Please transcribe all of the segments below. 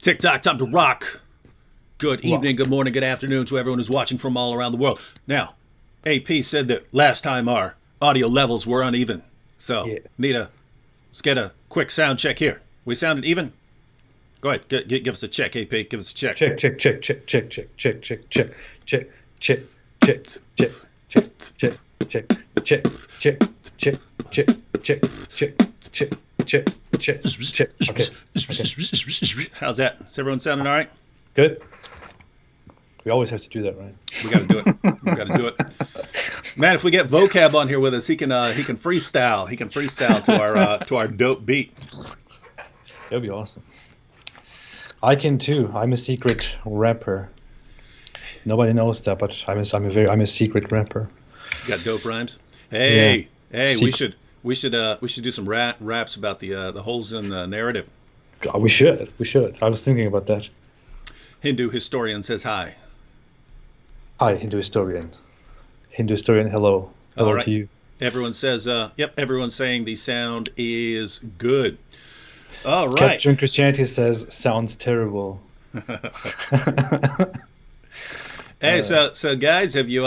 TikTok, time to rock. Good evening, good morning, good afternoon to everyone who's watching from all around the world. Now, AP said that last time our audio levels were uneven. So, let's get a quick sound check here. We sounded even? Go ahead, give us a check, AP. Give us a check. Check. Okay. How's that? Is everyone sounding all right? Good. We always have to do that, right? We got to do it. We got to do it. Man, if we get Vocab on here with us, he can freestyle. He can freestyle to our dope beat. That'd be awesome. I can too. I'm a secret rapper. Nobody knows that, but I'm a secret rapper. You got dope rhymes. Hey, Secret. we should do some raps about the holes in the narrative. God, we should. I was thinking about that. Hindu historian says hi. Hi, Hindu historian. Hindu historian, hello. Hello right. to you. Everyone says, yep, everyone's saying the sound is good. All right. Capturing Christianity says, sounds terrible. Hey, so guys, have you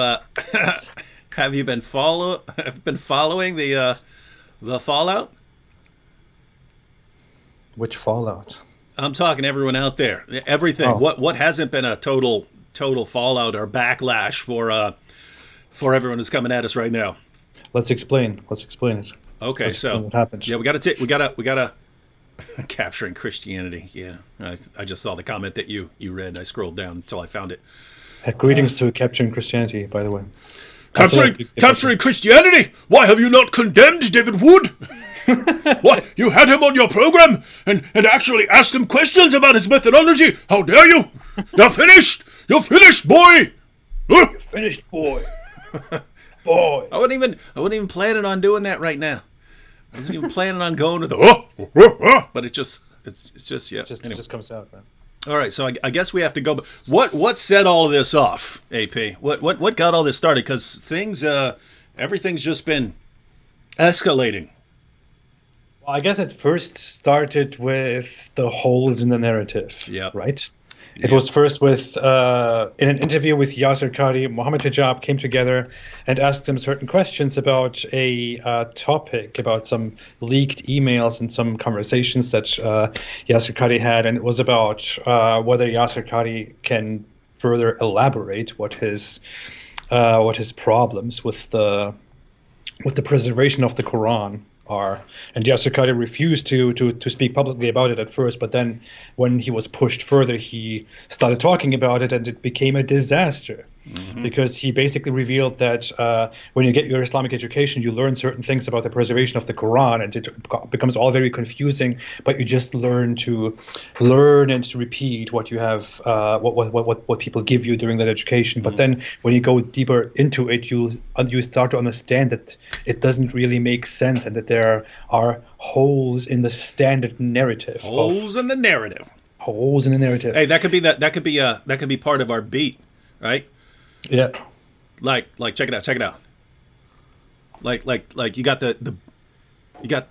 been following the fallout? Which fallout? I'm talking everyone out there. Everything. Oh. What hasn't been a total fallout or backlash for everyone who's coming at us right now? Let's explain it. Okay, Let's explain what happens. Yeah, we gotta capturing Christianity. Yeah, I just saw the comment that you read. I scrolled down until I found it. Greetings to Capturing Christianity, by the way. Capturing Christianity? Why have you not condemned David Wood? What? You had him on your program and actually asked him questions about his methodology? How dare you? You're finished! You're finished, boy! You're finished, boy. Boy. I wasn't even planning on doing that right now. I wasn't even planning on going to the but it's just yeah. It just comes out, man. All right, so I guess we have to go. What set all of this off, AP? What got all this started? Because everything's just been escalating. Well, I guess it first started with the holes in the narrative. Yeah. Right. It was first with in an interview with Yasser Qadi, Mohammed Hijab came together and asked him certain questions about a topic, about some leaked emails and some conversations that Yasser Qadi had, and it was about whether Yasser Qadi can further elaborate what his problems with the preservation of the Quran are. And Yasser Qadi refused to speak publicly about it at first, but then when he was pushed further, he started talking about it, and it became a disaster. Because he basically revealed that when you get your Islamic education, you learn certain things about the preservation of the Quran, and it becomes all very confusing. But you just learn and to repeat what you have, what people give you during that education. But then when you go deeper into it, you start to understand that it doesn't really make sense, and that there are holes in the standard narrative. Holes in the narrative. Hey, that could be part of our beat, right? Yeah. Like check it out. Like you got you got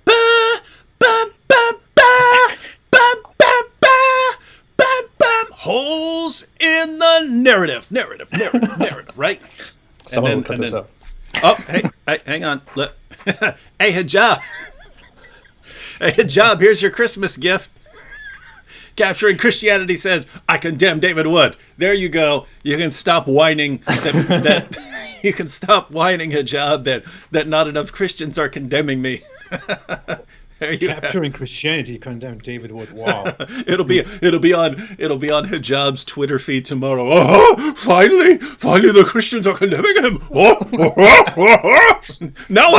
holes in the narrative, right? Someone will cut this up. Oh, hey, hang on. Look. Hey, Hijab. Hey, Hijab, here's your Christmas gift. Capturing Christianity says, I condemn David Wood. There you go. You can stop whining that you can stop whining, Hijab, that not enough Christians are condemning me. Capturing Christianity condemned David Wood. Wow. It'll be on Hijab's Twitter feed tomorrow. Oh, finally the Christians are condemning him. Now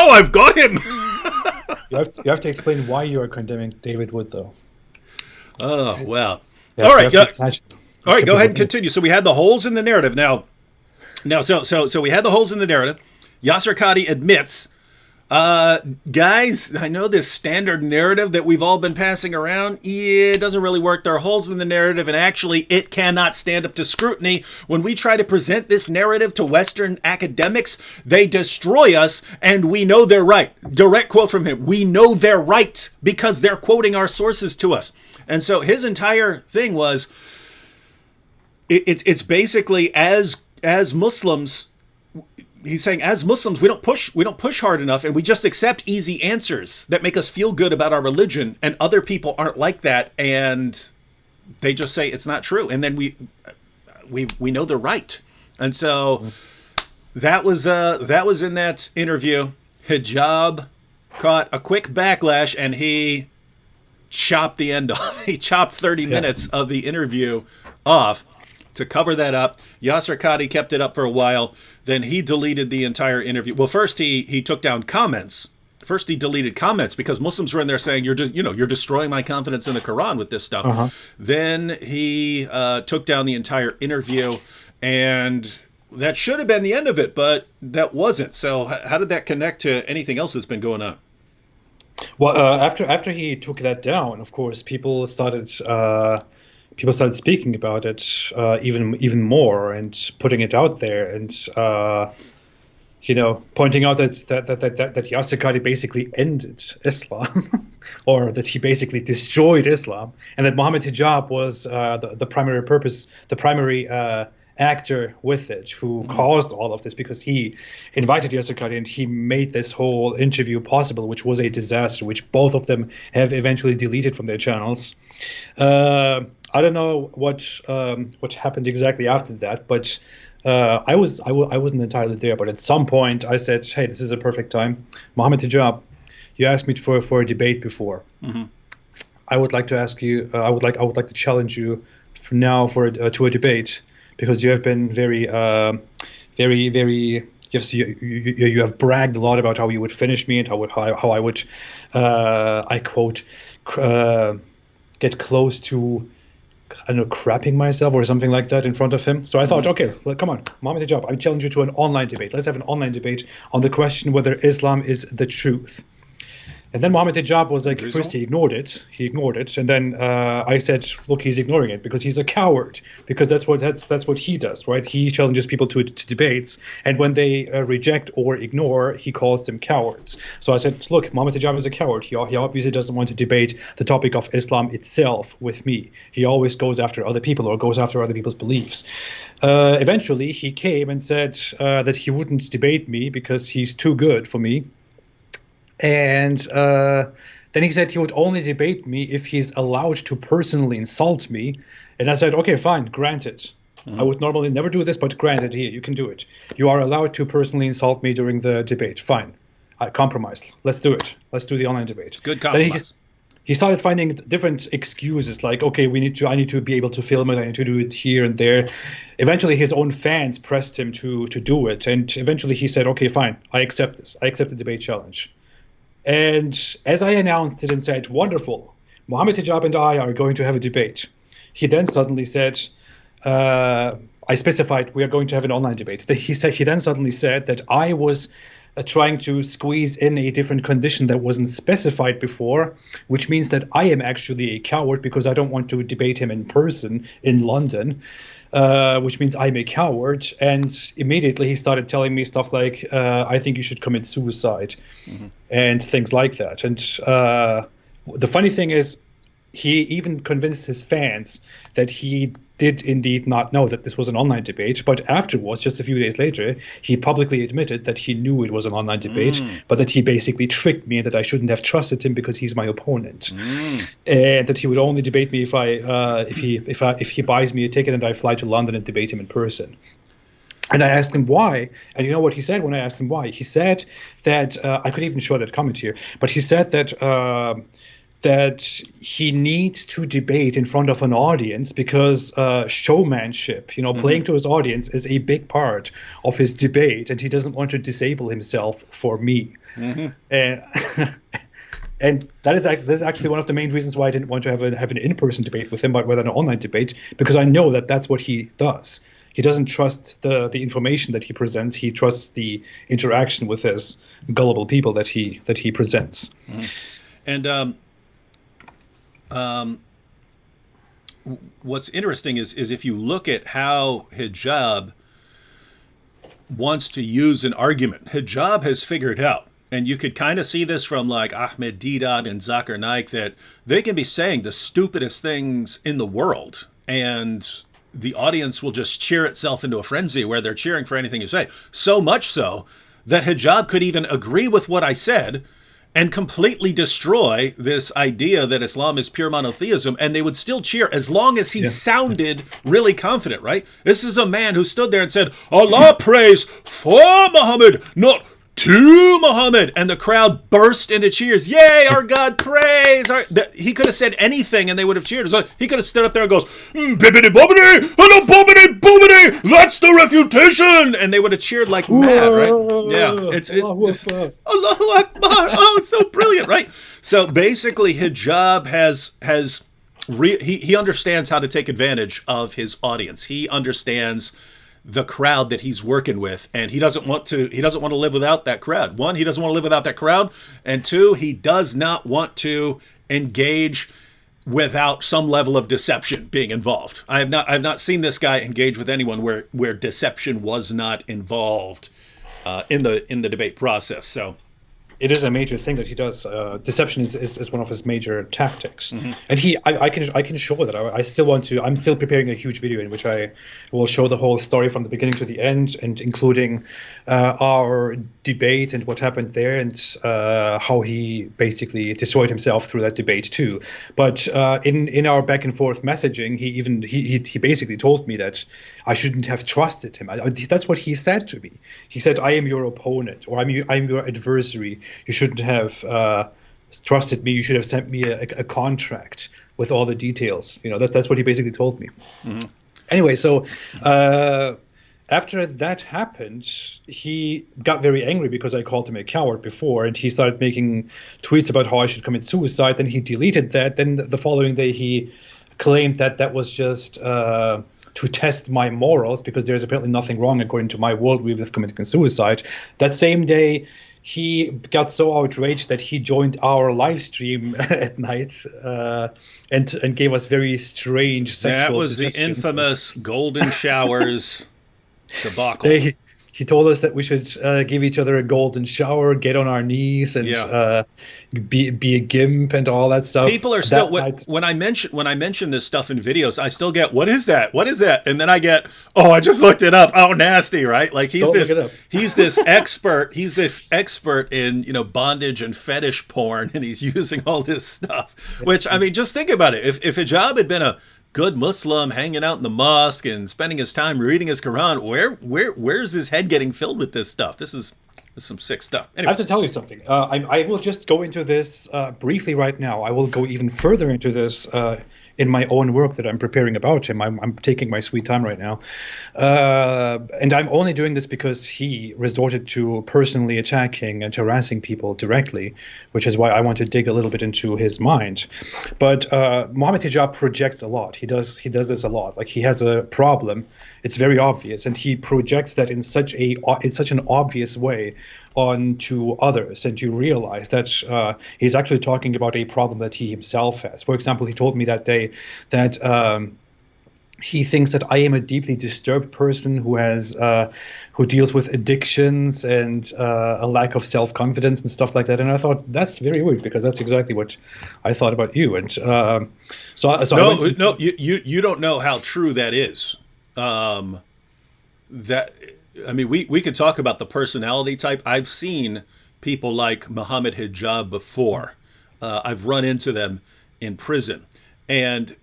I've got him. You have to explain why you are condemning David Wood, though. Oh, well. All right. Go ahead and continue. So we had the holes in the narrative. Now, so we had the holes in the narrative. Yasser Qadi admits Guys, I know this standard narrative that we've all been passing around, it doesn't really work. There are holes in the narrative, and actually it cannot stand up to scrutiny. When we try to present this narrative to Western academics, they destroy us, and we know they're right. Direct quote from him. We know they're right because they're quoting our sources to us. And so his entire thing was, it's basically as Muslims, he's saying, as Muslims, we don't push hard enough, and we just accept easy answers that make us feel good about our religion, and other people aren't like that, and they just say it's not true, and then we know they're right. And so that was in that interview. Hijab caught a quick backlash, and he chopped the end off. He chopped 30 minutes of the interview off to cover that up. Yasser Qadi kept it up for a while. Then he deleted the entire interview. Well, first he took down comments. First he deleted comments because Muslims were in there saying, you're destroying my confidence in the Quran with this stuff. Then he took down the entire interview, and that should have been the end of it, but that wasn't. So how did that connect to anything else that's been going on? Well, after he took that down, of course, people started speaking about it even more and putting it out there, and pointing out that Yasser Qadi basically ended Islam, or that he basically destroyed Islam, and that Mohammed Hijab was the primary purpose, the primary actor with it, who caused all of this, because he invited Yasser Qadi and he made this whole interview possible, which was a disaster, which both of them have eventually deleted from their channels. I don't know what happened exactly after that, but I wasn't entirely there. But at some point, I said, "Hey, this is a perfect time, Mohammed Hijab. You asked me for a debate before. I would like to ask you. I would like to challenge you to a debate, because you have been very you have bragged a lot about how you would finish me and how I would I quote get close to, I don't know, crapping myself or something like that in front of him. So I thought, okay, come on, Mohammed Hijab, I challenge you to an online debate. Let's have an online debate on the question whether Islam is the truth. And then Mohammed Hijab was like, first he ignored it, and then I said, look, he's ignoring it because he's a coward, because that's what he does, right? He challenges people to debates, and when they reject or ignore, he calls them cowards. So I said, look, Mohammed Hijab is a coward. He obviously doesn't want to debate the topic of Islam itself with me. He always goes after other people or goes after other people's beliefs. Eventually, he came and said that he wouldn't debate me because he's too good for me. And then he said he would only debate me if he's allowed to personally insult me. And I said, okay, fine, granted. I would normally never do this, but granted, here, you can do it. You are allowed to personally insult me during the debate. Fine. I compromised. Let's do it. Let's do the online debate. Good compromise. He started finding different excuses, like, okay, I need to be able to film it. I need to do it here and there. Eventually, his own fans pressed him to do it. And eventually he said, okay, fine, I accept this. I accept the debate challenge. And as I announced it and said, wonderful, Mohammed Hijab and I are going to have a debate, he then suddenly said, I specified we are going to have an online debate. He then suddenly said that I was trying to squeeze in a different condition that wasn't specified before, which means that I am actually a coward because I don't want to debate him in person in London. Which means I'm a coward. And immediately he started telling me stuff like, I think you should commit suicide, and things like that. And the funny thing is, he even convinced his fans that he did indeed not know that this was an online debate. But afterwards, just a few days later, he publicly admitted that he knew it was an online debate, but that he basically tricked me and that I shouldn't have trusted him because he's my opponent, and that he would only debate me if he buys me a ticket and I fly to London and debate him in person. And I asked him why, and you know what he said when I asked him why? He said that I could even show that comment here, but he said that he needs to debate in front of an audience because showmanship, playing to his audience is a big part of his debate, and he doesn't want to disable himself for me. And And that's actually one of the main reasons why I didn't want to have an in-person debate with him, but rather an online debate, because I know that that's what he does. He doesn't trust the information that he presents. He trusts the interaction with his gullible people that he presents. And what's interesting is if you look at how Hijab wants to use an argument, Hijab has figured out, and you could kind of see this from like Ahmed Deedat and Zakir Naik, that they can be saying the stupidest things in the world, and the audience will just cheer itself into a frenzy where they're cheering for anything you say. So much so that Hijab could even agree with what I said and completely destroy this idea that Islam is pure monotheism, and they would still cheer as long as he sounded really confident, right? This is a man who stood there and said, Allah prays for Muhammad, not to Muhammad, and the crowd burst into cheers. Yay, our God praise. He could have said anything and they would have cheered. So he could have stood up there and goes, bibbidi bobbidi and a bobbidi bobbidi, that's the refutation, and they would have cheered like mad, right? Yeah, Allahu Akbar. Oh, it's so brilliant, right? So basically Hijab he understands how to take advantage of his audience. He understands the crowd that he's working with, and he doesn't want to live without that crowd. One, he doesn't want to live without that crowd, and two, he does not want to engage without some level of deception being involved. I have not seen this guy engage with anyone where deception was not involved in the debate process. So it is a major thing that he does. Deception is one of his major tactics, and I can show that. I still want to. I'm still preparing a huge video in which I will show the whole story from the beginning to the end, and including our debate and what happened there, and how he basically destroyed himself through that debate too. But in our back and forth messaging, he basically told me that I shouldn't have trusted him. That's what he said to me. He said, "I am your opponent, or I'm your adversary. You shouldn't have trusted me. You should have sent me a contract with all the details." That's what he basically told me. Anyway, so after that happened, he got very angry because I called him a coward before, and he started making tweets about how I should commit suicide. Then he deleted that. Then the following day, he claimed that was just to test my morals, because there's apparently nothing wrong according to my worldview with committing suicide. That same day, he got so outraged that he joined our live stream at night and gave us very strange sexual suggestions. That was the infamous golden showers debacle. He told us that we should give each other a golden shower, get on our knees, and be a gimp and all that stuff. People are still when I mention this stuff in videos, I still get, what is that? What is that? And then I get, oh, I just looked it up. Oh, nasty, right? Like he's this expert. He's this expert in bondage and fetish porn, and he's using all this stuff. Which, I mean, just think about it. If Hijab had been a good Muslim hanging out in the mosque and spending his time reading his Quran, where's his head getting filled with this stuff? This is some sick stuff. Anyway. I have to tell you something. I will just go into this briefly right now. I will go even further into this in my own work that I'm preparing about him. I'm taking my sweet time right now. And I'm only doing this because he resorted to personally attacking and harassing people directly, which is why I want to dig a little bit into his mind. But Mohammed Hijab projects a lot. He does this a lot. Like, he has a problem. It's very obvious, and he projects that in such an obvious way onto others, and you realize that he's actually talking about a problem that he himself has. For example, he told me that day that he thinks that I am a deeply disturbed person who deals with addictions and a lack of self-confidence and stuff like that. And I thought, that's very weird, because that's exactly what I thought about you. And you don't know how true that is. We could talk about the personality type. I've seen people like Mohammed Hijab before. I've run into them in prison, and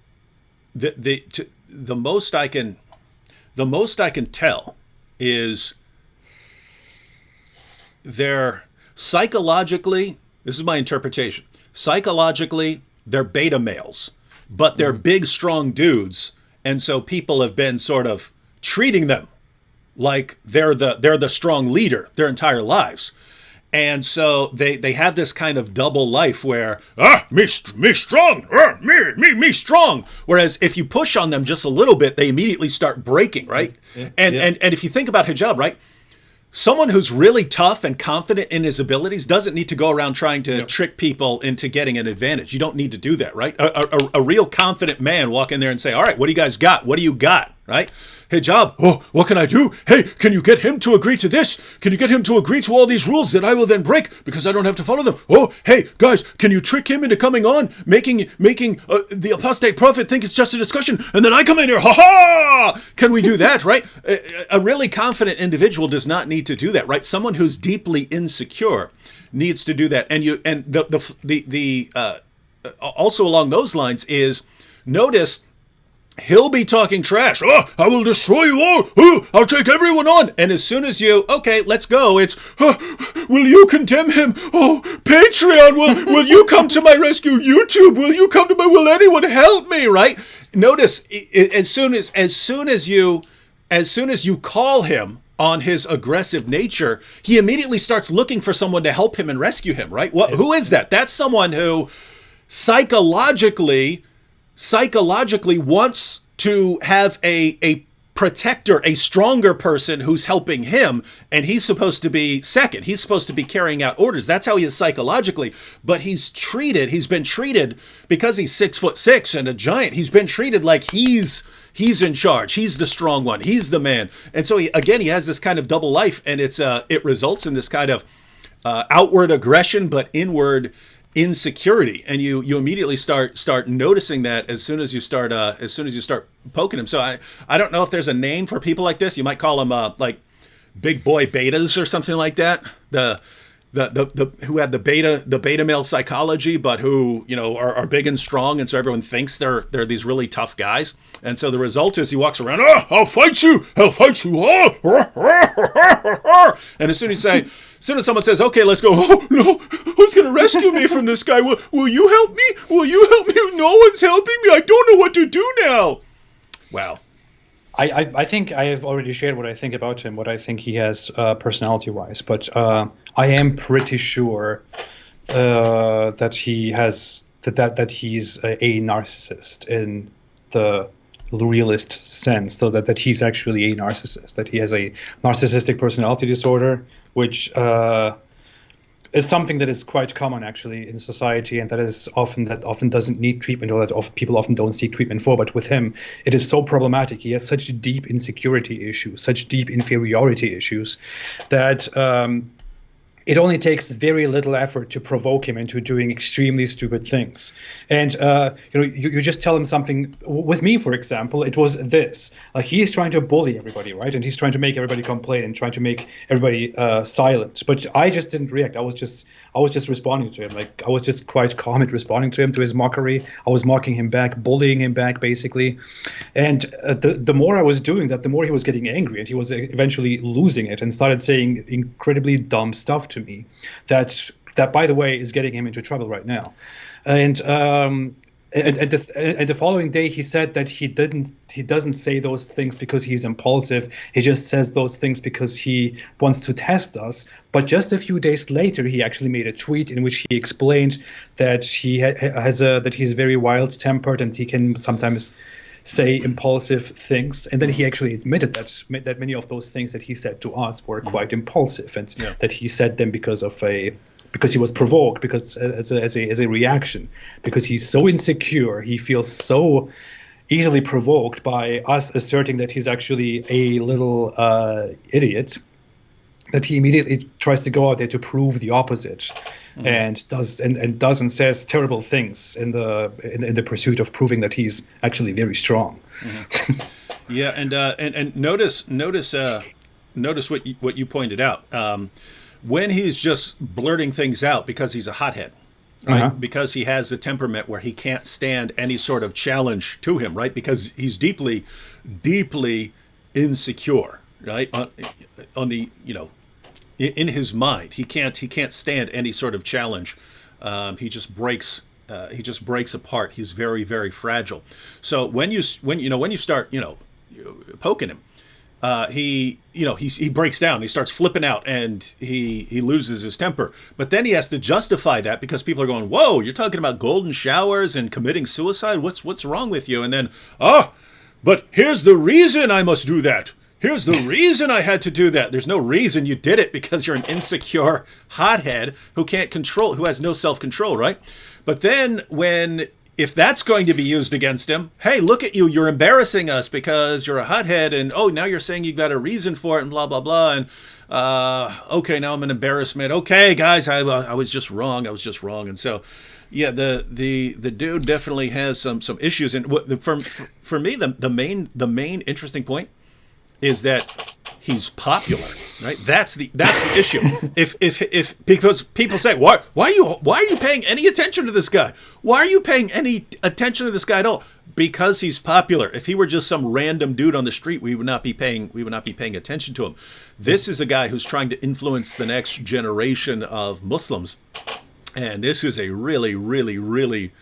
the most I can tell is they're psychologically. This is my interpretation. Psychologically, they're beta males, but they're big, strong dudes, and so people have been sort of treating them like they're the strong leader their entire lives. And so they have this kind of double life where me strong, me strong. Whereas if you push on them just a little bit, they immediately start breaking, right? Yeah. And if you think about hijab, right? Someone who's really tough and confident in his abilities doesn't need to go around trying to trick people into getting an advantage. You don't need to do that, right? A real confident man walk in there and say, all right, what do you guys got? What do you got, right? Hijab, oh, what can I do? Hey, can you get him to agree to this? Can you get him to agree to all these rules that I will then break because I don't have to follow them? Oh, hey, guys, can you trick him into coming on, making the apostate prophet think it's just a discussion, and then I come in here, ha-ha! Can we do that, right? A really confident individual does not need to do that, right? Someone who's deeply insecure needs to do that. Also along those lines is, notice, he'll be talking trash. Oh, I will destroy you all. Oh, I'll take everyone on. And as soon as you, okay, let's go, it's, will you condemn him? Oh, Patreon, will you come to my rescue? YouTube, will anyone help me? Right? Notice, as soon as you call him on his aggressive nature, he immediately starts looking for someone to help him and rescue him, right? Who is that? That's someone who psychologically wants to have a protector, a stronger person who's helping him, and he's supposed to be second. He's supposed to be carrying out orders. That's how he is psychologically. But he's been treated, because he's 6'6" and a giant, he's been treated like he's in charge. He's the strong one. He's the man. And so he has this kind of double life, and it results in this kind of outward aggression, but inward insecurity. And you immediately start noticing that as soon as you start poking him. So I don't know if there's a name for people like this. You might call them like big boy betas or something like that. The who have the beta male psychology, but who are big and strong, and so everyone thinks they're these really tough guys. And so the result is he walks around, I'll fight you, and as soon as someone says, okay, let's go, oh no, who's gonna rescue me from this guy? Will you help me? No one's helping me. I don't know what to do now. Wow. I think I have already shared what I think about him, what I think he has personality-wise, but I am pretty sure that he has that he's a narcissist in the realist sense, so that he's actually a narcissist, that he has a narcissistic personality disorder, which is something that is quite common actually in society, and that often doesn't need treatment, or that people often don't seek treatment for. But with him, it is so problematic. He has such deep insecurity issues, such deep inferiority issues, that it only takes very little effort to provoke him into doing extremely stupid things. And you just tell him something. With me, for example, it was this: he is trying to bully everybody, right? And he's trying to make everybody complain and trying to make everybody silent. But I just didn't react. I was just responding to him. Like, I was just quite calm at responding to him, to his mockery. I was mocking him back, bullying him back, basically. And the more I was doing that, the more he was getting angry, and he was eventually losing it and started saying incredibly dumb stuff to me. That by the way is getting him into trouble right now. And the following day he said that he doesn't say those things because he's impulsive. He just says those things because he wants to test us. But just a few days later, he actually made a tweet in which he explained that that he's very wild-tempered and he can sometimes say impulsive things, and then he actually admitted that many of those things that he said to us were quite impulsive, and that he said them because he was provoked, because as a reaction, because he's so insecure, he feels so easily provoked by us asserting that he's actually a little idiot, that he immediately tries to go out there to prove the opposite, and does and says terrible things in the pursuit of proving that he's actually very strong. Yeah, and notice what you pointed out. When he's just blurting things out because he's a hothead, right? Because he has a temperament where he can't stand any sort of challenge to him, right? Because he's deeply, deeply insecure, right? On the in his mind, he can't stand any sort of challenge. He just breaks apart. He's very, very fragile. So when you start poking him, he breaks down, he starts flipping out, and he loses his temper. But then he has to justify that because people are going, "Whoa, you're talking about golden showers and committing suicide? What's wrong with you?" And then, but here's the reason I must do that. Here's the reason I had to do that. There's no reason. You did it because you're an insecure hothead who can't control, who has no self-control, right? But then if that's going to be used against him, hey, look at you, you're embarrassing us because you're a hothead, and now you're saying you got a reason for it, and blah, blah, blah, and okay, now I'm an embarrassment. Okay, guys, I was just wrong. And so, yeah, the dude definitely has some issues. And for me, the main interesting point is that he's popular, right? That's the issue. If because people say, why are you paying any attention to this guy? Why are you paying any attention to this guy at all? Because he's popular. If he were just some random dude on the street, we would not be paying attention to him. This is a guy who's trying to influence the next generation of Muslims, and this is a really, really, really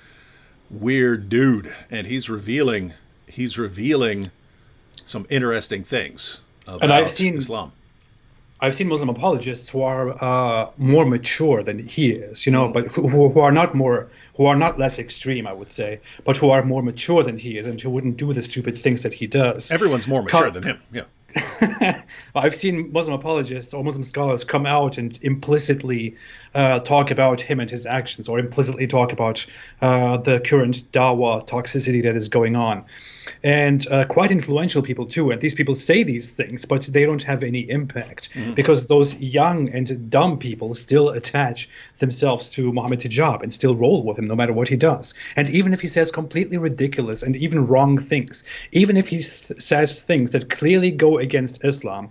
weird dude, and he's revealing some interesting things about Islam. I've seen Muslim apologists who are more mature than he is, but who are not less extreme, I would say, but who are more mature than he is and who wouldn't do the stupid things that he does. Everyone's more mature than him, yeah. I've seen Muslim apologists or Muslim scholars come out and implicitly talk about him and his actions, or implicitly talk about the current Dawah toxicity that is going on. And quite influential people too. And these people say these things, but they don't have any impact because those young and dumb people still attach themselves to Mohammed Hijab and still roll with him no matter what he does. And even if he says completely ridiculous and even wrong things, even if he says things that clearly go against Islam,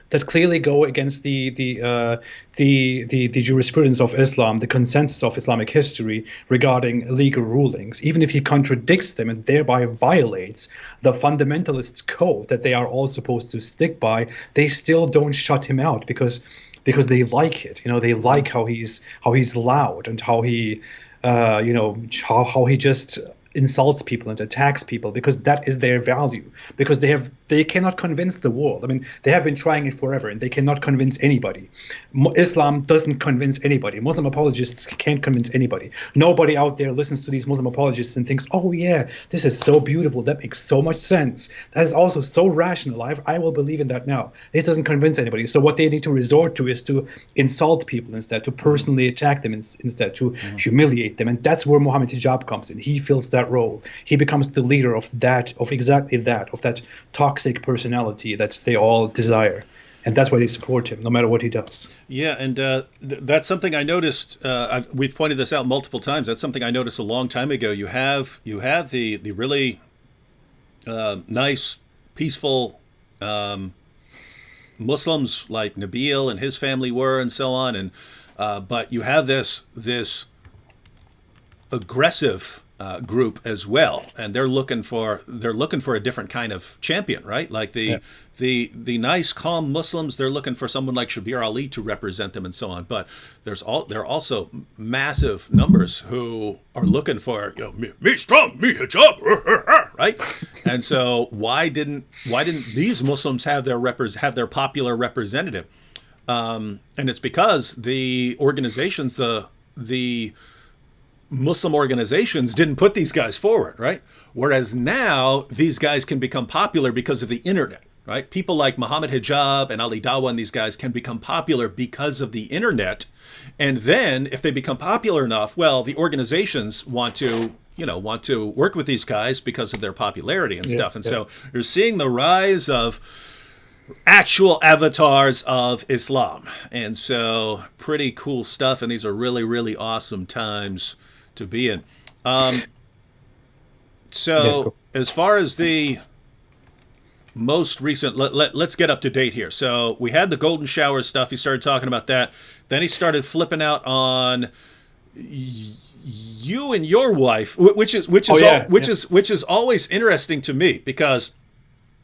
that clearly go against the jurisprudence of Islam, the consensus of Islamic history regarding legal rulings, even if he contradicts them and thereby violates the fundamentalists' code that they are all supposed to stick by, they still don't shut him out because they like it. They like how he's loud and how he how he just insults people and attacks people, because that is their value, because they cannot convince the world. I mean, they have been trying it forever and they cannot convince anybody. Islam doesn't convince anybody. Muslim apologists can't convince anybody. Nobody out there listens to these Muslim apologists and thinks, oh yeah, this is so beautiful, that makes so much sense, that is also so rational, I will believe in that now. It doesn't convince anybody. So what they need to resort to is to insult people instead, to personally attack them instead, to humiliate them. And that's where Mohammed Hijab comes in. He fills that role. He becomes the leader of that toxic personality that they all desire, and that's why they support him no matter what he does. Yeah, and that's something I noticed. We've pointed this out multiple times. That's something I noticed a long time ago. You have the really nice, peaceful Muslims like Nabil and his family were, and so on, and but you have this aggressive group as well, and they're looking for a different kind of champion, right? Like the nice, calm Muslims, they're looking for someone like Shabir Ali to represent them, and so on. But there are also massive numbers who are looking for me strong, me hijab, right? And so why didn't these Muslims have their popular representative? And it's because the organizations, the Muslim organizations didn't put these guys forward, right? Whereas now these guys can become popular because of the internet, right? People like Mohammed Hijab and Ali Dawah and these guys can become popular because of the internet. And then if they become popular enough, well, the organizations want to work with these guys because of their popularity and stuff. And so you're seeing the rise of actual avatars of Islam. And so pretty cool stuff. And these are really, really awesome times to be in. So as far as the most recent, let's get up to date here. So we had the golden shower stuff. He started talking about that. Then he started flipping out on you and your wife, which is always interesting to me, because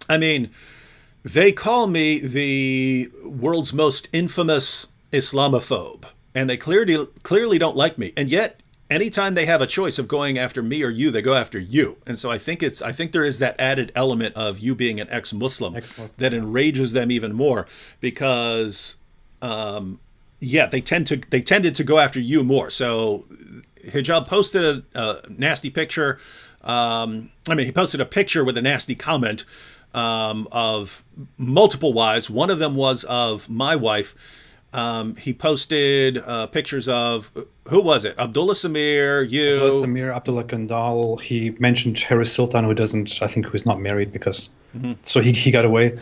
I mean, they call me the world's most infamous Islamophobe, and they clearly don't like me. And yet anytime they have a choice of going after me or you, they go after you. And so I think there is that added element of you being an ex-Muslim that enrages them even more, because they tended to go after you more. So Hijab posted a nasty picture. He posted a picture with a nasty comment of multiple wives. One of them was of my wife. He posted pictures of, who was it? Abdullah Samir, you. Abdullah Samir, Abdullah Gandal. He mentioned Harris Sultan, who's not married because, so he got away.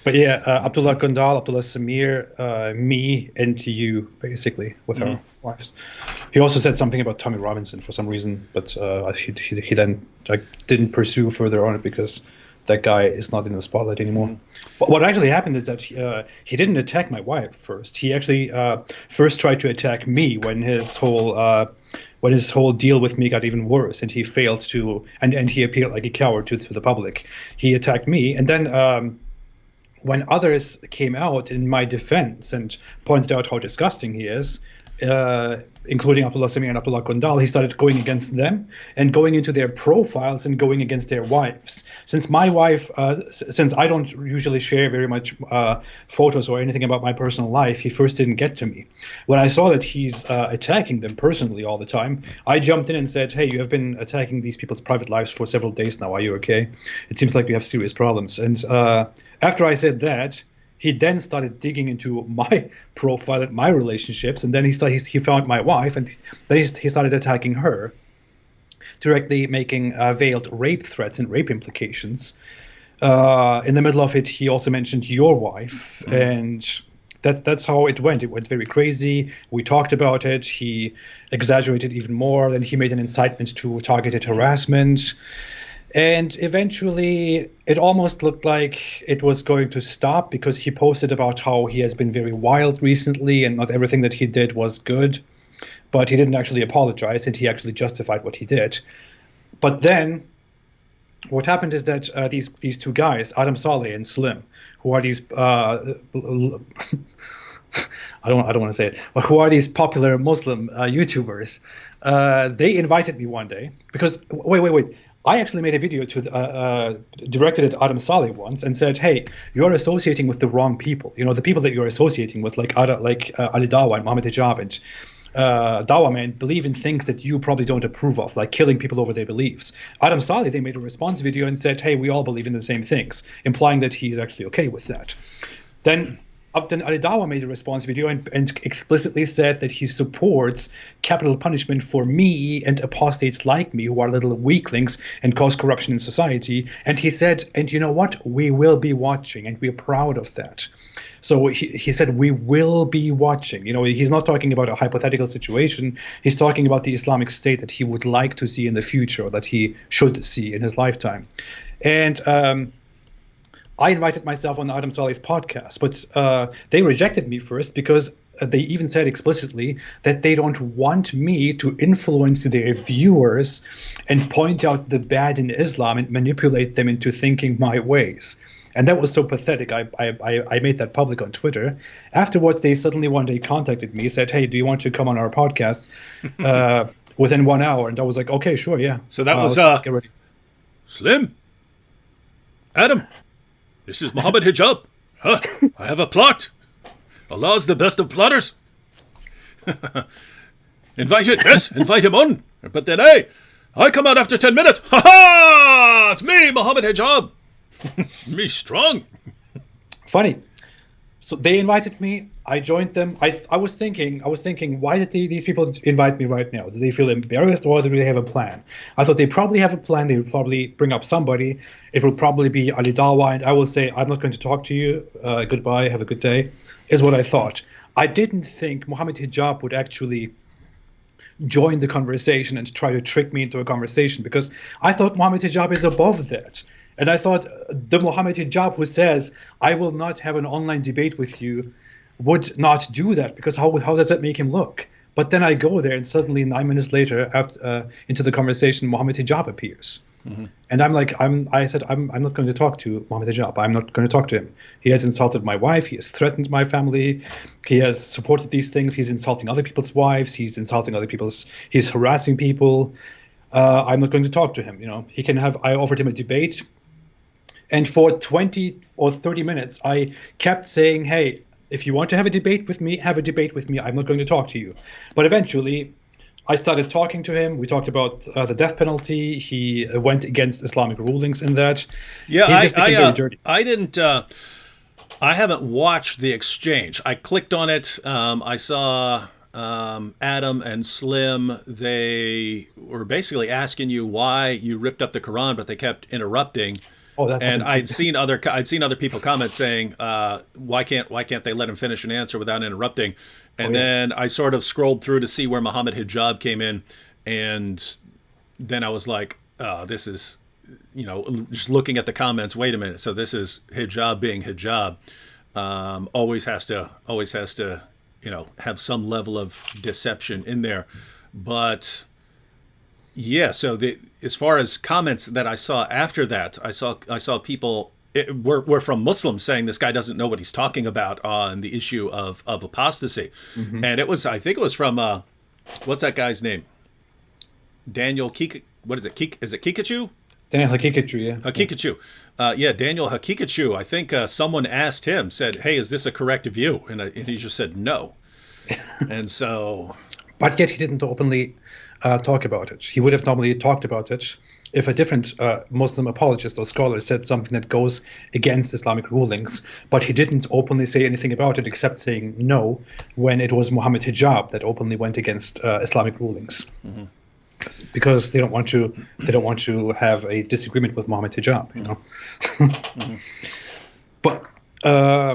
But yeah, Abdullah Gandal, Abdullah Samir, me, and you, basically, with our wives. He also said something about Tommy Robinson for some reason, but he then didn't pursue further on it because that guy is not in the spotlight anymore. What actually happened is that he didn't attack my wife first. He actually first tried to attack me when his whole deal with me got even worse, and he failed to, and he appeared like a coward to the public. He attacked me, and then when others came out in my defense and pointed out how disgusting he is, including Abdullah Samir and Abdullah Gandal, he started going against them and going into their profiles and going against their wives. Since my wife, since I don't usually share very much photos or anything about my personal life, he first didn't get to me. When I saw that he's attacking them personally all the time, I jumped in and said, hey, you have been attacking these people's private lives for several days now. Are you okay? It seems like you have serious problems. And after I said that, he then started digging into my profile and my relationships, and then he found my wife, and then he started attacking her, directly making veiled rape threats and rape implications. In the middle of it, he also mentioned your wife, and that's how it went. It went very crazy. We talked about it. He exaggerated even more. Then he made an incitement to targeted harassment. And eventually, it almost looked like it was going to stop because he posted about how he has been very wild recently and not everything that he did was good. But he didn't actually apologize, and he actually justified what he did. But then what happened is that these two guys, Adam Saleh and Slim, who are these I don't want to say it, but who are these popular Muslim YouTubers, they invited me one day because wait. I actually made a video directed at Adam Saleh once and said, hey, you're associating with the wrong people. You know, the people that you're associating with, like Ali Dawah and Mohammed Hijab and Dawah man, believe in things that you probably don't approve of, like killing people over their beliefs. Adam Saleh, they made a response video and said, hey, we all believe in the same things, implying that he's actually okay with that. Then Ali Dawah made a response video and explicitly said that he supports capital punishment for me and apostates like me who are little weaklings and cause corruption in society. And he said, and you know what? We will be watching, and we're proud of that. So he said, we will be watching. You know, he's not talking about a hypothetical situation. He's talking about the Islamic State that he would like to see in the future, or that he should see in his lifetime. And I invited myself on Adam Saleh's podcast, but they rejected me first because they even said explicitly that they don't want me to influence their viewers and point out the bad in Islam and manipulate them into thinking my ways. And that was so pathetic. I made that public on Twitter. Afterwards, they suddenly one day contacted me, said, hey, do you want to come on our podcast within 1 hour? And I was like, okay, sure, yeah. So that was get ready. Slim, Adam. This is Mohammed Hijab. Huh? I have a plot. Allah's the best of plotters. Invite him on. But then, hey, I come out after 10 minutes. Ha ha! It's me, Mohammed Hijab. Me strong. Funny. So they invited me. I joined them. I was thinking, why did these people invite me right now? Do they feel embarrassed, or do they have a plan? I thought they probably have a plan. They would probably bring up somebody. It will probably be Ali Dawah, and I will say, I'm not going to talk to you. Goodbye. Have a good day, is what I thought. I didn't think Mohammed Hijab would actually join the conversation and try to trick me into a conversation, because I thought Mohammed Hijab is above that. And I thought the Mohammed Hijab who says, I will not have an online debate with you, would not do that, because how does that make him look? But then I go there, and suddenly 9 minutes later, into the conversation, Mohammed Hijab appears. And I said, I'm not going to talk to Mohammed Hijab. I'm not going to talk to him. He has insulted my wife. He has threatened my family. He has supported these things. He's insulting other people's wives. He's insulting other people's. He's harassing people. I'm not going to talk to him. He can have. I offered him a debate, and for 20 or 30 minutes, I kept saying, "Hey, if you want to have a debate with me, have a debate with me. I'm not going to talk to you." But eventually, I started talking to him. We talked about the death penalty. He went against Islamic rulings in that. Yeah, He just became very dirty. I didn't. I haven't watched the exchange. I clicked on it. I saw Adam and Slim. They were basically asking you why you ripped up the Quran, but they kept interrupting. Oh, that's and I'd seen other people comment saying, why can't they let him finish an answer without interrupting? And then I sort of scrolled through to see where Mohammed Hijab came in, and then I was like, this is, just looking at the comments. Wait a minute, so this is Hijab being Hijab. Always has to, have some level of deception in there, but. Yeah, so as far as comments that I saw after that, I saw people were from Muslims saying this guy doesn't know what he's talking about on the issue of apostasy, and I think it was from what's that guy's name? Daniel what is it? Is it Kikachu? Daniel Hakikachu, yeah. Hakikachu. Daniel Hakikachu. I think someone asked him, said, "Hey, is this a correct view?" And he just said no, and so. But yet he didn't openly talk about it. He would have normally talked about it if a different Muslim apologist or scholar said something that goes against Islamic rulings, but he didn't openly say anything about it except saying no when it was Mohammed Hijab that openly went against Islamic rulings. Because they don't want to have a disagreement with Mohammed Hijab, But so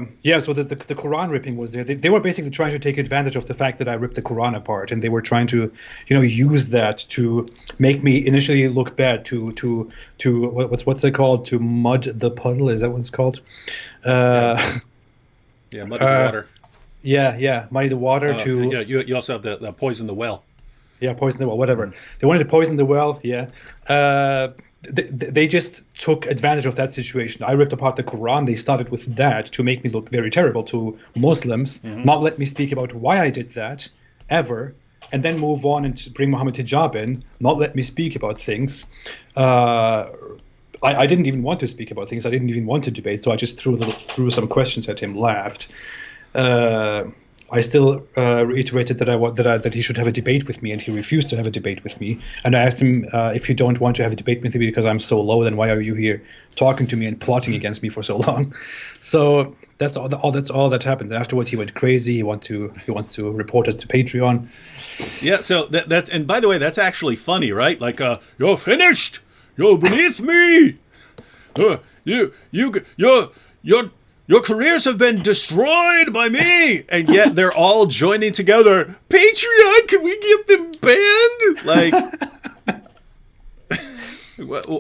the Quran ripping was there. They were basically trying to take advantage of the fact that I ripped the Quran apart, and they were trying to, use that to make me initially look bad. To what's it called? To mud the puddle? Is that what it's called? Muddy the water. Yeah, muddy the water. You also have the poison the well. Yeah, poison the well. Whatever. They wanted to poison the well. Yeah. They just took advantage of that situation. I ripped apart the Quran. They started with that to make me look very terrible to Muslims, not let me speak about why I did that, ever, and then move on and bring Mohammed Hijab in, not let me speak about things. I didn't even want to speak about things. I didn't even want to debate, so I just threw some questions at him, laughed. I still reiterated that he should have a debate with me, and he refused to have a debate with me. And I asked him, if you don't want to have a debate with me because I'm so low, then why are you here talking to me and plotting against me for so long? So that's all that happened. Afterwards, he went crazy. He wants to report us to Patreon. Yeah. So that's, and by the way, that's actually funny, right? Like, you're finished. You're beneath me. Your careers have been destroyed by me, and yet they're all joining together. Patreon, can we get them banned? Like,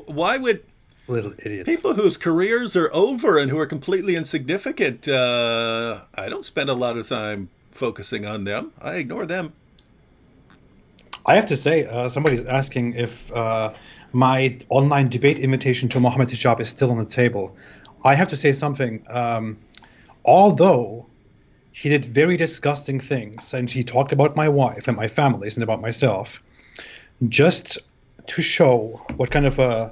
why would little idiots, people whose careers are over and who are completely insignificant? I don't spend a lot of time focusing on them. I ignore them. I have to say, somebody's asking if my online debate invitation to Mohammed Hijab is still on the table. I have to say something. Although he did very disgusting things, and he talked about my wife and my families and about myself, just to show what kind of a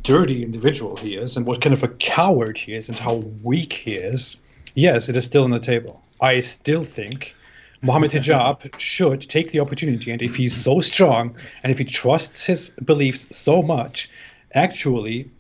dirty individual he is and what kind of a coward he is and how weak he is, yes, it is still on the table. I still think Mohammed Hijab should take the opportunity, and if he's so strong and if he trusts his beliefs so much, actually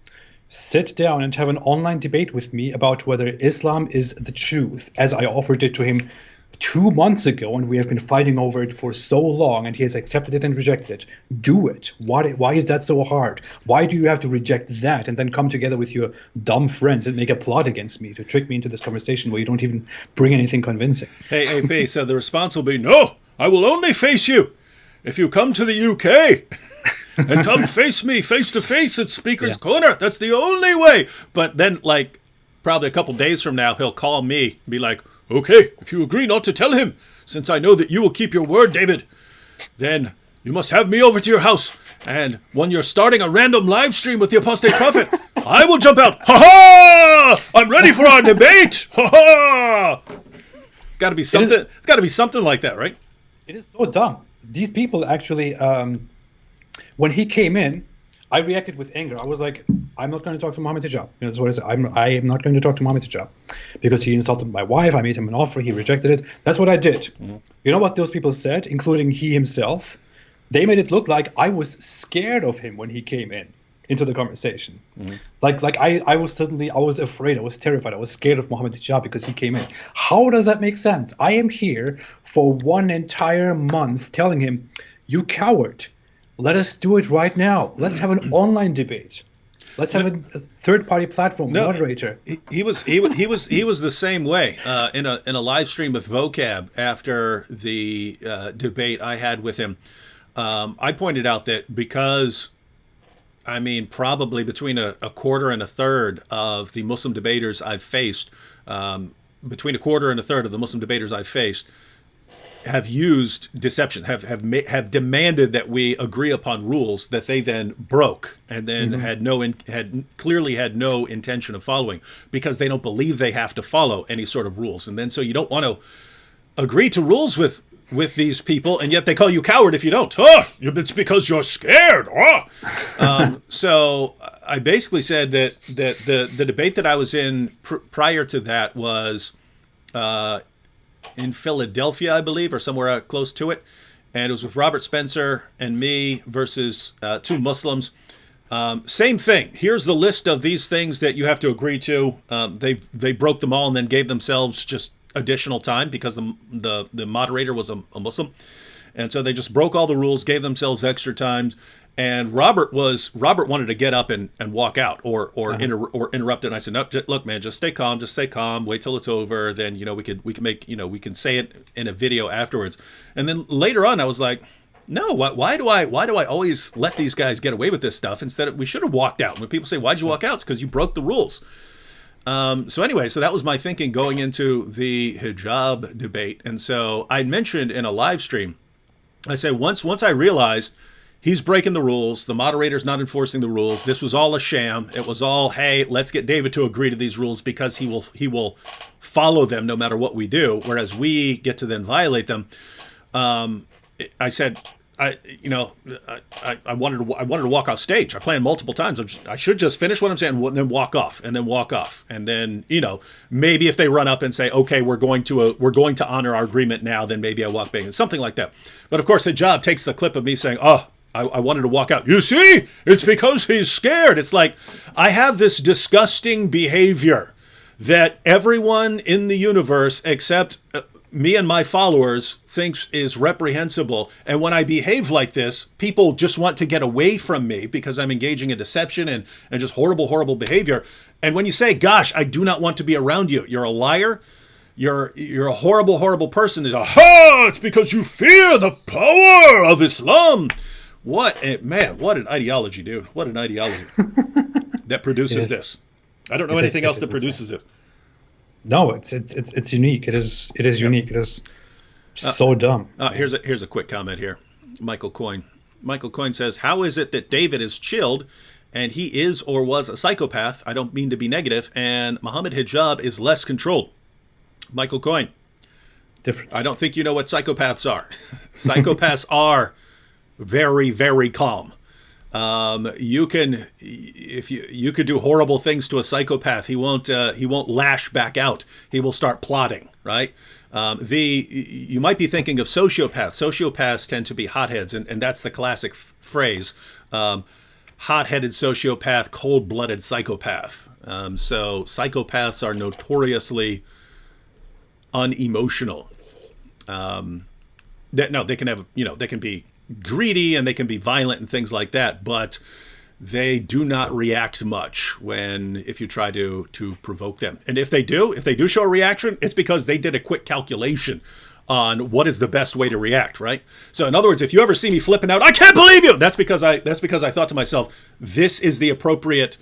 sit down and have an online debate with me about whether Islam is the truth, as I offered it to him 2 months ago, and we have been fighting over it for so long, and he has accepted it and rejected it. Do it. Why is that so hard? Why do you have to reject that and then come together with your dumb friends and make a plot against me to trick me into this conversation where you don't even bring anything convincing? Hey, P, so the response will be, no, I will only face you if you come to the UK. And come face me face to face at Speaker's Corner. That's the only way. But then, like, probably a couple days from now, he'll call me and be like, okay, if you agree not to tell him, since I know that you will keep your word, David, then you must have me over to your house And when you're starting a random live stream with the apostate prophet, I will jump out. Ha ha! I'm ready for our debate. Ha ha! It's got to be something. It's got to be something like that, right? It is so dumb. These people actually, when he came in, I reacted with anger. I was like, I'm not going to talk to Mohammed Hijab. That's what I said. I am not going to talk to Mohammed Hijab because he insulted my wife. I made him an offer. He rejected it. That's what I did. Mm-hmm. You know what those people said, including he himself? They made it look like I was scared of him when he came into the conversation. Mm-hmm. Like I was afraid. I was terrified. I was scared of Mohammed Hijab because he came in. How does that make sense? I am here for 1 entire month telling him, you coward. Let us do it right now. Let's have an online debate. Let's have a third-party platform moderator. He was the same way in a live stream with Vocab after the debate I had with him. I pointed out that because, probably between a quarter and a third of the Muslim debaters I've faced, between a quarter and a third of the Muslim debaters I've faced, have used deception, have demanded that we agree upon rules that they then broke, and then had clearly had no intention of following because they don't believe they have to follow any sort of rules. And then so you don't want to agree to rules with these people, and yet they call you coward if you don't. Oh, it's because you're scared. Oh. So I basically said that the debate that I was in prior to that was in Philadelphia, I believe, or somewhere close to it. And it was with Robert Spencer and me versus two Muslims. Same thing. Here's the list of these things that you have to agree to. They broke them all and then gave themselves just additional time because the moderator was a Muslim. And so they just broke all the rules, gave themselves extra time. And Robert wanted to get up and walk out or interrupt it. And I said, no, look, man, just stay calm, wait till it's over. Then, we can say it in a video afterwards. And then later on, I was like, no, why do I always let these guys get away with this stuff? Instead, we should have walked out. When people say, why'd you walk out? It's because you broke the rules. So anyway, so that was my thinking going into the hijab debate. And so I mentioned in a live stream, I said, once I realized he's breaking the rules, the moderator's not enforcing the rules, this was all a sham. It was all, hey, let's get David to agree to these rules because he will follow them no matter what we do, whereas we get to then violate them. I said, I wanted to walk off stage. I planned multiple times. I should just finish what I'm saying and then walk off. And then, maybe if they run up and say, okay, we're going to honor our agreement now, then maybe I walk back, something like that. But of course, Hijab takes the clip of me saying, oh, I wanted to walk out. You see, it's because he's scared. It's like, I have this disgusting behavior that everyone in the universe except me and my followers thinks is reprehensible. And when I behave like this, people just want to get away from me because I'm engaging in deception and just horrible behavior. And when you say, gosh, I do not want to be around you, you're a liar, you're a horrible person. It's because you fear the power of Islam. What an ideology, dude. What an ideology that produces this. I don't know anything else that produces it. No, it's unique. It is unique. It is so dumb. Here's a quick comment here. Michael Coyne says, how is it that David is chilled and he is or was a psychopath? I don't mean to be negative. And Mohammed Hijab is less controlled. Michael Coyne. Different. I don't think you know what psychopaths are. Psychopaths are very, very calm. You could do horrible things to a psychopath. He won't lash back out. He will start plotting, right? You might be thinking of sociopaths. Sociopaths tend to be hotheads, and that's the classic phrase. Hot-headed sociopath, cold-blooded psychopath. So psychopaths are notoriously unemotional. They can be greedy and they can be violent and things like that, but they do not react much if you try to provoke them. And if they do show a reaction, it's because they did a quick calculation on what is the best way to react, right? So in other words, if you ever see me flipping out, I can't believe you, that's because I thought to myself, this is the appropriate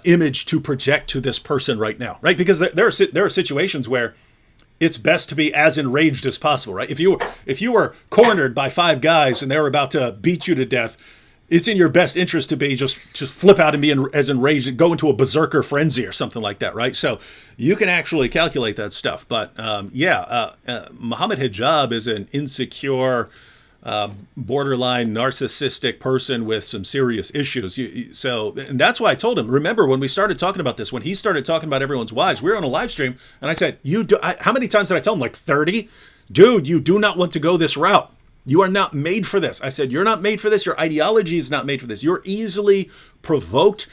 image to project to this person right now, right? Because there are situations where it's best to be as enraged as possible, right? If you were cornered by 5 guys and they were about to beat you to death, It's in your best interest to be just flip out and be as enraged and go into a berserker frenzy or something like that, right? So you can actually calculate that stuff. But Mohammed Hijab is an insecure, borderline narcissistic person with some serious issues. And that's why I told him, remember when we started talking about this, when he started talking about everyone's wives, we were on a live stream and I said, how many times did I tell him? Like 30? Dude, you do not want to go this route. You are not made for this. I said, you're not made for this. Your ideology is not made for this. You're easily provoked.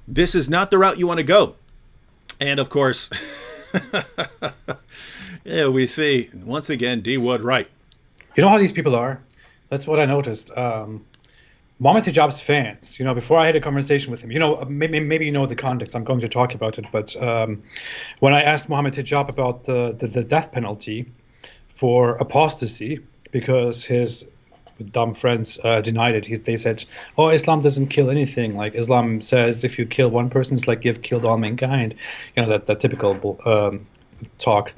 This is not the route you want to go. And of course, we see once again, D. Wood, right. You know how these people are? That's what I noticed. Mohammed Hijab's fans, before I had a conversation with him, maybe you know the context, I'm going to talk about it, but when I asked Mohammed Hijab about the death penalty for apostasy, because his dumb friends denied it. They said, "Oh, Islam doesn't kill anything. Like Islam says, if you kill one person, it's like you've killed all mankind." That typical talk.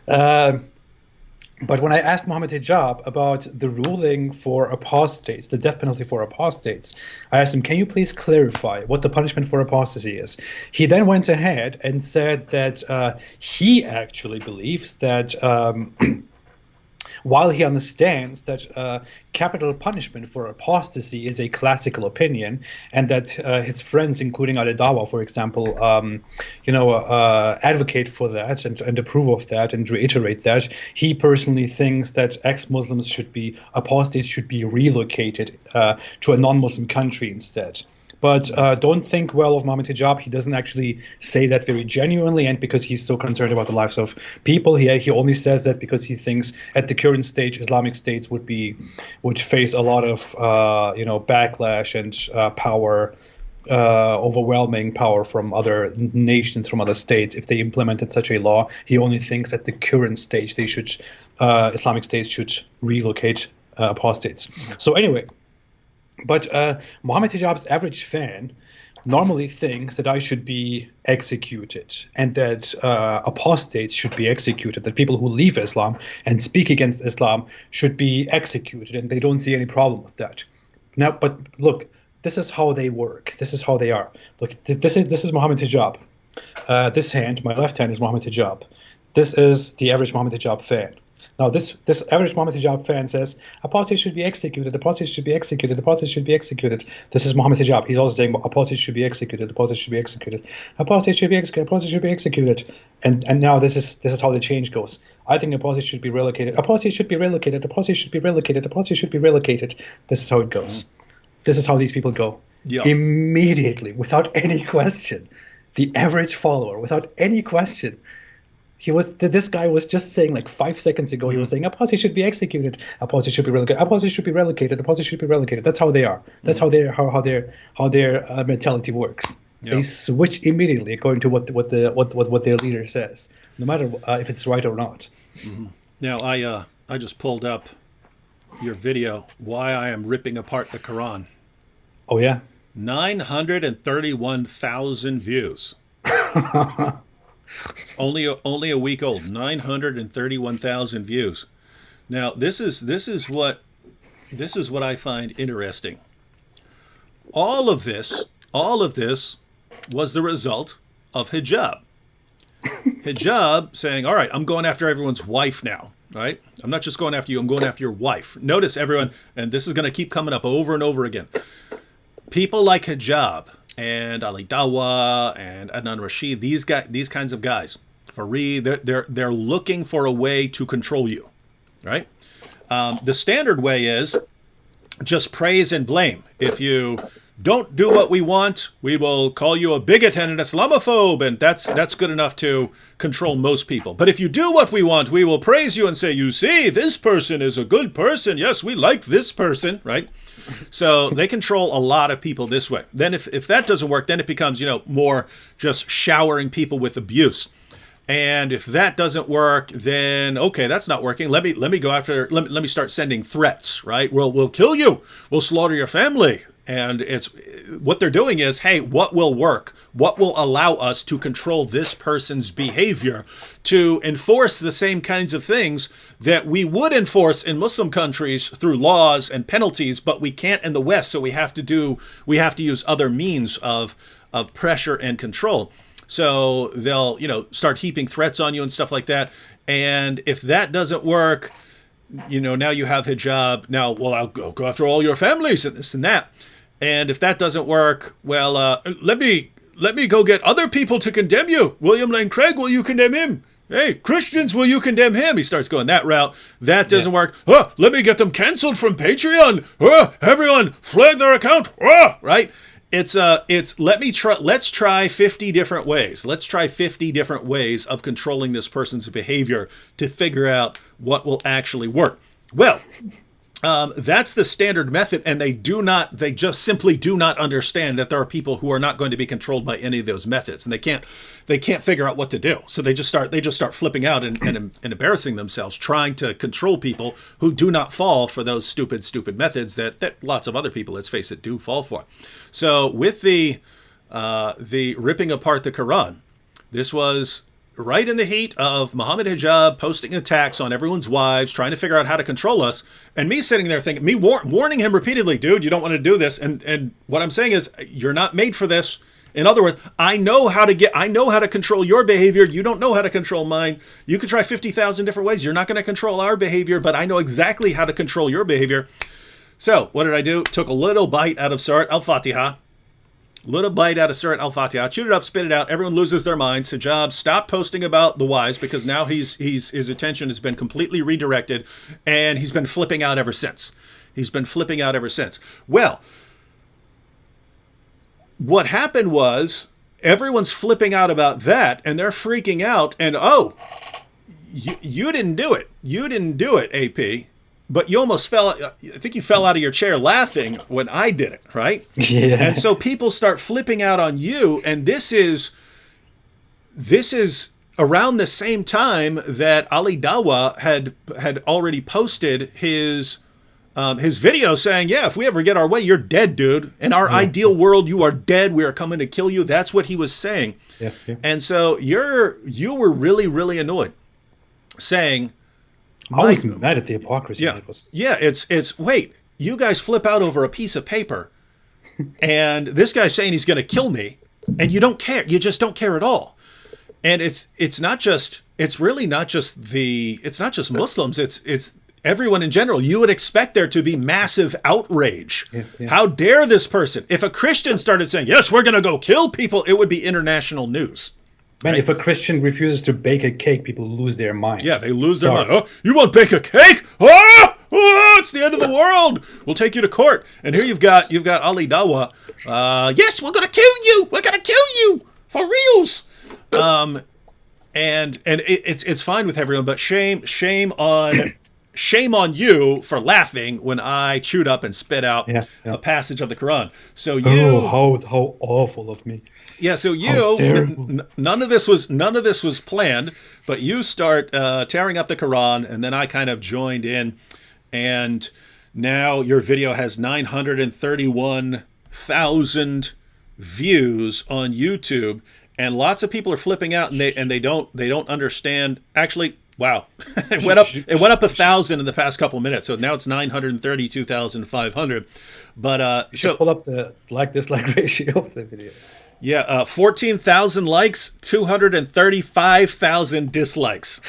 But when I asked Mohammed Hijab about the ruling for apostates, the death penalty for apostates, I asked him, "Can you please clarify what the punishment for apostasy is?" He then went ahead and said that he actually believes that. While he understands that capital punishment for apostasy is a classical opinion, and that his friends, including Dawah, for example, advocate for that and approve of that and reiterate that, he personally thinks that ex-Muslims apostates should be relocated to a non-Muslim country instead. But don't think well of Mohammed Hijab. He doesn't actually say that very genuinely, and because he's so concerned about the lives of people, he only says that because he thinks at the current stage Islamic states would face a lot of backlash and power, overwhelming power from other nations, from other states if they implemented such a law. He only thinks at the current stage Islamic states should relocate apostates. So anyway. But Mohammed Hijab's average fan normally thinks that I should be executed and that apostates should be executed, that people who leave Islam and speak against Islam should be executed, and they don't see any problem with that. Now, but look, this is how they work. This is how they are. Look, this is Mohammed Hijab. This hand, my left hand, is Mohammed Hijab. This is the average Mohammed Hijab fan. Now, this average Mohammed Hijab fan says, apostates should be executed, apostates should be executed, apostates should be executed. This is Mohammed Hijab. He's also saying, apostates should be executed, apostates should be executed, apostates should be executed, apostates should be executed. And now this is how the change goes. I think apostates should be relocated, apostates should be relocated, apostates should be relocated, apostates should be relocated. This is how it goes. This is how these people go. Yeah. Immediately, without any question. The average follower, without any question. This guy was just saying like 5 seconds ago, he was saying apostates should be executed, apostates should be relocated, apostates should be relocated, apostates should be relocated. That's how they are. That's how their mentality works. Yep. They switch immediately according to what their leader says, no matter if it's right or not. Mm-hmm. Now I just pulled up your video, why I am ripping apart the Quran. Oh yeah, 931,000 views. Only a week old. 931,000 views. Now this is what I find interesting. All of this was the result of Hijab. Hijab saying, "All right, I'm going after everyone's wife now." Right? I'm not just going after you. I'm going after your wife. Notice everyone, and this is going to keep coming up over and over again. People like Hijab and Ali Dawah and Adnan Rashid, these kinds of guys, Farid, they're looking for a way to control you, right? The standard way is just praise and blame. If you don't do what we want, we will call you a bigot and an Islamophobe, and that's good enough to control most people. But if you do what we want, we will praise you and say, "You see, this person is a good person. Yes, we like this person," right? So they control a lot of people this way. Then if that doesn't work, then it becomes, more just showering people with abuse. And if that doesn't work, then okay, that's not working. Let me go after. Let me start sending threats. Right? We'll kill you. We'll slaughter your family. And it's what they're doing is, hey, what will work? What will allow us to control this person's behavior, to enforce the same kinds of things that we would enforce in Muslim countries through laws and penalties, but we can't in the West. So we have to use other means of pressure and control. So they'll, start heaping threats on you and stuff like that. And if that doesn't work, now you have hijab. Now, well, I'll go after all your families and this and that. And if that doesn't work, well, let me go get other people to condemn you. William Lane Craig, will you condemn him? Hey, Christians, will you condemn him? He starts going that route. That doesn't work. Let me get them canceled from Patreon. Everyone, flag their account. Right? Let's try 50 different ways. Let's try 50 different ways of controlling this person's behavior to figure out what will actually work. Well, that's the standard method, and they just simply do not understand that there are people who are not going to be controlled by any of those methods, and they can't figure out what to do. So they just start flipping out and embarrassing themselves, trying to control people who do not fall for those stupid methods that lots of other people, let's face it, do fall for. So with the ripping apart the Quran, this was right in the heat of Mohammed Hijab posting attacks on everyone's wives, trying to figure out how to control us, and me sitting there thinking, warning him repeatedly, dude, you don't want to do this. And what I'm saying is, you're not made for this. In other words, I know how to control your behavior. You don't know how to control mine. You can try 50,000 different ways. You're not going to control our behavior, but I know exactly how to control your behavior. So what did I do? Took a little bite out of Surat Al-Fatiha. Little bite out of Surat Al-Fatiha, chewed it up, spit it out. Everyone loses their minds. Hijab stopped posting about the wives because now his attention has been completely redirected, and he's been flipping out ever since. Well, what happened was everyone's flipping out about that, and they're freaking out. And you didn't do it. You didn't do it, AP. But you almost I think you fell out of your chair laughing when I did it, right? Yeah. And so people start flipping out on you, and this is around the same time that Ali Dawah had already posted his video saying, yeah, if we ever get our way, you're dead, dude. In our ideal world, you are dead. We are coming to kill you. That's what he was saying. Yeah. And so you were really, really annoyed, saying, I was mad at the hypocrisy. Yeah. It's wait, you guys flip out over a piece of paper, and this guy's saying he's going to kill me, and you don't care. You just don't care at all. And it's really not just Muslims. It's everyone in general. You would expect there to be massive outrage. Yeah. How dare this person? If a Christian started saying, yes, we're going to go kill people, it would be international news. Man, right? If a Christian refuses to bake a cake, people lose their mind. Yeah, they lose their mind. Oh, you won't bake a cake? Oh, it's the end of the world. We'll take you to court. And here you've got Ali Dawah. Yes, we're gonna kill you. We're gonna kill you for reals. And it's fine with everyone, but shame on you for laughing when I chewed up and spit out a passage of the Quran. So how awful of me. Yeah, so none of this was planned, but you start tearing up the Quran, and then I kind of joined in, and now your video has 931,000 views on YouTube, and lots of people are flipping out, and they don't understand. Actually, wow, it went up 1,000 in the past couple minutes, so now it's 932,500. But you should pull up the like-dislike ratio of the video. Yeah, 14,000 likes, 235,000 dislikes.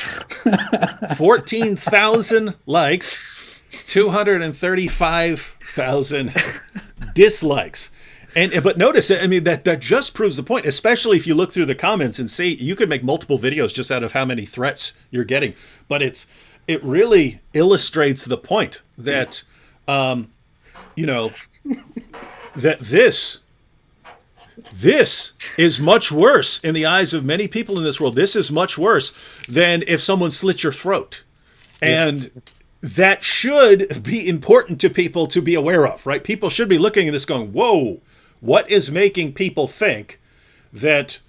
14,000 likes, 235,000 dislikes. But notice, I mean, that just proves the point, especially if you look through the comments and see, you could make multiple videos just out of how many threats you're getting. But it really illustrates the point that, that this is much worse in the eyes of many people in this world. This is much worse than if someone slit your throat. And that should be important to people to be aware of, right? People should be looking at this going, whoa, what is making people think that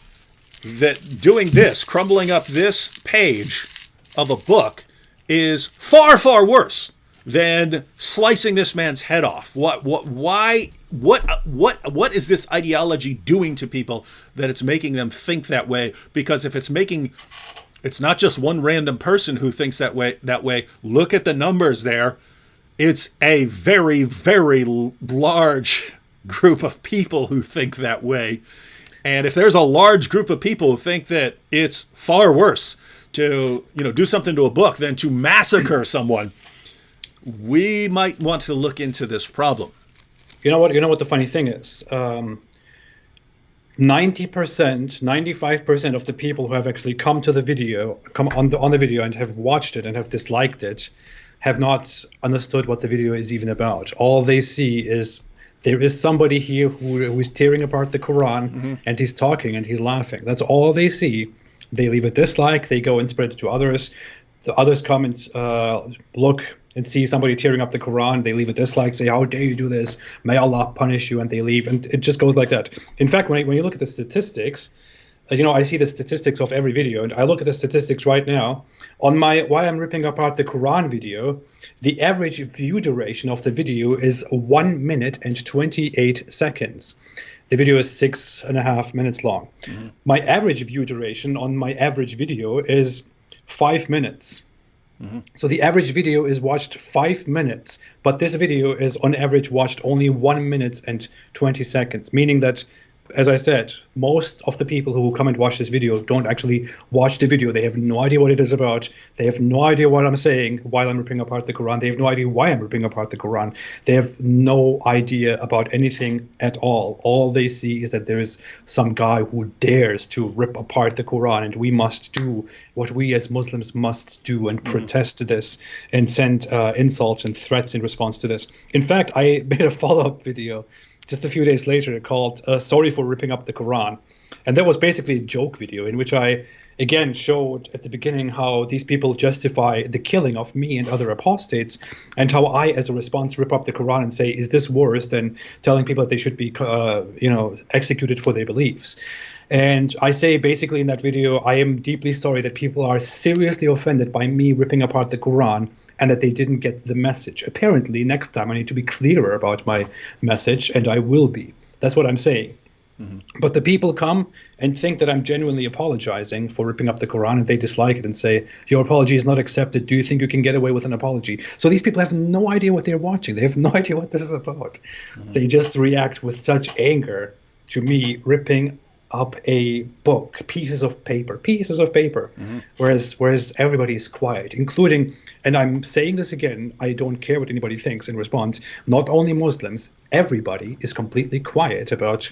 doing this, crumbling up this page of a book, is far, far worse than slicing this man's head off. What is this ideology doing to people that it's making them think that way? Because if it's not just one random person who thinks that way. Look at the numbers there. It's a very, very large group of people who think that way. And if there's a large group of people who think that it's far worse to, do something to a book than to massacre someone, we might want to look into this problem. You know what the funny thing is? 90%, 95% of the people who have actually come on the video and have watched it and have disliked it have not understood what the video is even about. All they see is there is somebody here who is tearing apart the Quran, and he's talking and he's laughing. That's all they see. They leave a dislike. They go and spread it to others. The others come and look and see somebody tearing up the Quran. They leave a dislike, say, "How dare you do this? May Allah punish you," and they leave. And it just goes like that. In fact, when you look at the statistics, I see the statistics of every video, and I look at the statistics right now. On my Why I'm Ripping Apart the Quran video, the average view duration of the video is 1 minute and 28 seconds. The video is 6.5 minutes long. My average view duration on my average video is 5 minutes. So the average video is watched 5 minutes, but this video is on average watched only 1 minute and 20 seconds, meaning that, as I said, most of the people who will come and watch this video don't actually watch the video. They have no idea what it is about. They have no idea what I'm saying while I'm ripping apart the Quran. They have no idea why I'm ripping apart the Quran. They have no idea about anything at all. All they see is that there is some guy who dares to rip apart the Quran, and we must do what we as Muslims must do and protest this and send insults and threats in response to this. In fact, I made a follow-up video just a few days later called Sorry for Ripping Up the Quran. And that was basically a joke video in which I, again, showed at the beginning how these people justify the killing of me and other apostates, and how I, as a response, rip up the Quran and say, is this worse than telling people that they should be, executed for their beliefs? And I say basically in that video, I am deeply sorry that people are seriously offended by me ripping apart the Quran, and that they didn't get the message. Apparently, next time I need to be clearer about my message, and I will be. That's what I'm saying. But the people come and think that I'm genuinely apologizing for ripping up the Quran, and they dislike it and say, your apology is not accepted. Do you think you can get away with an apology? So these people have no idea what they're watching. They have no idea what this is about. They just react with such anger to me ripping up a book, pieces of paper, whereas everybody is quiet, including, and I'm saying this again, I don't care what anybody thinks in response, not only Muslims, everybody is completely quiet about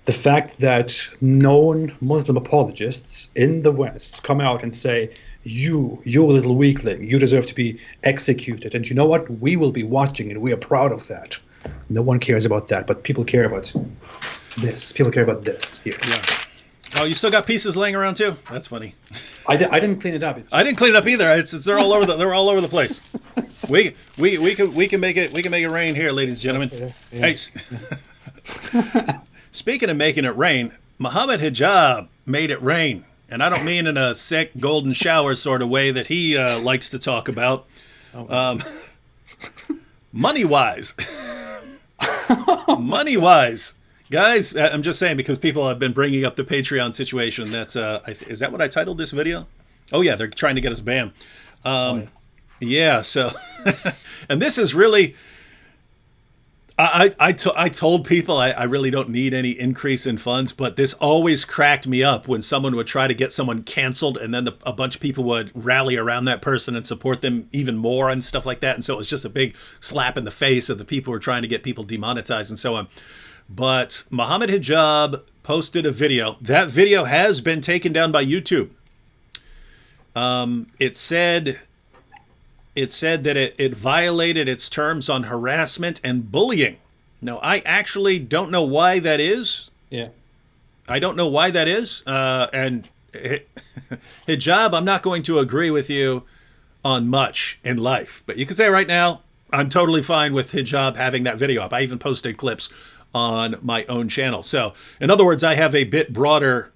the fact that known Muslim apologists in the West come out and say, you little weakling, you deserve to be executed, and you know what, we will be watching and we are proud of that. No one cares about that, but people care about this. People care about this here. Yeah. Oh, you still got pieces laying around too? That's funny. I didn't clean it up. I didn't clean it up either. They're all over they're all over the place. We can make it rain here, ladies and gentlemen. Yeah. Hey, speaking of making it rain, Mohammed Hijab made it rain, and I don't mean in a sick golden shower sort of way that he likes to talk about. Money wise. Guys, I'm just saying because people have been bringing up the Patreon situation. That's is that what I titled this video? Oh yeah, they're trying to get us banned. Yeah. So, and this is really. I told people I really don't need any increase in funds, but this always cracked me up when someone would try to get someone canceled, and then a bunch of people would rally around that person and support them even more and stuff like that. And so it was just a big slap in the face of the people who were trying to get people demonetized and so on. But Mohammed Hijab posted a video. That video has been taken down by YouTube. It said that it violated its terms on harassment and bullying. Now, I actually don't know why that is. Yeah. I don't know why that is. And Hijab, I'm not going to agree with you on much in life. But you can say right now, I'm totally fine with Hijab having that video up. I even posted clips on my own channel. So, in other words, I have a bit broader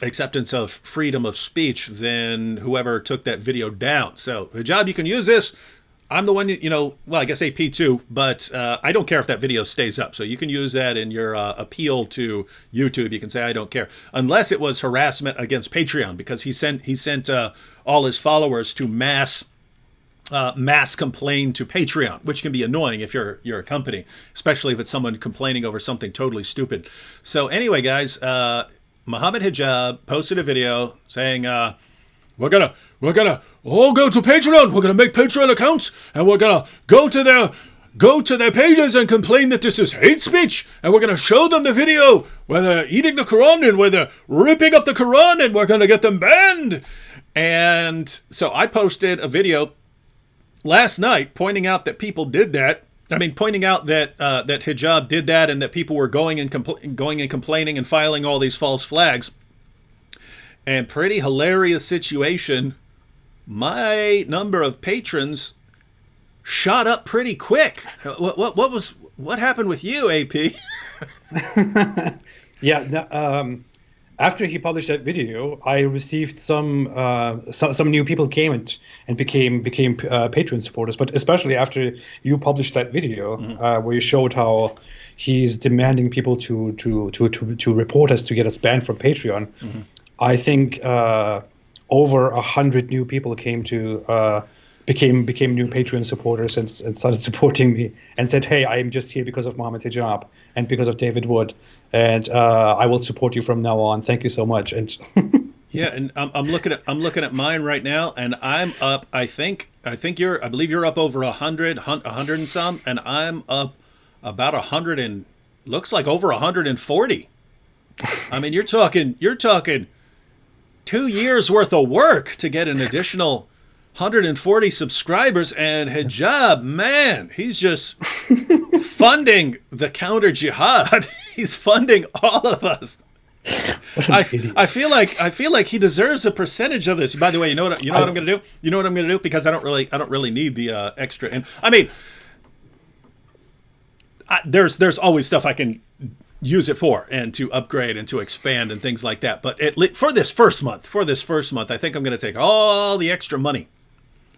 acceptance of freedom of speech than whoever took that video down. So, Hijab, you can use this. I'm the one, well, I guess AP too, but I don't care if that video stays up. So you can use that in your appeal to YouTube. You can say, I don't care. Unless it was harassment against Patreon, because he sent all his followers to mass complain to Patreon, which can be annoying if you're a company, especially if it's someone complaining over something totally stupid. So anyway, guys, Mohammed Hijab posted a video saying, we're gonna all go to Patreon. We're gonna make Patreon accounts, and we're gonna go to their pages and complain that this is hate speech, and we're gonna show them the video where they're eating the Quran and where they're ripping up the Quran, and we're gonna get them banned. And so I posted a video last night pointing out that people did that. I mean, pointing out that that Hijab did that, and that people were going and complaining and filing all these false flags. And pretty hilarious situation. My number of patrons shot up pretty quick. What happened with you, AP? Yeah. After he published that video, I received some new people came and became Patreon supporters. But especially after you published that video, where you showed how he's demanding people to report us to get us banned from Patreon. Mm-hmm. I think over 100 new people came to became new Patreon supporters and started supporting me and said, "Hey, I am just here because of Mohammed Hijab and because of David Wood, and I will support you from now on. Thank you so much." And yeah, and I'm looking at mine right now, and I'm up. I believe you're up over 100 and some, and I'm up about 100 and looks like over 140. I mean, you're talking 2 years worth of work to get an additional 140 subscribers. And Hijab, man, he's just funding the counter jihad. He's funding all of us. I feel like he deserves a percentage of this. By the way, you know what I'm going to do? You know what I'm going to do? Because I don't really need the extra. And I mean, there's always stuff I can use it for, and to upgrade and to expand and things like that. But for this first month, I think I'm going to take all the extra money,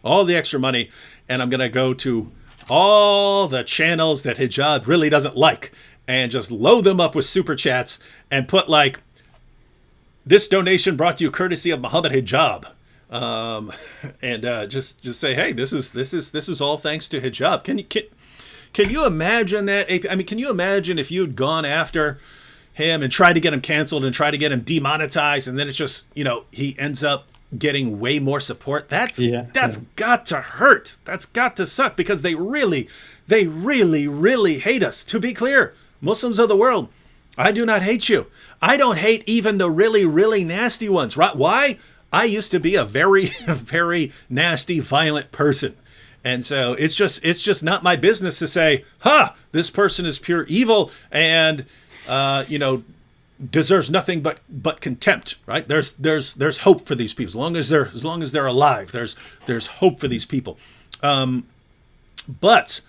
and I'm going to go to all the channels that Hijab really doesn't like, and just load them up with super chats and put like, this donation brought to you courtesy of Mohammed Hijab, and just say, hey, this is all thanks to Hijab. Can you imagine that? I mean, can you imagine if you'd gone after him and tried to get him canceled and tried to get him demonetized, and then it's just, he ends up getting way more support? That's got to hurt. That's got to suck, because they really hate us. To be clear, Muslims of the world, I do not hate you. I don't hate even the really, really nasty ones. Right? Why? I used to be a very, very nasty, violent person. And so it's just not my business to say, this person is pure evil and, deserves nothing but contempt, right? There's hope for these people. As long as they're alive, there's hope for these people. But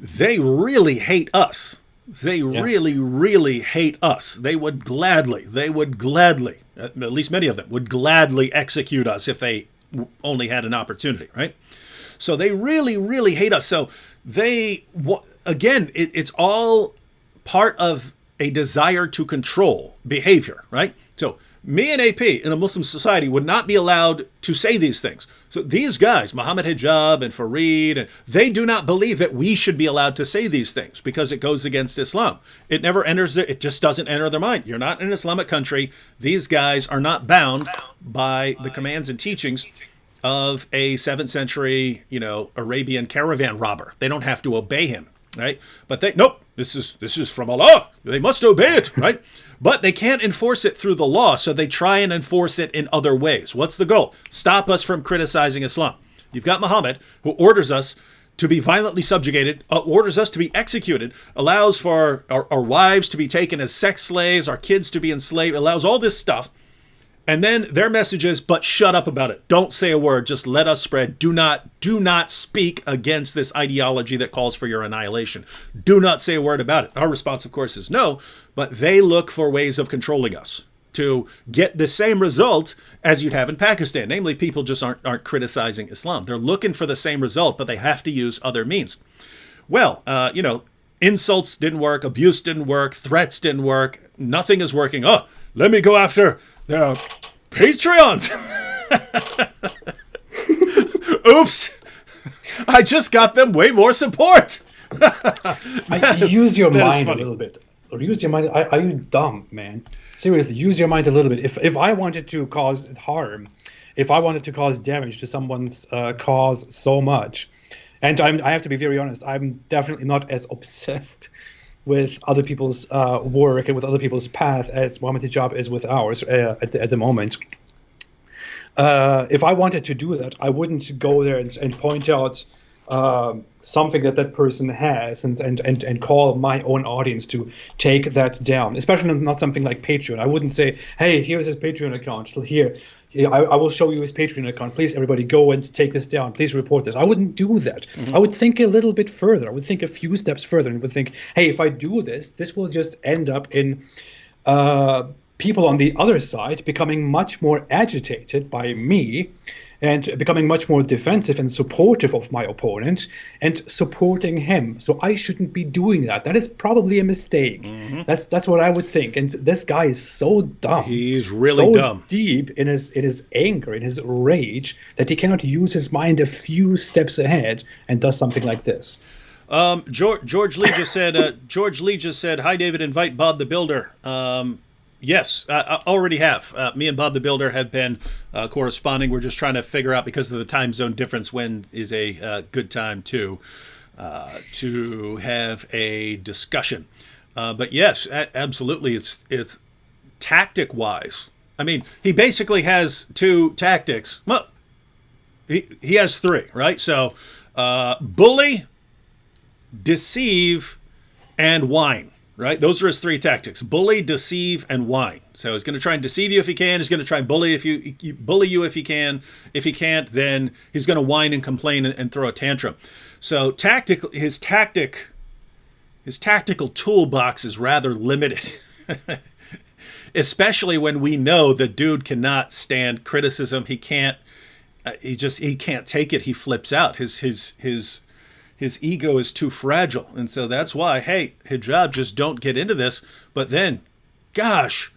they really hate us. They really, really hate us. They would gladly, at least many of them, would gladly execute us if they only had an opportunity, right? So they really, really hate us. So it's all part of a desire to control behavior, right? So me and AP in a Muslim society would not be allowed to say these things. So these guys, Mohammed Hijab and Farid, and they do not believe that we should be allowed to say these things because it goes against Islam. It just doesn't enter their mind. You're not in an Islamic country. These guys are not bound by the commands and teachings of a 7th century, Arabian caravan robber. They don't have to obey him, right? But this is from Allah. They must obey it, right? But they can't enforce it through the law, so they try and enforce it in other ways. What's the goal? Stop us from criticizing Islam. You've got Muhammad, who orders us to be violently subjugated, orders us to be executed, allows for our wives to be taken as sex slaves, our kids to be enslaved, allows all this stuff. And then their message is, but shut up about it. Don't say a word. Just let us spread. Do not speak against this ideology that calls for your annihilation. Do not say a word about it. Our response, of course, is no, but they look for ways of controlling us. to get the same result as you'd have in Pakistan. Namely, people just aren't criticizing Islam. They're looking for the same result, but they have to use other means. Well, insults didn't work, abuse didn't work, threats didn't work, nothing is working. Oh, let me go after their Patreons. Oops. I just got them way more support. Use your mind a little bit. Or use your mind. Are you dumb, man? Seriously, use your mind a little bit. If I wanted to cause harm, if I wanted to cause damage to someone's cause so much, and I have to be very honest, I'm definitely not as obsessed with other people's work and with other people's path as Mohammed Hijab is with ours at the moment. If I wanted to do that, I wouldn't go there and point out something that person has and call my own audience to take that down, especially not something like Patreon. I wouldn't say, hey, here's his Patreon account. Here, I will show you his Patreon account. Please, everybody, go and take this down. Please report this. I wouldn't do that. I would think a little bit further. I would think a few steps further and would think, hey, if I do this, this will just end up in people on the other side becoming much more agitated by me and becoming much more defensive and supportive of my opponent and supporting him. So I shouldn't be doing that. That is probably a mistake. That's what I would think. And this guy is so dumb. He's really dumb. Deep in his anger, in his rage, that he cannot use his mind a few steps ahead and does something like this. George Lee just said, "Hi, David. Invite Bob the Builder." Yes, I already have. Me and Bob the Builder have been corresponding. We're just trying to figure out, because of the time zone difference, when is a good time to have a discussion. But yes, absolutely, it's tactic-wise. I mean, he basically has two tactics. Well, he has three, right? So, bully, deceive, and whine. Right? Those are his three tactics: bully, deceive, and whine. So he's going to try and deceive you if he can. He's going to try and bully you if he can. If he can't, then he's going to whine and complain and throw a tantrum. So his tactical toolbox is rather limited, especially when we know the dude cannot stand criticism. He can't. He can't take it. He flips out. His ego is too fragile. And so that's why, hey, Hijab, just don't get into this. But then, gosh,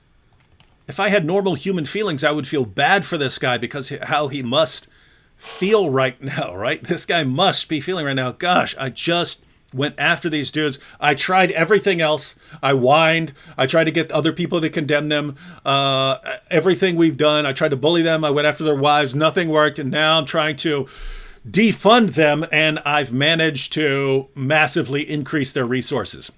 if I had normal human feelings, I would feel bad for this guy, because how he must feel right now, right? This guy must be feeling right now, gosh, I just went after these dudes. I tried everything else. I whined. I tried to get other people to condemn them. Everything we've done, I tried to bully them. I went after their wives. Nothing worked. And now I'm trying to defund them, and I've managed to massively increase their resources.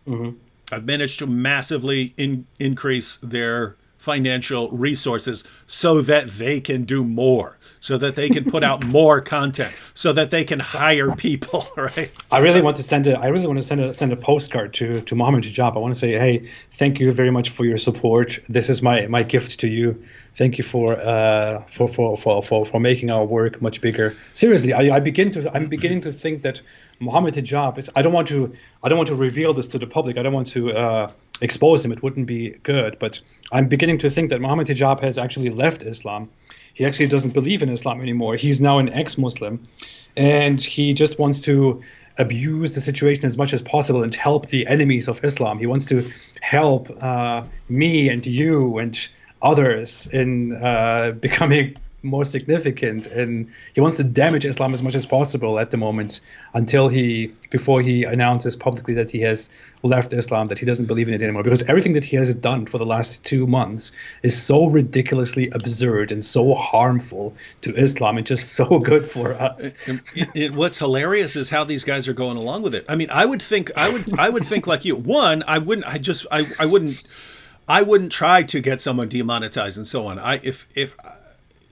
I've managed to massively increase their financial resources so that they can do more, so that they can put out more content, so that they can hire people, right? I really want to send a postcard to Mohammed Hijab. I want to say, hey, thank you very much for your support. This is my gift to you. Thank you for making our work much bigger. Seriously, I'm beginning to think that Mohammed Hijab is. I don't want to reveal this to the public. I don't want to expose him. It wouldn't be good. But I'm beginning to think that Mohammed Hijab has actually left Islam. He actually doesn't believe in Islam anymore. He's now an ex-Muslim, and he just wants to abuse the situation as much as possible and help the enemies of Islam. He wants to help me and you and others in becoming more significant, and he wants to damage Islam as much as possible at the moment before he announces publicly that he has left Islam, that he doesn't believe in it anymore, because everything that he has done for the last 2 months is so ridiculously absurd and so harmful to Islam and just so good for us. What's hilarious is how these guys are going along with it. I mean, I would think like you. One, I wouldn't try to get someone demonetized and so on.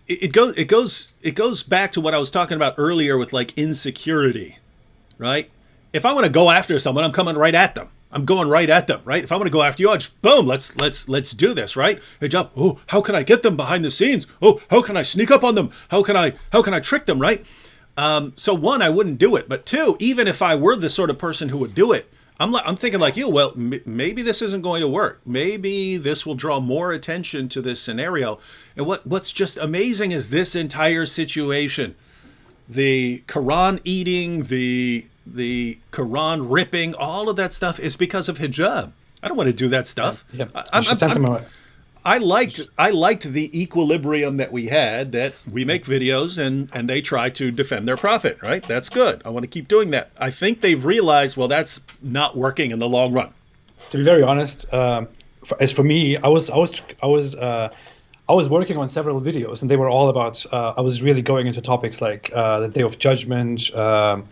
It goes back to what I was talking about earlier with like insecurity, right? If I want to go after someone, I'm coming right at them. I'm going right at them, right? If I want to go after you, I just boom, let's do this, right? Hijab, oh, how can I get them behind the scenes? Oh, how can I sneak up on them? How can I trick them, right? So one, I wouldn't do it, but two, even if I were the sort of person who would do it, I'm thinking like you. Well, maybe this isn't going to work. Maybe this will draw more attention to this scenario. And what's just amazing is this entire situation: the Quran eating, the Quran ripping, all of that stuff is because of hijab. I don't want to do that stuff. Yeah. I liked the equilibrium that we had, that we make videos and they try to defend their prophet, right? That's good. I want to keep doing that. I think they've realized, well, that's not working in the long run. To be very honest, as for me, I was working on several videos, and they were all about. I was really going into topics like the Day of Judgment, the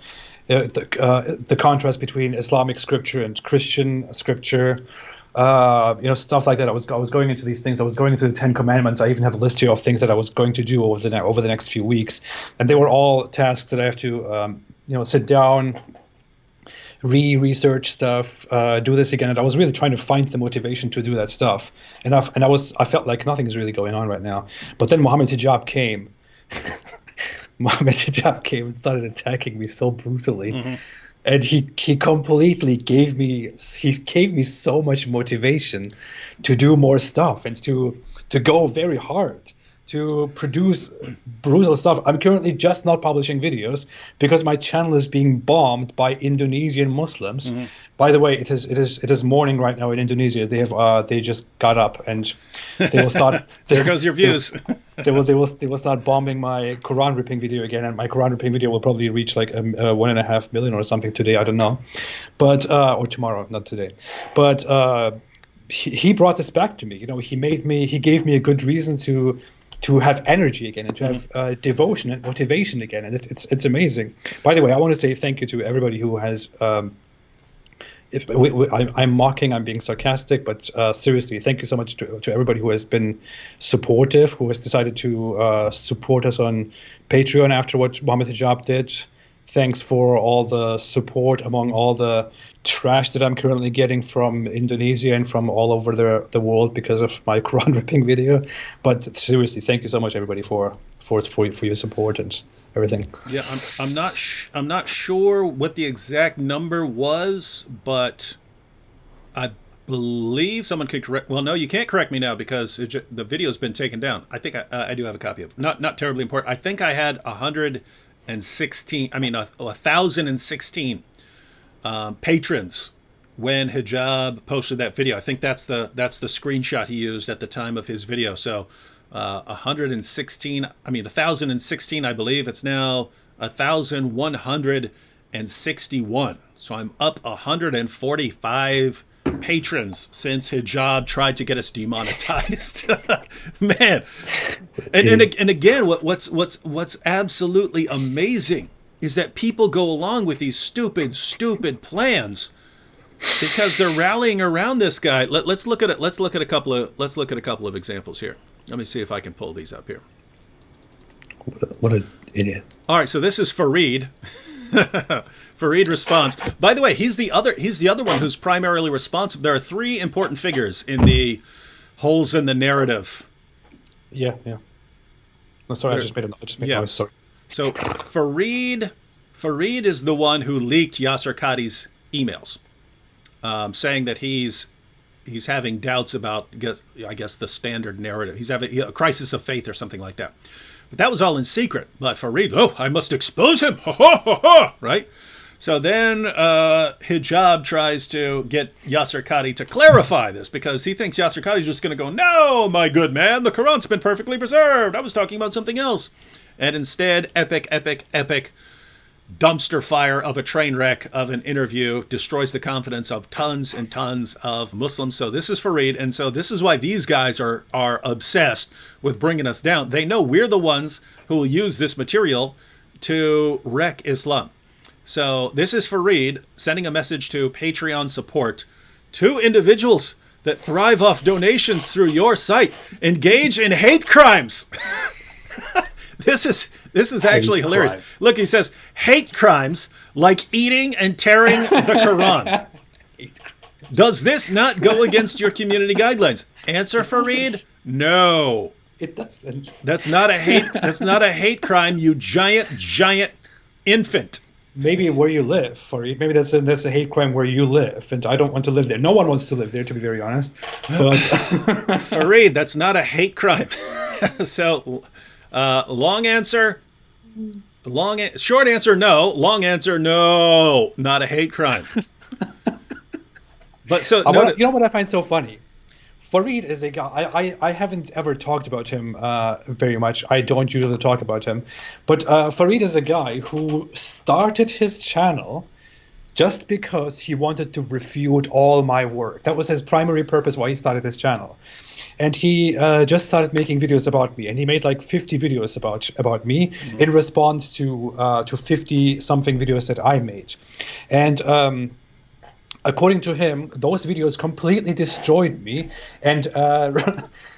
contrast between Islamic scripture and Christian scripture. Stuff like that. I was going into these things. I was going into the Ten Commandments. I even have a list here of things that I was going to do over the next few weeks, and they were all tasks that I have to, sit down, research stuff, do this again. And I was really trying to find the motivation to do that stuff. And I felt like nothing is really going on right now. But then Mohammed Hijab came. Mohammed Hijab came and started attacking me so brutally. Mm-hmm. And he completely gave me so much motivation to do more stuff and to go very hard, to produce brutal stuff. I'm currently just not publishing videos because my channel is being bombed by Indonesian Muslims. Mm-hmm. By the way, it is morning right now in Indonesia. They just got up and they will start. There goes your views. They will start bombing my Quran ripping video again, and my Quran ripping video will probably reach like 1.5 million or something today. I don't know, but or tomorrow, not today. But he brought this back to me. He gave me a good reason to have energy again and to have devotion and motivation again, and it's amazing. By the way, I want to say thank you to everybody who has. I'm mocking, I'm being sarcastic, but seriously, thank you so much to everybody who has been supportive, who has decided to support us on Patreon after what Mohammed Hijab did. Thanks for all the support among all the trash that I'm currently getting from Indonesia and from all over the world because of my Quran ripping video. But seriously, thank you so much, everybody, for your support and everything. Yeah, I'm not sure what the exact number was, but I believe someone could correct. Well, no, you can't correct me now because the video's been taken down. I think I do have a copy of it. Not terribly important. I think I had 116. I mean, 1,016 patrons when Hijab posted that video. I think that's the screenshot he used at the time of his video. So 116. I mean, 1,016. I believe it's now 1,161. So I'm up 145 patrons since Hijab tried to get us demonetized. Man, and again, what's absolutely amazing is that people go along with these stupid plans because they're rallying around this guy. Let's look at it. Let's look at a couple of examples here. Let me see if I can pull these up here. What an idiot! All right, so this is Farid. Farid responds. By the way, he's the other one who's primarily responsible. There are three important figures in the holes in the narrative. Yeah. No, sorry, I just made noise. Sorry. So Farid is the one who leaked Yasser Qadhi's emails, saying that he's having doubts about, I guess, the standard narrative. He's having a crisis of faith or something like that. But that was all in secret. But Farid, I must expose him. Right? So then Hijab tries to get Yasser Qadhi to clarify this because he thinks Yasser Qadhi's just going to go, no, my good man, the Quran's been perfectly preserved. I was talking about something else. And instead, epic dumpster fire of a train wreck of an interview destroys the confidence of tons and tons of Muslims. So this is Farid, and so this is why these guys are obsessed with bringing us down. They know we're the ones who will use this material to wreck Islam. So this is Farid sending a message to Patreon support. 2 individuals that thrive off donations through your site engage in hate crimes. This is actually hilarious. Crime. Look, he says, hate crimes like eating and tearing the Quran. Does this not go against your community guidelines? Answer, Farid, no. It doesn't. That's not a hate crime, you giant infant. maybe where you live, Farid. Maybe that's a hate crime where you live, and I don't want to live there. No one wants to live there, to be very honest. But Farid, that's not a hate crime. So, long answer, short answer, no. Long answer, no. Not a hate crime. But so, you know what I find so funny? Farid is a guy. I haven't ever talked about him very much. I don't usually talk about him, but Farid is a guy who started his channel just because he wanted to refute all my work. That was his primary purpose why he started his channel. And he just started making videos about me, and he made like 50 videos about me in response to 50 something videos that I made. And according to him, those videos completely destroyed me and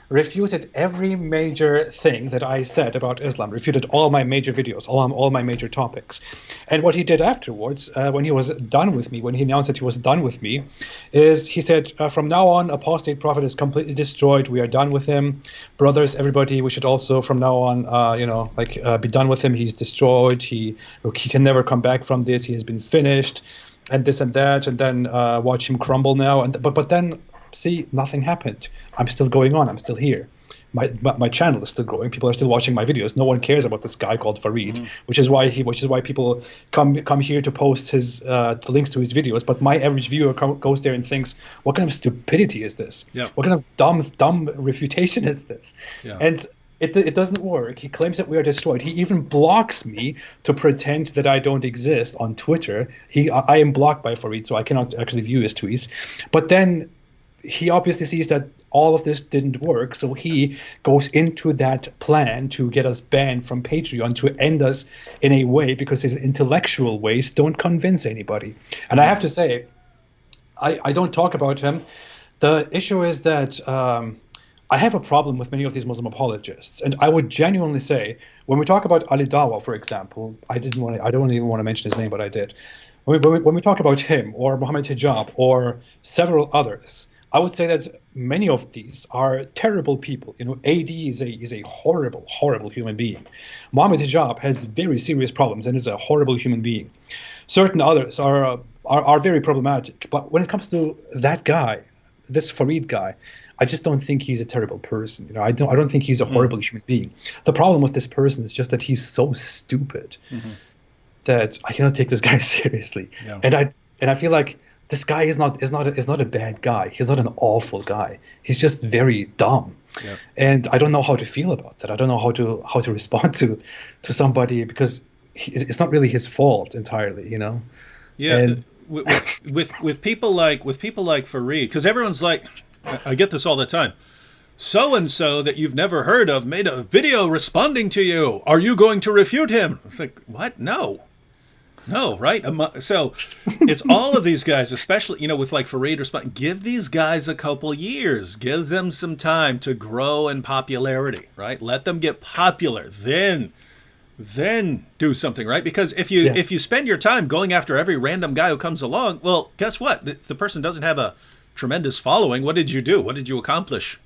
refuted every major thing that I said about Islam, refuted all my major videos, all my major topics. And what he did afterwards, when he was done with me, when he announced that he was done with me, is he said, from now on, Apostate Prophet is completely destroyed. We are done with him. Brothers, everybody, we should also, from now on, be done with him. He's destroyed. He can never come back from this. He has been finished. And this and that, and then watch him crumble now. But then, see, nothing happened. I'm still going on. I'm still here. My channel is still growing. People are still watching my videos. No one cares about this guy called Farid, which is why people come here to post his the links to his videos. But my average viewer goes there and thinks, what kind of stupidity is this? Yeah. What kind of dumb refutation is this? Yeah. And it doesn't work. He claims that we are destroyed. He even blocks me to pretend that I don't exist on Twitter. I am blocked by Farid, so I cannot actually view his tweets. But then he obviously sees that all of this didn't work, so he goes into that plan to get us banned from Patreon, to end us in a way, because his intellectual ways don't convince anybody. And I have to say, I don't talk about him. The issue is that I have a problem with many of these Muslim apologists, and I would genuinely say, when we talk about Ali Dawah, for example, I don't even want to mention his name, but I did. When we talk about him, or Mohammed Hijab, or several others, I would say that many of these are terrible people. You know, AD is a horrible, horrible human being. Mohammed Hijab has very serious problems and is a horrible human being. Certain others are very problematic, but when it comes to that guy, this Farid guy, I just don't think he's a terrible person. You know, I don't think he's a horrible human being. The problem with this person is just that he's so stupid that I cannot take this guy seriously. Yeah. And I feel like this guy is not a bad guy. He's not an awful guy. He's just very dumb. Yeah. And I don't know how to feel about that. I don't know how to respond to somebody, because it's not really his fault entirely, you know. Yeah. And with people like Farid, because everyone's like, I get this all the time. So-and-so that you've never heard of made a video responding to you. Are you going to refute him? It's like, what? No, right? So it's all of these guys, especially, you know, with like Farid, give these guys a couple years. Give them some time to grow in popularity, right? Let them get popular. Then do something, right? Because if you spend your time going after every random guy who comes along, well, guess what? The person doesn't have a tremendous following. What did you do? What did you accomplish?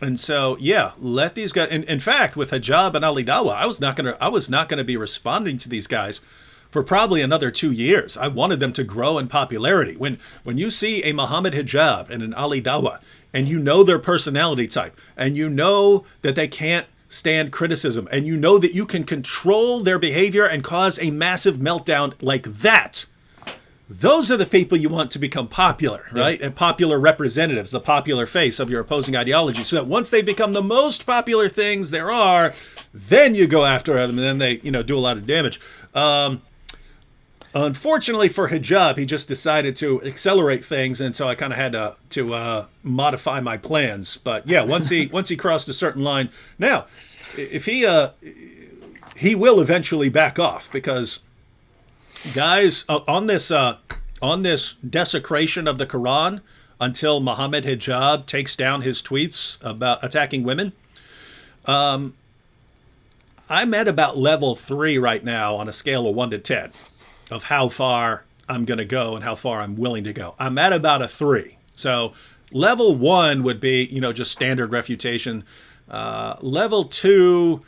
And so, yeah, let these guys. In fact, with Hijab and Ali Dawah, I was not gonna be responding to these guys for probably another 2 years. I wanted them to grow in popularity. When you see a Mohammed Hijab and an Ali Dawah, and you know their personality type, and you know that they can't stand criticism, and you know that you can control their behavior and cause a massive meltdown like that, those are the people you want to become popular, right? Yeah. And popular representatives, the popular face of your opposing ideology, so that once they become the most popular things there are, then you go after them, and then they, you know, do a lot of damage. Unfortunately for Hijab, he just decided to accelerate things, and so I kind of had to modify my plans. But yeah, once he crossed a certain line, now if he will eventually back off, because guys, on this desecration of the Quran, until Mohammed Hijab takes down his tweets about attacking women, I'm at about level 3 right now on a scale of 1 to 10 of how far I'm going to go and how far I'm willing to go. I'm at about a 3. So level 1 would be, you know, just standard refutation. Level 2,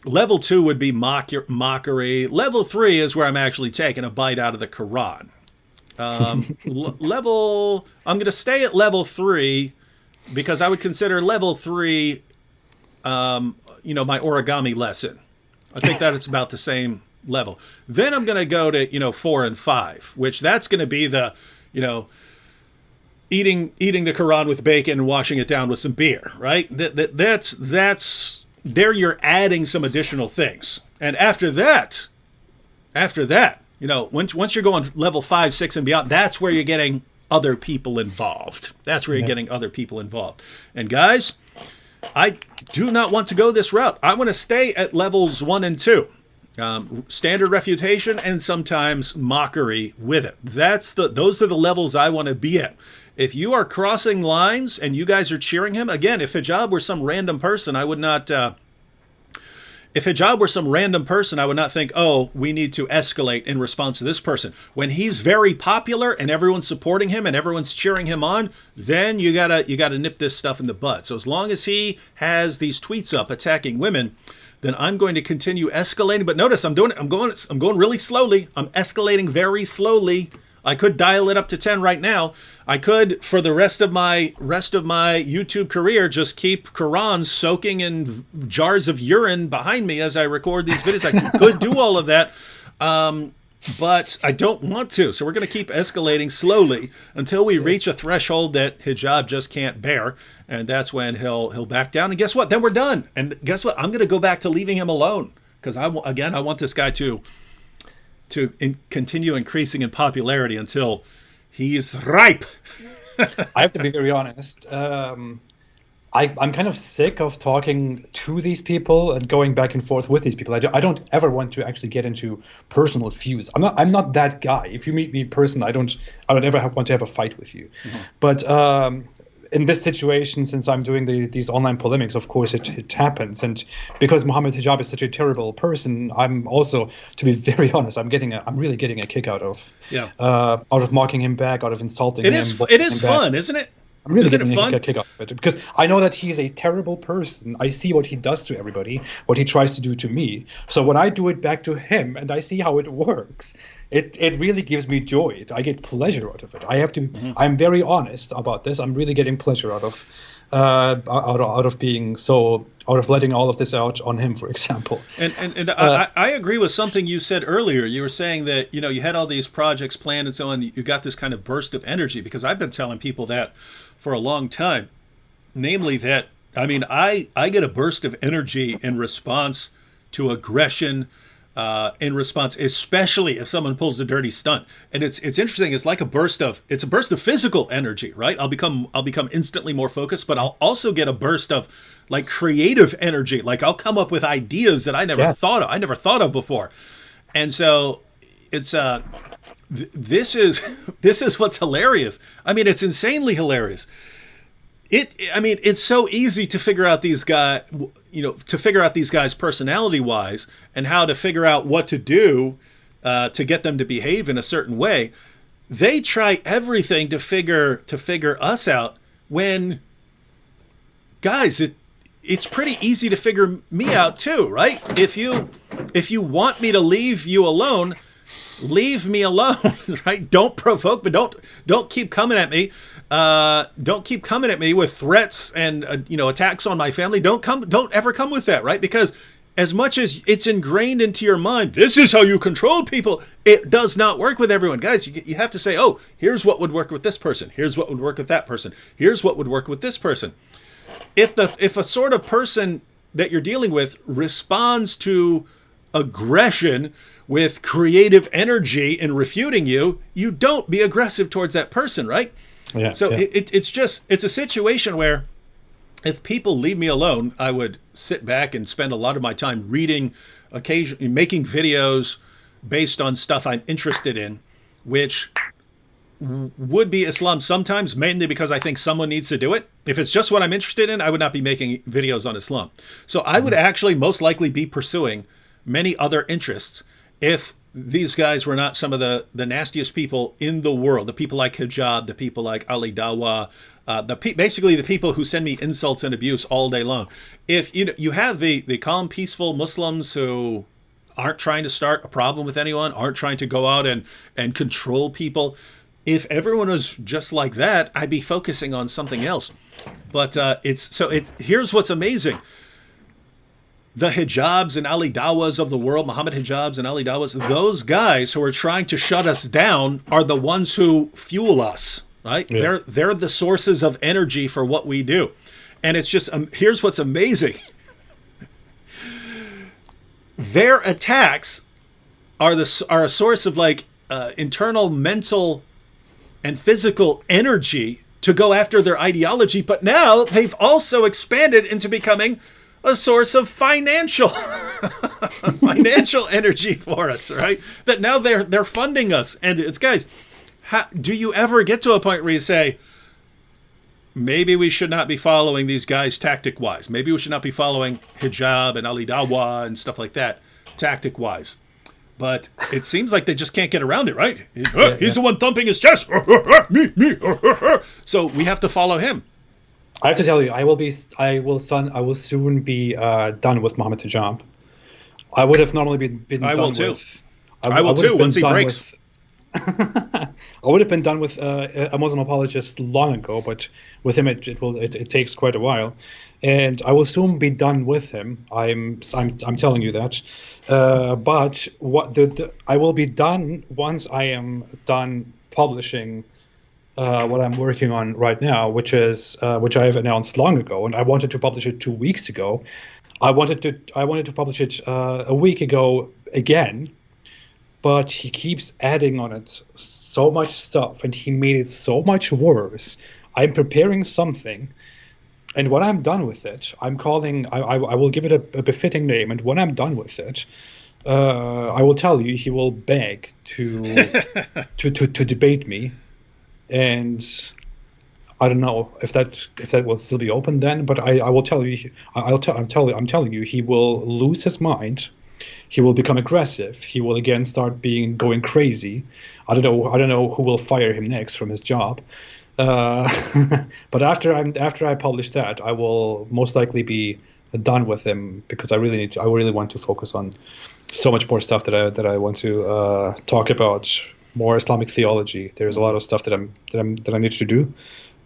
Level 2 would be mockery. Level 3 is where I'm actually taking a bite out of the Quran. I'm going to stay at level 3 because I would consider level 3, my origami lesson. I think that it's about the same level. Then I'm going to go to, 4 and 5, which that's going to be the, eating the Quran with bacon and washing it down with some beer, right? That's there you're adding some additional things. And after that, once you're going level 5, 6 and beyond, that's where you're getting other people involved. And guys, I do not want to go this route. I want to stay at levels 1 and 2. Standard refutation and sometimes mockery with it. Those are the levels I want to be at. If you are crossing lines and you guys are cheering him, again, if Hijab were some random person, I would not think, oh, we need to escalate in response to this person. When he's very popular and everyone's supporting him and everyone's cheering him on, then you gotta nip this stuff in the bud. So as long as he has these tweets up attacking women, then I'm going to continue escalating. But notice I'm going really slowly. I'm escalating very slowly. I could dial it up to 10 right now. I could, for the rest of my YouTube career, just keep Quran soaking in jars of urine behind me as I record these videos. I could do all of that, but I don't want to. So we're going to keep escalating slowly until we reach a threshold that Hijab just can't bear, and that's when he'll back down. And guess what? Then we're done. And guess what? I'm going to go back to leaving him alone because I want this guy to continue increasing in popularity until he's ripe. I have to be very honest. I'm kind of sick of talking to these people and going back and forth with these people. I don't ever want to actually get into personal feuds. I'm not that guy. If you meet me in person, I don't ever want to have a fight with you. Mm-hmm. But in this situation, since I'm doing these online polemics, of course it happens. And because Mohammed Hijab is such a terrible person, I'm also, to be very honest, I'm really getting a kick out of mocking him back, out of insulting him. It is fun, isn't it? I'm really getting a kick out of it because I know that he's a terrible person. I see what he does to everybody, what he tries to do to me. So when I do it back to him and I see how it works, it really gives me joy. I get pleasure out of it. I have to. Mm-hmm. I'm very honest about this. I'm really getting pleasure out of letting all of this out on him, for example. And I agree with something you said earlier. You were saying that you had all these projects planned and so on. You got this kind of burst of energy because I've been telling people that for a long time, namely that I get a burst of energy in response to aggression. In response, especially if someone pulls a dirty stunt, and it's interesting. It's a burst of physical energy, right? I'll become instantly more focused, but I'll also get a burst of like creative energy. Like I'll come up with ideas that I never thought of before, and so it's this is what's hilarious. I mean, it's insanely hilarious. It's so easy to figure out these guys, personality-wise and how to figure out what to do to get them to behave in a certain way. They try everything to figure us out when, guys, it's pretty easy to figure me out too, right? If you want me to leave you alone, leave me alone, right? Don't provoke, but don't keep coming at me. Don't keep coming at me with threats and attacks on my family. Don't ever come with that, right? Because as much as it's ingrained into your mind, this is how you control people, it does not work with everyone. Guys, you have to say, oh, here's what would work with this person. Here's what would work with that person. Here's what would work with this person. If a sort of person that you're dealing with responds to aggression with creative energy in refuting you, you don't be aggressive towards that person, right? Yeah, so yeah. It's a situation where if people leave me alone, I would sit back and spend a lot of my time reading, occasionally making videos based on stuff I'm interested in, which would be Islam sometimes, mainly because I think someone needs to do it. If it's just what I'm interested in, I would not be making videos on Islam. So I would actually most likely be pursuing many other interests if these guys were not some of the nastiest people in the world. The people like Hijab, the people like Ali Dawah, basically the people who send me insults and abuse all day long. If you have the calm, peaceful Muslims who aren't trying to start a problem with anyone, aren't trying to go out and control people. If everyone was just like that, I'd be focusing on something else. But here's what's amazing. The Hijabs and Ali Dawahs of the world, Mohammed Hijabs and Ali Dawahs, those guys who are trying to shut us down are the ones who fuel us, right? Yeah. They're the sources of energy for what we do. And it's just, here's what's amazing. Their attacks are a source of internal mental and physical energy to go after their ideology. But now they've also expanded into becoming a source of financial energy for us, right? That now they're funding us. And it's, guys, do you ever get to a point where you say, maybe we should not be following these guys tactic-wise. Maybe we should not be following Hijab and Ali Dawah and stuff like that tactic-wise. But it seems like they just can't get around it, right? He's the one thumping his chest. Me. So we have to follow him. I have to tell you, I will soon be done with Mohammed Hijab. I would have normally been I done will too. with. I will too once he breaks. I would have been done with a Muslim apologist long ago, but with him it takes quite a while, and I will soon be done with him. I'm telling you that. But I will be done once I am done publishing what I'm working on right now, which I have announced long ago, and I wanted to publish it 2 weeks ago. I wanted to publish it a week ago again. But he keeps adding on it so much stuff, and he made it so much worse. I'm preparing something, and when I'm done with it, I will give it a befitting name, and when I'm done with it, I will tell you he will beg to debate me, and I don't know if that will still be open then, but I will tell you, I'm telling you, he will lose his mind. He will become aggressive. He will again start going crazy. I don't know who will fire him next from his job. But after I publish that, I will most likely be done with him, because I really want to focus on so much more stuff that I want to talk about, more Islamic theology. There's a lot of stuff that I need to do,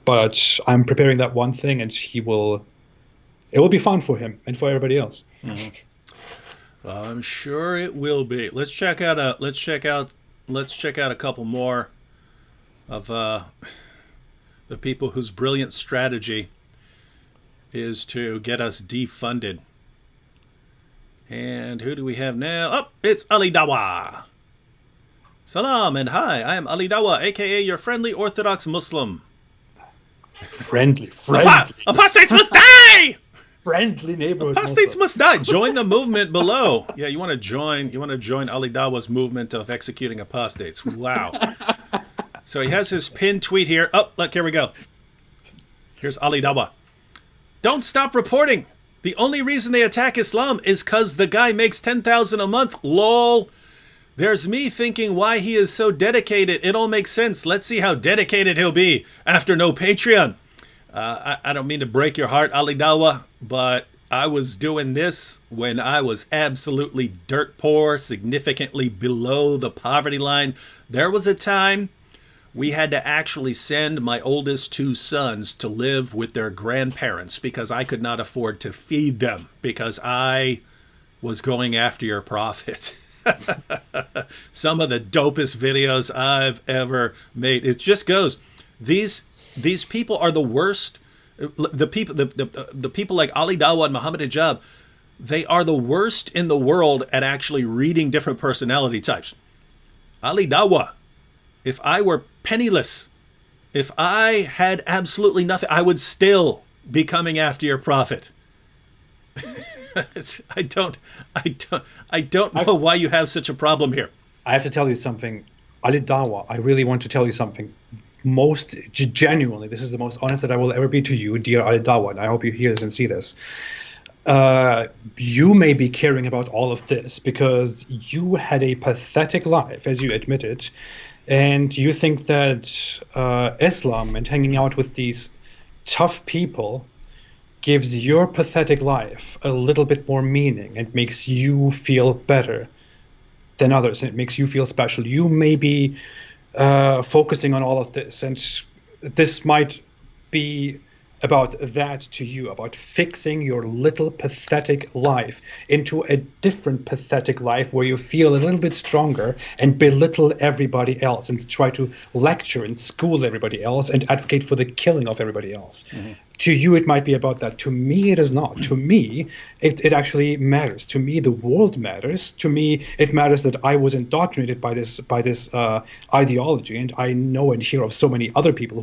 but I'm preparing that one thing, and it will be fun for him and for everybody else. Mm-hmm. I'm sure it will be. Let's check out a couple more of the people whose brilliant strategy is to get us defunded. And who do we have now? Oh, it's Ali Dawah. Salam and hi, I am Ali Dawah, aka your friendly Orthodox Muslim. Friendly. Apostates must die! Friendly neighborhood. Apostates must die. Join the movement below. Yeah, you want to join Ali Dawah's movement of executing apostates. Wow. So he has his pinned tweet here. Oh, look, here we go. Here's Ali Dawah. Don't stop reporting. The only reason they attack Islam is because the guy makes $10,000 a month. Lol. There's me thinking why he is so dedicated. It all makes sense. Let's see how dedicated he'll be after no Patreon. I don't mean to break your heart, Ali Dawah, but I was doing this when I was absolutely dirt poor, significantly below the poverty line. There was a time we had to actually send my oldest 2 sons to live with their grandparents because I could not afford to feed them, because I was going after your prophet. Some of the dopest videos I've ever made. It just goes, these people are the worst. The people like Ali Dawah and Mohammed Hijab, they are the worst in the world at actually reading different personality types. Ali Dawah, if I were penniless, if I had absolutely nothing, I would still be coming after your prophet. I don't know why you have such a problem here. I have to tell you something, Ali Dawah. I really want to tell you something. Most genuinely, this is the most honest that I will ever be to you, dear Ali Dawah, and I hope you hear this and see this. you may be caring about all of this because you had a pathetic life, as you admitted, and you think that Islam and hanging out with these tough people gives your pathetic life a little bit more meaning and makes you feel better than others, and it makes you feel special. You may be focusing on all of this, and this might be about that to you, about fixing your little pathetic life into a different pathetic life where you feel a little bit stronger and belittle everybody else and try to lecture and school everybody else and advocate for the killing of everybody else. Mm-hmm. To you, it might be about that. To me, it is not. To me, it actually matters. To me, the world matters. To me, it matters that I was indoctrinated by this ideology, and I know and hear of so many other people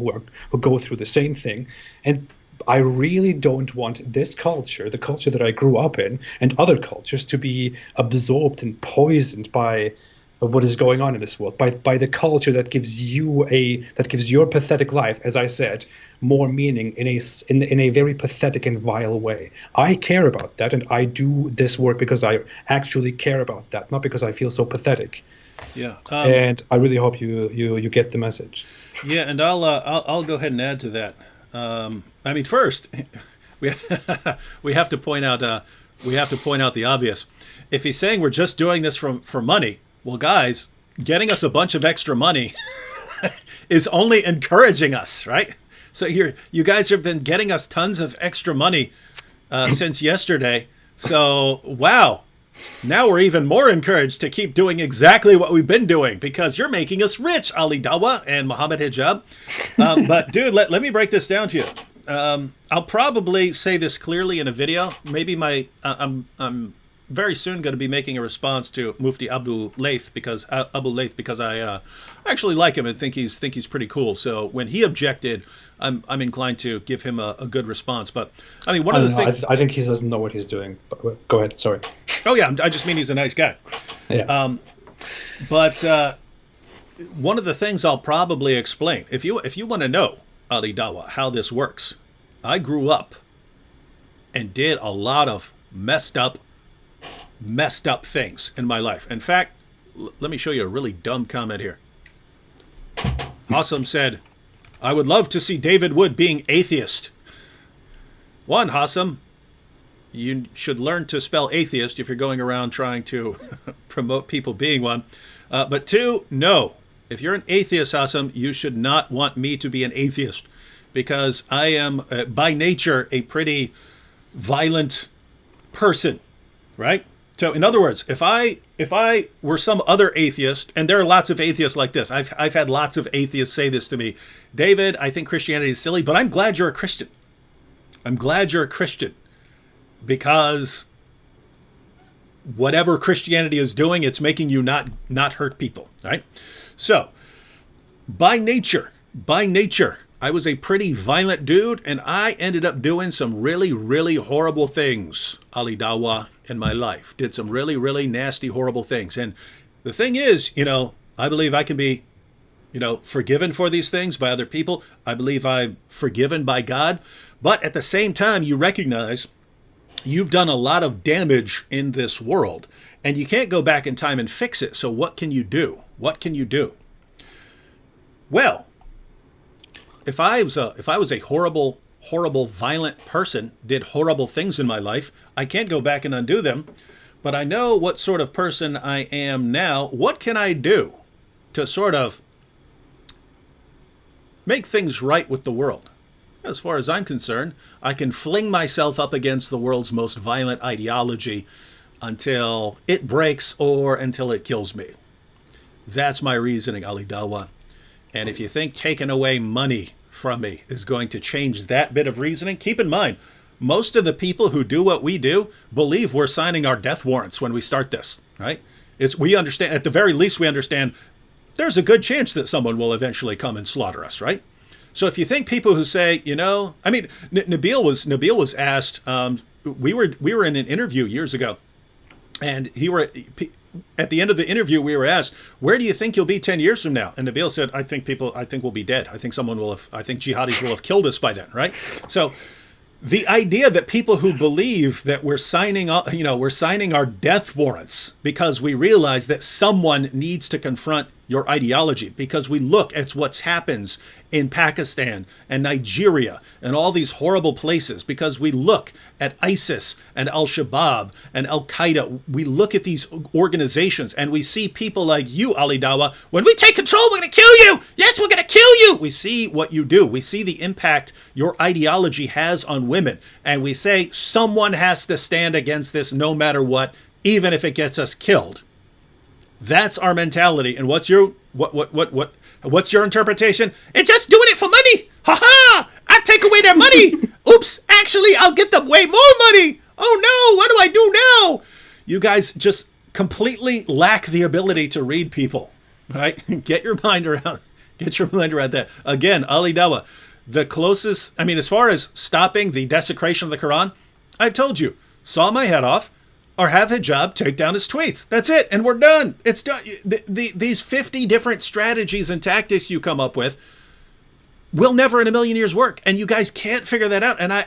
who go through the same thing. And I really don't want this culture, the culture that I grew up in, and other cultures to be absorbed and poisoned by what is going on in this world, by the culture that gives your pathetic life, as I said, more meaning in a very pathetic and vile way. I care about that, and I do this work because I actually care about that, not because I feel so pathetic. Yeah, and I really hope you get the message. Yeah, and I'll go ahead and add to that. I mean, first, we have to point out the obvious. If he's saying we're just doing this for money, well, guys, getting us a bunch of extra money is only encouraging us, right? So you guys have been getting us tons of extra money since yesterday. So, wow. Now we're even more encouraged to keep doing exactly what we've been doing because you're making us rich, Ali Dawah and Mohammed Hijab. But, dude, let me break this down to you. I'll probably say this clearly in a video. Maybe I'm very soon going to be making a response to Mufti Abu Layth because I actually like him and think he's pretty cool. So when he objected, I'm inclined to give him a good response. But I mean, one of the things I think he doesn't know what he's doing. But go ahead. Sorry. Oh yeah, I just mean he's a nice guy. Yeah. But one of the things I'll probably explain if you want to know, Ali Dawah, how this works. I grew up and did a lot of messed up things in my life. In fact, let me show you a really dumb comment here. Hassam said, I would love to see David Wood being atheist. One, Hassam, you should learn to spell atheist if you're going around trying to promote people being one. But two, no. If you're an atheist, Hassam, you should not want me to be an atheist because I am, by nature, a pretty violent person, right? So, in other words, if I were some other atheist, and there are lots of atheists like this, I've had lots of atheists say this to me, David, I think Christianity is silly, but I'm glad you're a Christian. I'm glad you're a Christian because whatever Christianity is doing, it's making you not hurt people, right? So, by nature, I was a pretty violent dude, and I ended up doing some really, really horrible things, Ali Dawah, in my life. Did some really, really nasty, horrible things. And the thing is, I believe I can be, forgiven for these things by other people. I believe I'm forgiven by God. But at the same time, you recognize you've done a lot of damage in this world, and you can't go back in time and fix it. So what can you do? What can you do? Well, if I was a horrible, violent person, did horrible things in my life, I can't go back and undo them, but I know what sort of person I am now. What can I do to sort of make things right with the world? As far as I'm concerned, I can fling myself up against the world's most violent ideology until it breaks or until it kills me. That's my reasoning, Ali Dawah. And if you think taking away money from me is going to change that bit of reasoning, keep in mind, most of the people who do what we do believe we're signing our death warrants when we start this, right? We understand, at the very least, we understand there's a good chance that someone will eventually come and slaughter us, right? So if you think people who say, I mean, Nabil was asked, we were in an interview years ago, and at the end of the interview, we were asked, where do you think you'll be 10 years from now? And Nabil said, I think we'll be dead. I think jihadis will have killed us by then, right? So The idea that people who believe that we're signing our death warrants because we realize that someone needs to confront your ideology, because we look at what happens in Pakistan and Nigeria and all these horrible places, because we look at ISIS and Al-Shabaab and Al-Qaeda. We look at these organizations and we see people like you, Ali Dawah. When we take control, we're going to kill you. Yes, we're going to kill you. We see what you do. We see the impact your ideology has on women. And we say someone has to stand against this no matter what, even if it gets us killed. That's our mentality. And what's your interpretation? It's just doing it for money. Ha ha! I take away their money. Oops, actually, I'll get them way more money. Oh no, what do I do now? You guys just completely lack the ability to read people, right? Get your mind around that. Again, Ali Dawah, the closest, as far as stopping the desecration of the Quran, I've told you, saw my head off, or have Hijab take down his tweets. That's it, and we're done. It's done. These 50 different strategies and tactics you come up with will never in a million years work, and you guys can't figure that out. And I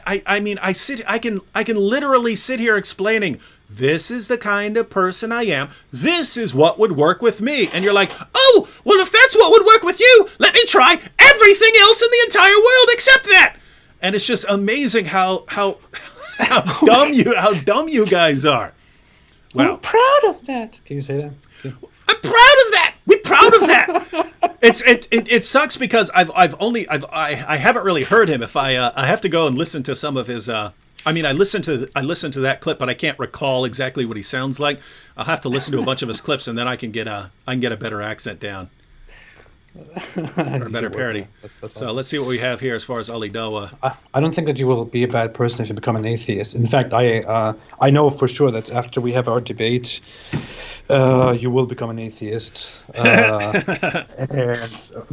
can literally sit here explaining, this is the kind of person I am. This is what would work with me. And you're like, oh, well, if that's what would work with you, let me try everything else in the entire world except that. And it's just amazing how dumb you guys are. Wow. I'm proud of that. Can you say that? Yeah. I'm proud of that. We're proud of that. It sucks because I haven't really heard him. If I have to go and listen to some of his. I listened to that clip, but I can't recall exactly what he sounds like. I'll have to listen to a bunch of his clips, and then I can get a better accent down. Or a better parody. That's awesome. Let's see what we have here as far as Ali Dawah. I don't think that you will be a bad person if you become an atheist. In fact, I know for sure that after we have our debate, you will become an atheist. And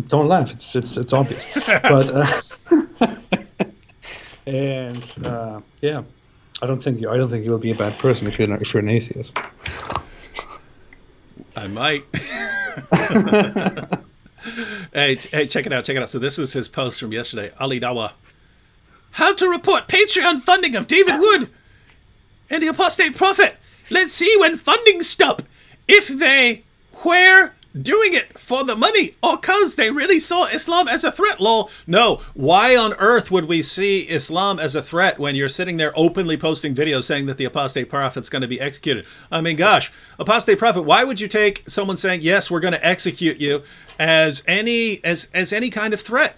don't laugh; it's obvious. But yeah, I don't think you will be a bad person if you're an atheist. I might. Hey, check it out. So this is his post from yesterday. Ali Dawah. How to report Patreon funding of David Wood and the apostate prophet. Let's see when funding stop. If they were doing it for the money or cause they really saw Islam as a threat, lol. No, why on earth would we see Islam as a threat when you're sitting there openly posting videos saying that the apostate prophet's going to be executed? Gosh, apostate prophet, why would you take someone saying, yes, we're going to execute you as any kind of threat?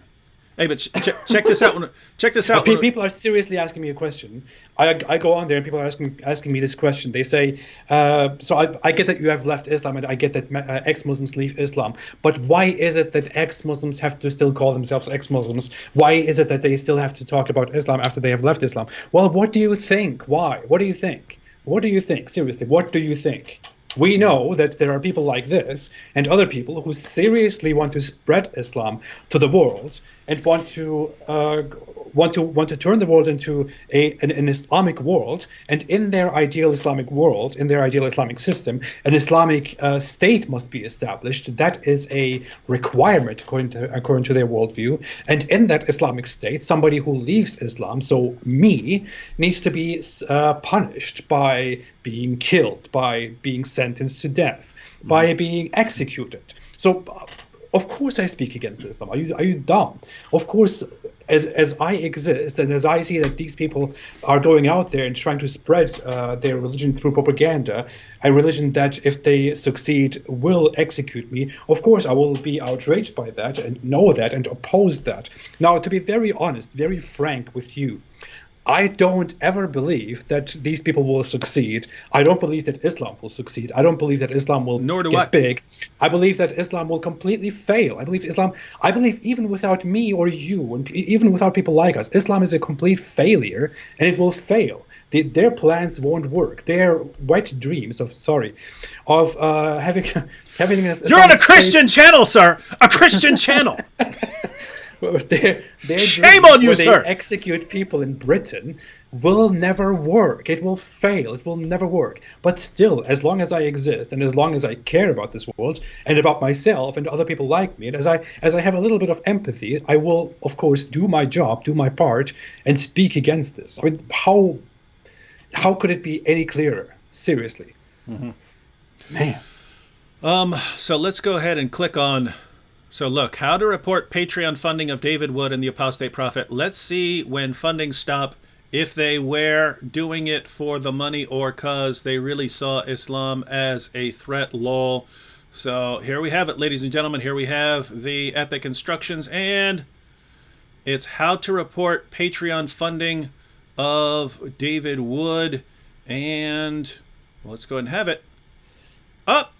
Hey, but check this out. Check this out. People are seriously asking me a question. I go on there and people are asking me this question. They say, so I get that you have left Islam and I get that ex-Muslims leave Islam. But why is it that ex-Muslims have to still call themselves ex-Muslims? Why is it that they still have to talk about Islam after they have left Islam? Well, what do you think? Why? What do you think? What do you think? Seriously, what do you think? We know that there are people like this and other people who seriously want to spread Islam to the world and want to turn the world into an Islamic world. And in their ideal Islamic world, in their ideal Islamic system, an Islamic state must be established. That is a requirement according to their worldview. And in that Islamic state, somebody who leaves Islam, so me, needs to be punished by being killed, by being sentenced to death, by being executed. So, of course, I speak against Islam. Are you dumb? Of course, as I exist and as I see that these people are going out there and trying to spread their religion through propaganda, a religion that, if they succeed, will execute me, of course, I will be outraged by that and know that and oppose that. Now, to be very honest, very frank with you, I don't ever believe that these people will succeed. I don't believe that Islam will succeed. I don't believe that Islam will get big. I believe that Islam will completely fail. I believe even without me or you, and even without people like us, Islam is a complete failure, and it will fail. Their plans won't work. Their wet dreams of having You're on a Christian channel, sir. A Christian channel. their Shame dreams on you, where sir! they execute people in Britain will never work. It will fail. It will never work. But still, as long as I exist and as long as I care about this world and about myself and other people like me, and as I have a little bit of empathy, I will, of course, do my job, do my part, and speak against this. I mean, how could it be any clearer? Seriously. Mm-hmm. Man. So let's go ahead and click on. So look, how to report Patreon funding of David Wood and the Apostate Prophet. Let's see when funding stop, if they were doing it for the money or cause they really saw Islam as a threat, lol. So here we have it, ladies and gentlemen. Here we have the epic instructions, and it's how to report Patreon funding of David Wood. And let's go ahead and have it. Up.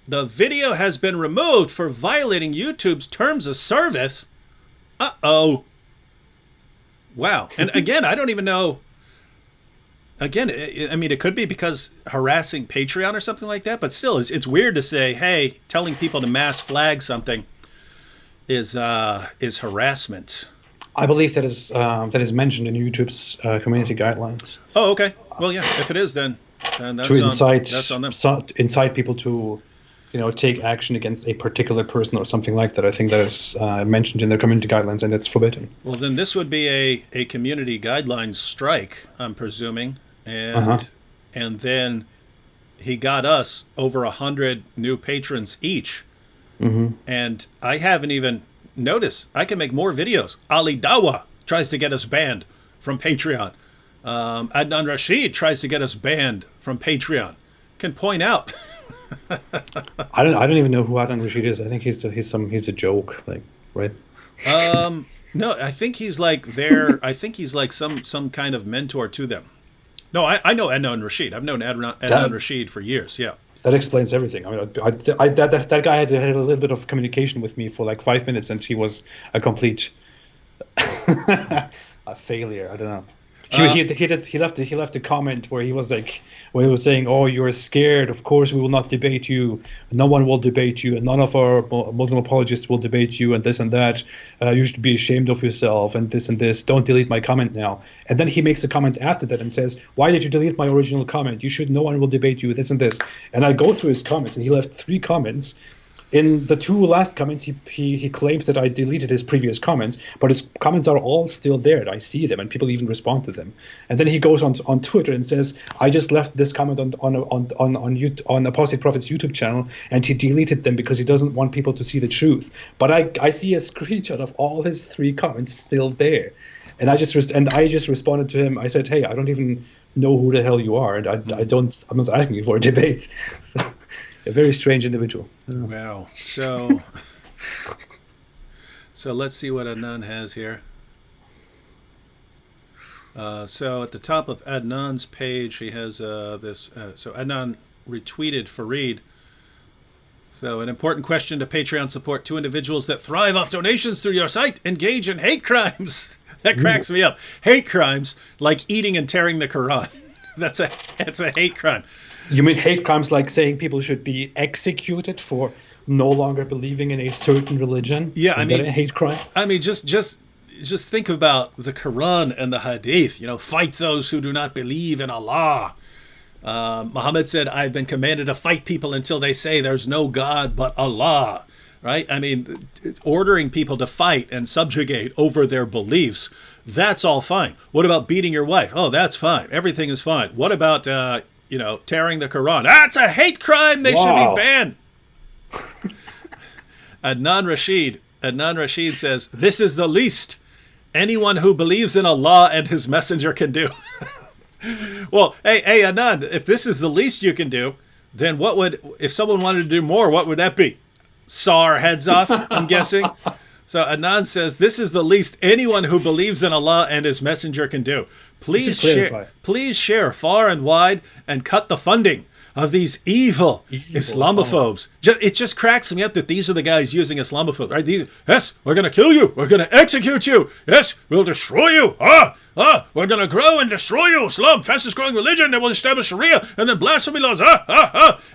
The video has been removed for violating YouTube's terms of service. Uh-oh. Wow. And again, I don't even know. Again, I mean, it could be because harassing Patreon or something like that, but still, it's weird to say, hey, telling people to mass flag something is harassment. I believe that is mentioned in YouTube's community guidelines. Oh, okay. Well, yeah, if it is, then that's to incite, that's on them. Incite people to, take action against a particular person or something like that. I think that is mentioned in their community guidelines, and it's forbidden. Well, then this would be a community guidelines strike, I'm presuming, and then he got us over 100 new patrons each, and I haven't even noticed. I can make more videos. Ali Dawah tries to get us banned from Patreon. Adnan Rashid tries to get us banned from Patreon. Can point out. I don't even know who Adnan Rashid is. I think he's a joke, like, right? No, I think he's like I think he's like some kind of mentor to them. No, I know Adnan Rashid. I've known Adnan Rashid for years. Yeah. That explains everything. I mean, that guy had a little bit of communication with me for like 5 minutes, and he was a complete a failure. I don't know. He left a comment where he was saying, "Oh, you're scared. Of course, we will not debate you. No one will debate you, and none of our Muslim apologists will debate you, and this and that. You should be ashamed of yourself, and this and this. Don't delete my comment now." And then he makes a comment after that and says, "Why did you delete my original comment? You should. No one will debate you. This and this." And I go through his comments, and he left 3 comments. In the 2 last comments, he claims that I deleted his previous comments, but his comments are all still there. I see them, and people even respond to them. And then he goes on Twitter and says, "I just left this comment on Apostate Prophet's YouTube channel, and he deleted them because he doesn't want people to see the truth." But I see a screenshot of all his 3 comments still there, and I just responded to him. I said, "Hey, I don't even know who the hell you are, and I'm not asking you for a debate." So, a very strange individual. Wow. So let's see what Adnan has here. So at the top of Adnan's page, he has this. So Adnan retweeted Farid. So an important question to Patreon support: 2 individuals that thrive off donations through your site engage in hate crimes. That cracks me up. Hate crimes like eating and tearing the Quran. That's a hate crime. You mean hate crimes like saying people should be executed for no longer believing in a certain religion? Yeah, Is that a hate crime? I mean, just think about the Quran and the Hadith. Fight those who do not believe in Allah. Muhammad said, "I've been commanded to fight people until they say there's no God but Allah." Right? I mean, ordering people to fight and subjugate over their beliefs, that's all fine. What about beating your wife? Oh, that's fine. Everything is fine. What about tearing the Quran? That's a hate crime. They should be banned. Adnan Rashid says, "This is the least anyone who believes in Allah and his messenger can do." Well, hey, Adnan, if this is the least you can do, then if someone wanted to do more, what would that be? Saw our heads off, I'm guessing. So Adnan says, "This is the least anyone who believes in Allah and his messenger can do. Please share far and wide and cut the funding of these evil Islamophobes." It just cracks me up that these are the guys using Islamophobes, right? Yes, we're going to kill you. We're going to execute you. Yes, we'll destroy you. We're going to grow and destroy you. Islam, fastest growing religion. Then we'll establish Sharia and then blasphemy laws.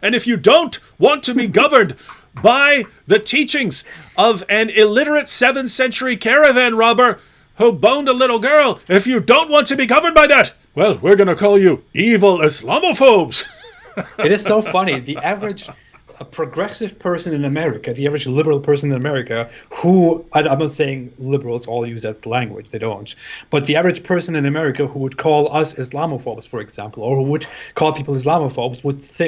And if you don't want to be governed by the teachings of an illiterate 7th century caravan robber who boned a little girl. If you don't want to be governed by that, well, we're going to call you evil Islamophobes. It is so funny. The average progressive person in America, the average liberal person in America, who, I'm not saying liberals all use that language, they don't, but the average person in America who would call us Islamophobes, for example, or who would call people Islamophobes,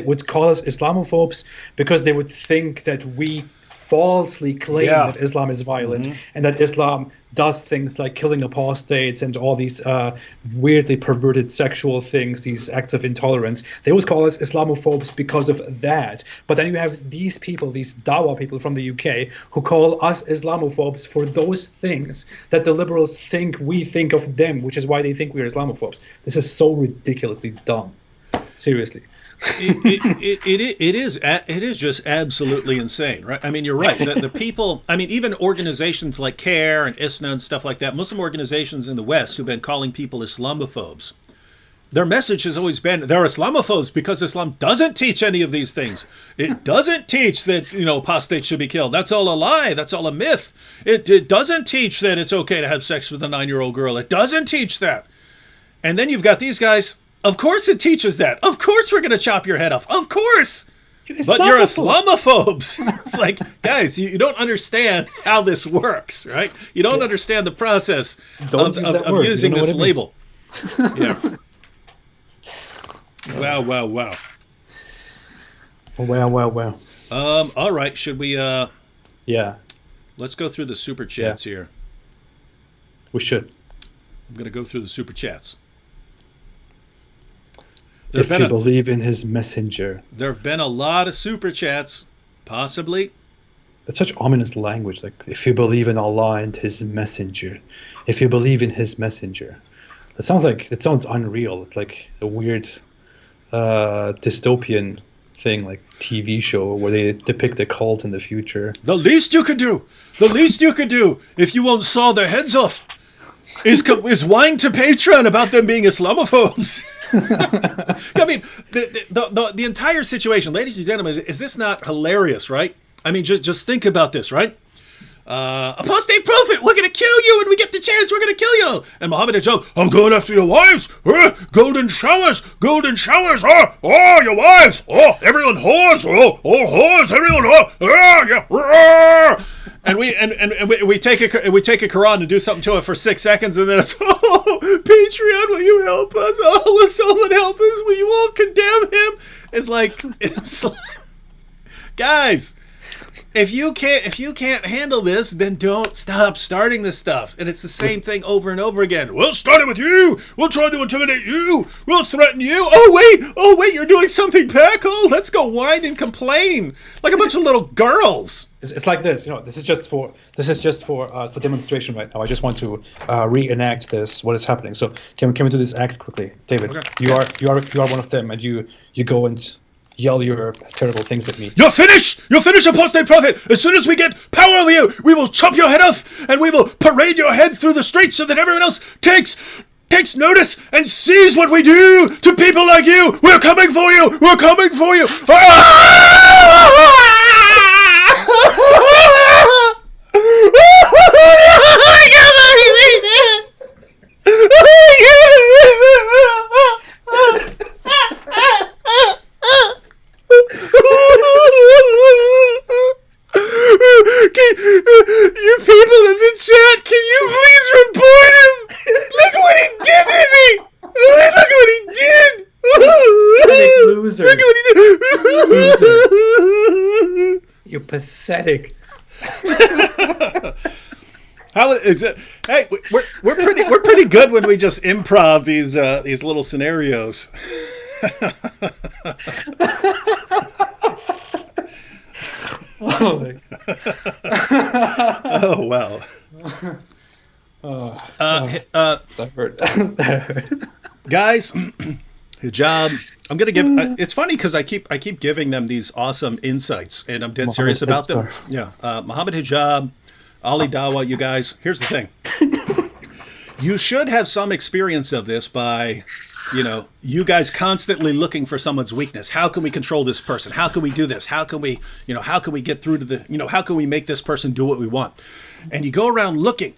would call us Islamophobes because they would think that we falsely claim that Islam is violent and that Islam does things like killing apostates and all these weirdly perverted sexual things, these acts of intolerance. They would call us Islamophobes because of that. But then you have these people, these Dawah people from the UK, who call us Islamophobes for those things that the liberals think we think of them, which is why they think we're Islamophobes. This is so ridiculously dumb. Seriously. It is just absolutely insane, right? I mean, you're right. The people, I mean, even organizations like CARE and ISNA and stuff like that, Muslim organizations in the West who've been calling people Islamophobes, their message has always been they're Islamophobes because Islam doesn't teach any of these things. It doesn't teach that, apostates should be killed. That's all a lie. That's all a myth. It doesn't teach that it's okay to have sex with a 9-year-old girl. It doesn't teach that. And then you've got these guys. Of course it teaches that. Of course we're going to chop your head off. Of course. But you're Islamophobes. It's like, guys, you don't understand how this works, right? You don't understand the process of using this label. Yeah. Wow. Wow. All right. Should we? Yeah. Let's go through the super chats here. We should. I'm going to go through the super chats. If you believe in his messenger. There have been a lot of super chats, possibly. That's such ominous language. Like, if you believe in Allah and his messenger. If you believe in his messenger. It sounds unreal. It's like a weird dystopian thing, like TV show where they depict a cult in the future. The least you could do if you won't saw their heads off is whine to Patreon about them being Islamophobes. I mean, the entire situation, ladies and gentlemen, is this not hilarious, right? I mean, just think about this, right? Apostate prophet, we're going to kill you when we get the chance, we're going to kill you. And Mohammed Hijab, I'm going after your wives. Golden showers, oh, your wives. Oh, everyone whores. Oh, whores, everyone yeah. And we take a Quran and do something to it for 6 seconds, and then it's, Patreon, will you help us? Oh, will someone help us? Will you all condemn him? It's like guys, if you can't handle this, then don't stop starting this stuff. And it's the same thing over and over again. We'll start it with you. We'll try to intimidate you. We'll threaten you. Oh wait, you're doing something back. Oh, let's go whine and complain like a bunch of little girls. It's like this, this is just for demonstration right now. I just want to reenact what is happening. So can we do this act quickly, David? Okay. You are one of them, and you go and yell your terrible things at me. You're finished, apostate prophet. As soon as we get power over you, we will chop your head off, and we will parade your head through the streets so that everyone else takes notice and sees what we do to people like you. We're coming for you. You people in the chat, can you please report him? Look what he did to me! Look what he did! Loser. Look what he did! Loser. You pathetic. How is it? Hey, we're pretty good when we just improv these little scenarios. Oh my God. Oh wow. That hurt. That hurt. Guys, Hijab. I'm gonna give. It's funny because I keep giving them these awesome insights, and I'm dead serious about them. Yeah, Mohammed Hijab, Ali Dawah. You guys. Here's the thing. You should have some experience of this by you guys constantly looking for someone's weakness. How can we control this person? How can we do this? How can we, how can we get through to how can we make this person do what we want? And you go around looking,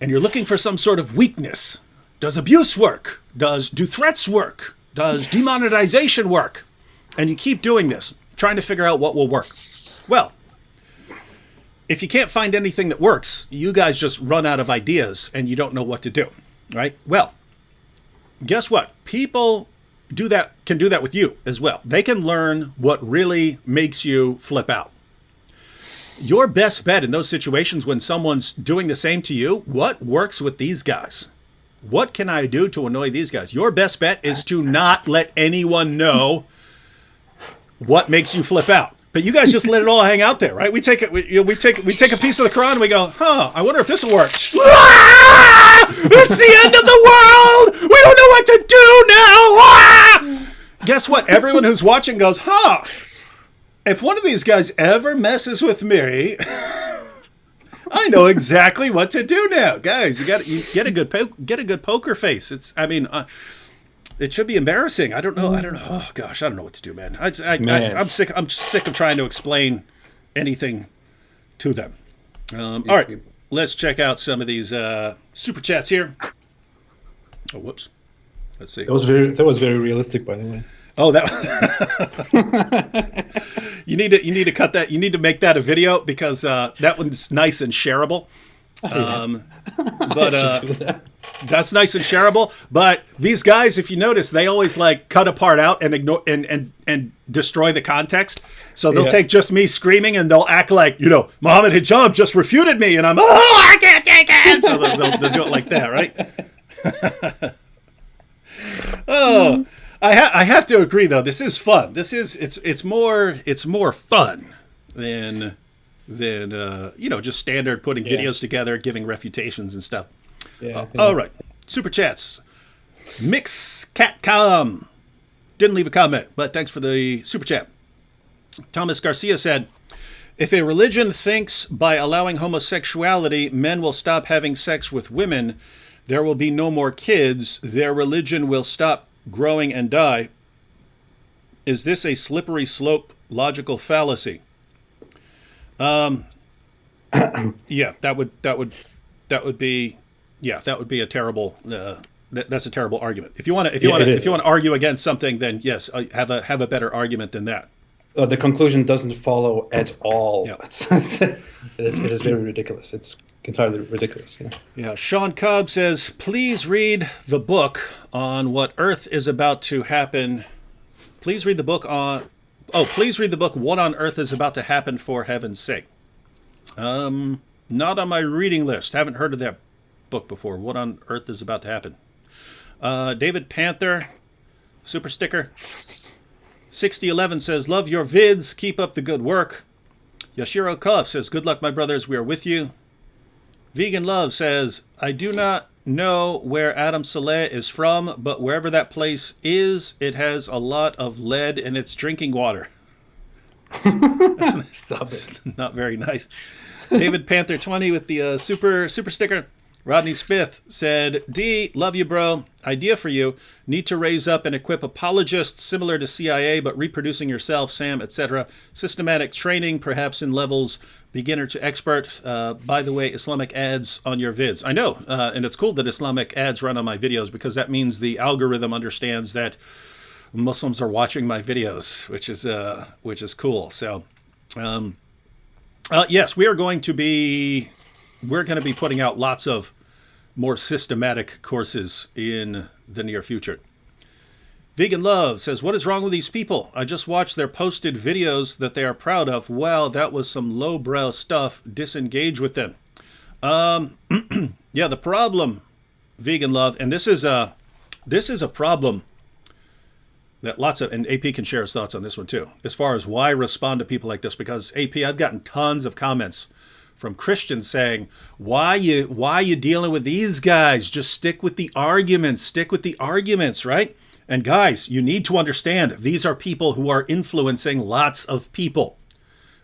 and you're looking for some sort of weakness. Does abuse work? Do threats work? Does demonetization work? And you keep doing this, trying to figure out what will work. Well, if you can't find anything that works, you guys just run out of ideas and you don't know what to do, right? Well, guess what? People can do that with you as well. They can learn what really makes you flip out. Your best bet in those situations when someone's doing the same to you, what works with these guys? What can I do to annoy these guys? Your best bet is to not let anyone know what makes you flip out. But you guys just let it all hang out there, right? We take a piece of the Quran and we go, I wonder if this will work. It's the end of the world. We don't know what to do now. Guess what? Everyone who's watching goes, if one of these guys ever messes with me, I know exactly what to do now, guys. You get a good poker face. It should be embarrassing. I don't know. Oh gosh, I don't know what to do, man. I'm sick of trying to explain anything to them. All right, let's check out some of these super chats here. Oh, whoops. Let's see. That was very realistic, by the way. Oh, that. You need to cut that. You need to make that a video because that one's nice and shareable. That's nice and shareable. But these guys, if you notice, they always like cut a part out and ignore and destroy the context. So they'll take just me screaming and they'll act like, Mohammed Hijab just refuted me, and I'm I can't take it. So they'll do it like that, right? Oh. I have to agree though. This is fun. It's more fun than just standard putting videos together, giving refutations and stuff. Yeah. All right, super chats. Mixcatcom didn't leave a comment, but thanks for the super chat. Thomas Garcia said, "If a religion thinks by allowing homosexuality men will stop having sex with women, there will be no more kids. Their religion will stop growing and die. Is this a slippery slope logical fallacy?" Yeah, that would be a terrible. That's a terrible argument. If you want to argue against something, then yes, have a better argument than that. The conclusion doesn't follow at all. Yeah. It is very ridiculous. It's entirely ridiculous. Yeah. Sean Cobb says, "Please read the book on what Earth is about to happen. Please read the book What on Earth is About to Happen, for heaven's sake." Not on my reading list. Haven't heard of that book before. What on Earth is About to Happen? David Panther, super sticker. 6011 says, "Love your vids. Keep up the good work." Yashiro Cuff says, "Good luck, my brothers. We are with you." Vegan Love says, "I do not know where Adam Saleh is from, but wherever that place is, it has a lot of lead in its drinking water." That's not very nice. David Panther 20 with the super sticker. Rodney Smith said, "D, love you, bro. Idea for you. Need to raise up and equip apologists similar to CIA, but reproducing yourself, Sam, etc. Systematic training, perhaps in levels beginner to expert. By the way, Islamic ads on your vids." I know, and it's cool that Islamic ads run on my videos because that means the algorithm understands that Muslims are watching my videos, which is cool. So, yes, we're going to be putting out lots of more systematic courses in the near future. Vegan Love says, "What is wrong with these people? I just watched their posted videos that they are proud of. Wow, that was some lowbrow stuff. Disengage with them." Yeah, the problem, Vegan Love, and this is a problem that and AP can share his thoughts on this one too, as far as why respond to people like this, because AP, I've gotten tons of comments from Christians saying, why you dealing with these guys? Just stick with the arguments, right? And guys, you need to understand, these are people who are influencing lots of people,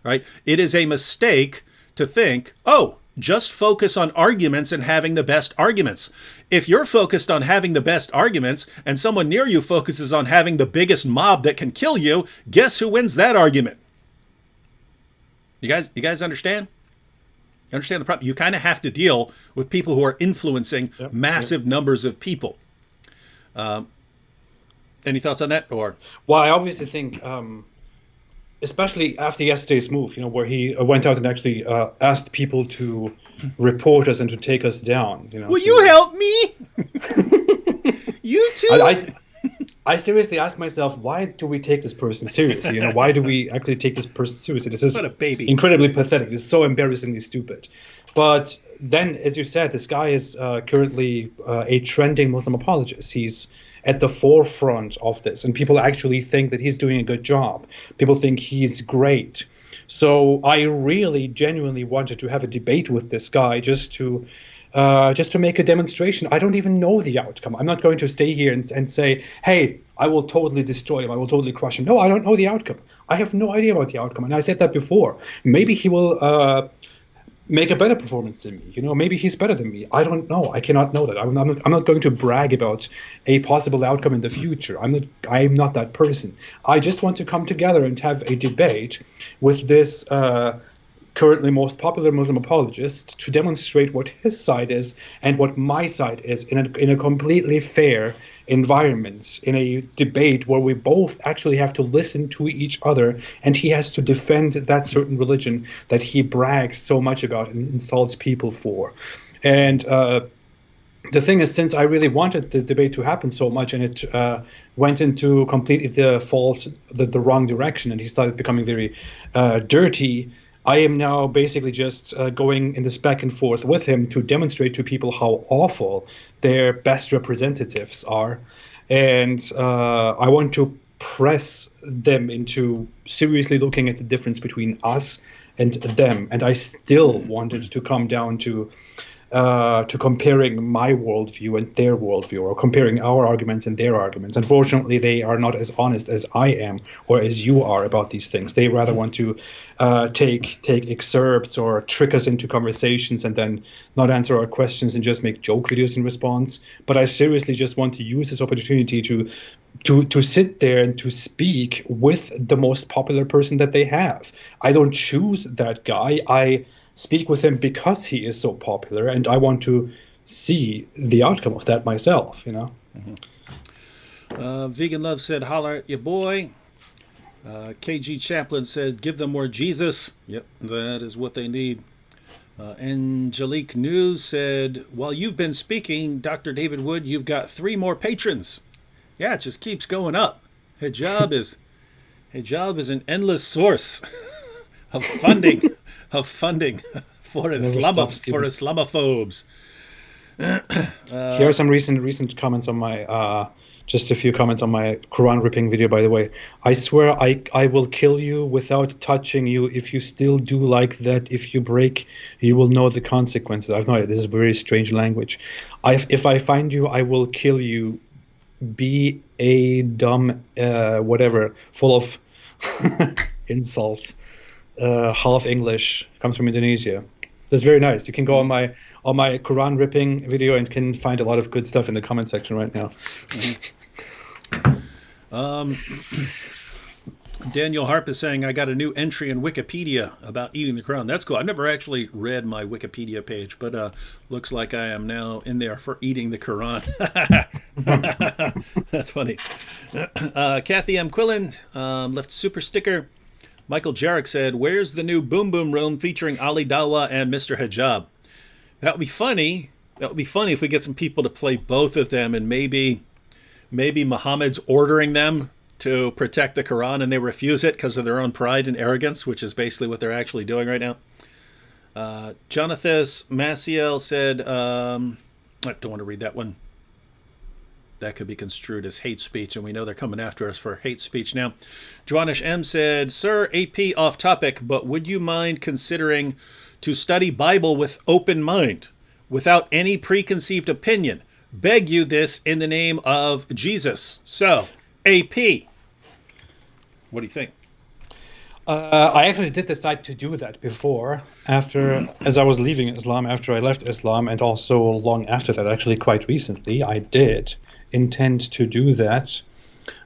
right? It is a mistake to think, oh, Just focus on arguments and having the best arguments. If you're focused on having the best arguments and someone near you focuses on having the biggest mob that can kill you, guess who wins that argument? You guys understand? You understand the problem? You kind of have to deal with people who are influencing massive numbers of people. Any thoughts on that? Or well, I obviously think, especially after yesterday's move, where he went out and actually asked people to report us and to take us down. Will you help me? You too. I seriously ask myself, why do we take this person seriously? Why do we actually take this person seriously? This is what a baby. Incredibly pathetic. It's so embarrassingly stupid. But then, as you said, this guy is currently a trending Muslim apologist. He's at the forefront of this, and people actually think that he's doing a good job. People think he's great. So I really genuinely wanted to have a debate with this guy just to make a demonstration. I don't even know the outcome. I'm not going to stay here and say, hey, I will totally destroy him. I will totally crush him. No, I don't know the outcome. I have no idea about the outcome. And I said that before. Maybe he will make a better performance than me. Maybe he's better than me. I don't know. I cannot know that. I'm not going to brag about a possible outcome in the future. I'm not that person. I just want to come together and have a debate with this currently most popular Muslim apologist to demonstrate what his side is and what my side is in a completely fair environment, in a debate where we both actually have to listen to each other, and he has to defend that certain religion that he brags so much about and insults people for. And the thing is, since I really wanted the debate to happen so much, and it went into completely the wrong direction, and he started becoming very dirty, I am now basically just going in this back and forth with him to demonstrate to people how awful their best representatives are. And I want to press them into seriously looking at the difference between us and them. And I still wanted to come down to comparing my worldview and their worldview, or comparing our arguments and their arguments. Unfortunately, they are not as honest as I am or as you are about these things. They rather want to take excerpts or trick us into conversations and then not answer our questions and just make joke videos in response. But I seriously just want to use this opportunity to sit there and to speak with the most popular person that they have. I don't choose that guy. I speak with him because he is so popular, and I want to see the outcome of that myself, Vegan Love said, holler at your boy. KG Chaplin said, give them more Jesus. Yep, that is what they need. Angelique News said, while you've been speaking, Dr. David Wood, you've got 3 more patrons. Yeah, it just keeps going up. Hijab is an endless source of funding. For Islamophobes. Here are some recent comments on my just a few comments on my Quran ripping video, by the way. I swear I will kill you without touching you. If you still do like that, if you break, you will know the consequences. I've no idea. This is very strange language. If I find you, I will kill you. Be a dumb whatever, full of insults. Half English, comes from Indonesia. That's very nice. You can go on my Quran ripping video and can find a lot of good stuff in the comment section right now. Daniel Harp is saying, I got a new entry in Wikipedia about eating the Quran. That's cool. I've never actually read my Wikipedia page, but looks like I am now in there for eating the Quran. That's funny. Kathy M. Quillen left super sticker. Michael Jarek said, where's the new Boom Boom Room featuring Ali Dawah and Mr. Hijab? That would be funny. That would be funny if we get some people to play both of them, and maybe Mohammed's ordering them to protect the Quran and they refuse it because of their own pride and arrogance, which is basically what they're actually doing right now. Jonathan Maciel said, I don't want to read that one. That could be construed as hate speech, and we know they're coming after us for hate speech now. Joanish M. said, Sir, AP off topic, but would you mind considering to study Bible with open mind, without any preconceived opinion? Beg you this in the name of Jesus. So, AP, what do you think? I actually did decide to do that before, as I was leaving Islam, after I left Islam, and also long after that, actually quite recently, I did intend to do that.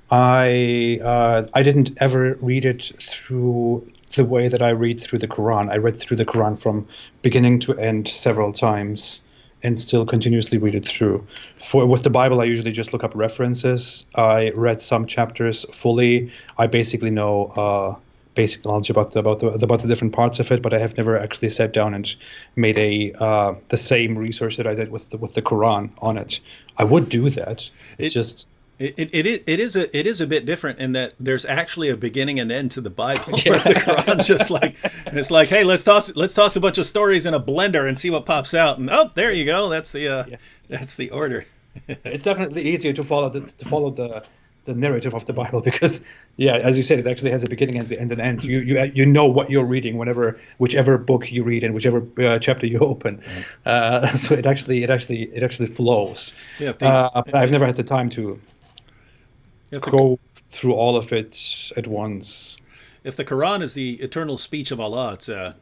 I didn't ever read it through the way that I read through the Quran. I read through the Quran from beginning to end several times, and still continuously read it through. With the Bible, I usually just look up references. I read some chapters fully. I basically know basic knowledge about the different parts of it, but I have never actually sat down and made the same research that I did with the Quran on it. I would do that. It is a bit different in that there's actually a beginning and end to the Bible. Whereas the Quran's just like, it's like, hey, let's toss a bunch of stories in a blender and see what pops out, and there you go. That's the order. It's definitely easier to follow the narrative of the Bible because, as you said, it actually has a beginning and an end. You know what you're reading whichever book you read and whichever chapter you open. So it actually flows. But I've never had the time to go through all of it at once. If the Quran is the eternal speech of Allah, it's a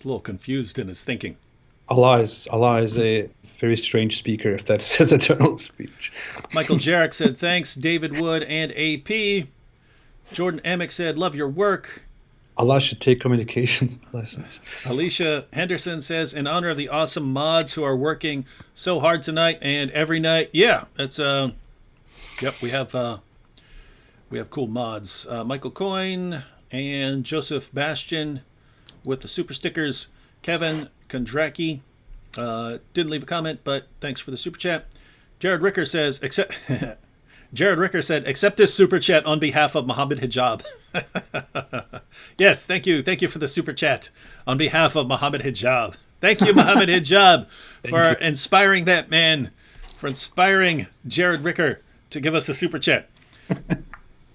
little confused in his thinking. Allah is a very strange speaker, if that's his eternal speech. Michael Jarek said, thanks, David Wood and AP. Jordan Emick said, love your work. Allah should take communication lessons. Alicia Henderson says, in honor of the awesome mods who are working so hard tonight and every night. Yeah, that's we have cool mods. Michael Coyne and Joseph Bastian with the super stickers. Kevin Kondraki didn't leave a comment, but thanks for the super chat. Jared Ricker says, accept this super chat on behalf of Mohammed Hijab. Yes, thank you for the super chat on behalf of Mohammed Hijab. Thank you, Mohammed Hijab, for inspiring that man, for inspiring Jared Ricker to give us a super chat.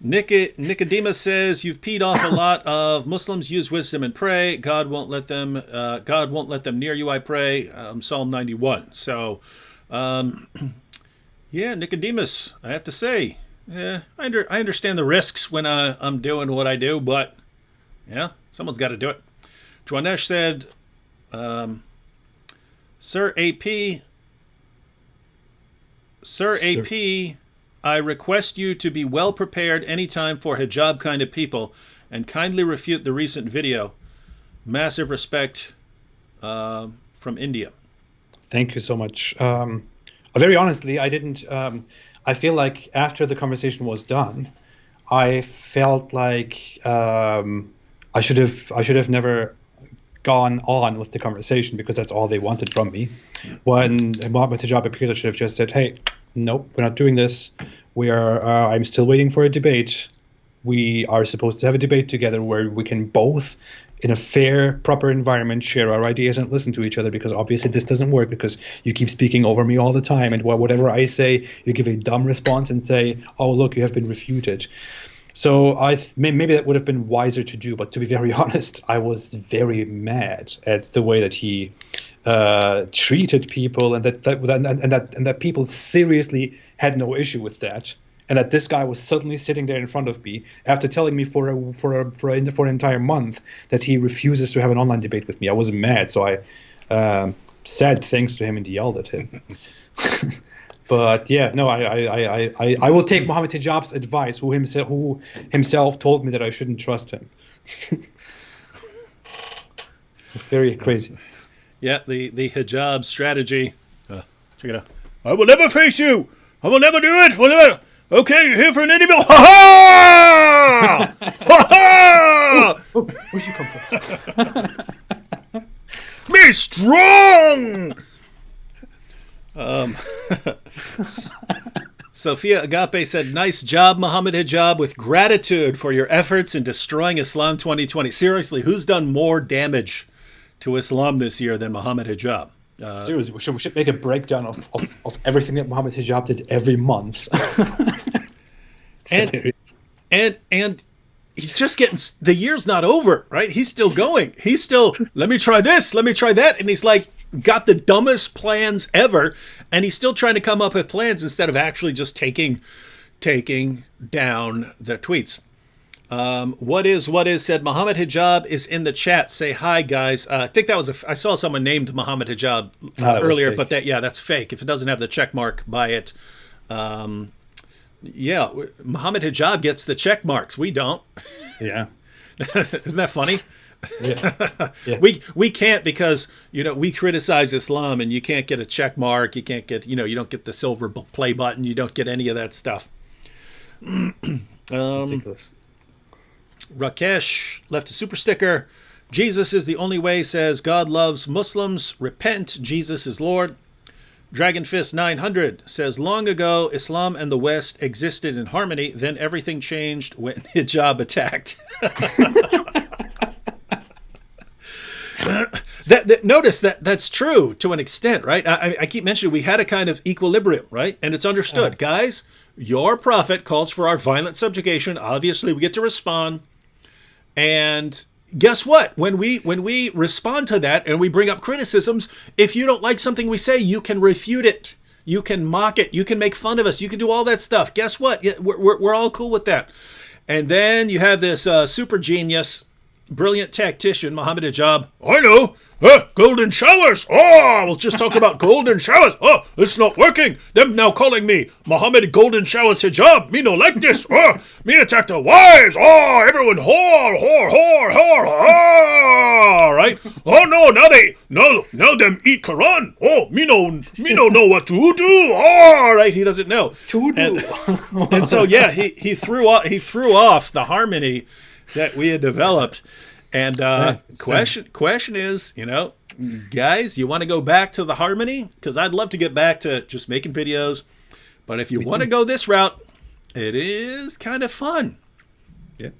Nicodemus says, you've peed off a lot of Muslims. Use wisdom and pray. God won't let them near you, I pray. Psalm 91. So, Nicodemus, I have to say, I understand the risks when I'm doing what I do, but someone's got to do it. Joanesh said, Sir AP, I request you to be well prepared anytime for hijab kind of people and kindly refute the recent video. Massive respect from India. Thank you so much. Very honestly, I didn't. I feel like after the conversation was done, I felt like I should have never gone on with the conversation because that's all they wanted from me. When Mohammed Hijab appeared, I should have just said, hey, nope, we're not doing this. I'm still waiting for a debate. We are supposed to have a debate together where we can both, in a fair, proper environment, share our ideas and listen to each other, because obviously this doesn't work because you keep speaking over me all the time, and whatever I say, you give a dumb response and say, oh, look, you have been refuted. So maybe that would have been wiser to do, but to be very honest, I was very mad at the way that he treated people, and that people seriously had no issue with that, and that this guy was suddenly sitting there in front of me after telling me for an entire month that he refuses to have an online debate with me. I was mad, so I said things to him and yelled at him. But I will take Mohammed Hijab's advice, who himself told me that I shouldn't trust him. Very crazy. Yeah, the hijab strategy. Check it out. I will never face you. I will never do it. Will never. Okay, you're here for an interview. Ha ha! Ha ha! Where'd you come from? Be strong. Sophia Agape said, nice job, Mohammed Hijab, with gratitude for your efforts in destroying Islam 2020. Seriously, who's done more damage to Islam this year than Mohammed Hijab? Seriously, we should make a breakdown of everything that Mohammed Hijab did every month. and he's just getting, the year's not over, right? He's still going. He's still, let me try this, let me try that. And he's like, got the dumbest plans ever, and he's still trying to come up with plans instead of actually just taking down the tweets. What is said Mohammed Hijab is in the chat. Say hi, guys. I think that was I saw someone named Mohammed Hijab earlier, but that's fake. If it doesn't have the check mark by it, Mohammed Hijab gets the check marks. We don't. Yeah. Isn't that funny? Yeah. Yeah. We can't because we criticize Islam and you can't get a check mark. You can't get you don't get the silver play button. You don't get any of that stuff. Ridiculous. Rakesh left a super sticker. Jesus is the only way, says God loves Muslims. Repent, Jesus is Lord. Dragonfist 900 says, long ago, Islam and the West existed in harmony. Then everything changed when hijab attacked. Notice that's true to an extent, right? I keep mentioning we had a kind of equilibrium, right? And it's understood. Guys, your prophet calls for our violent subjugation. Obviously, we get to respond. And guess what? When we respond to that and we bring up criticisms, if you don't like something we say, you can refute it. You can mock it. You can make fun of us. You can do all that stuff. Guess what? We're all cool with that. And then you have this super genius, brilliant tactician, Mohammed Hijab. I know. Golden showers. Oh, we'll just talk about golden showers. Oh, it's not working. Them now calling me Mohammed Golden Showers Hijab. Me no like this. Oh, me attack the wives. Oh, everyone whore. Right? Oh no, now them eat Quran. Oh, me no know what to do. Oh, right. He doesn't know. And so he threw off the harmony that we had developed. And question is, guys, you want to go back to the harmony? Because I'd love to get back to just making videos. But if you want to go this route, it is kind of fun. Yeah.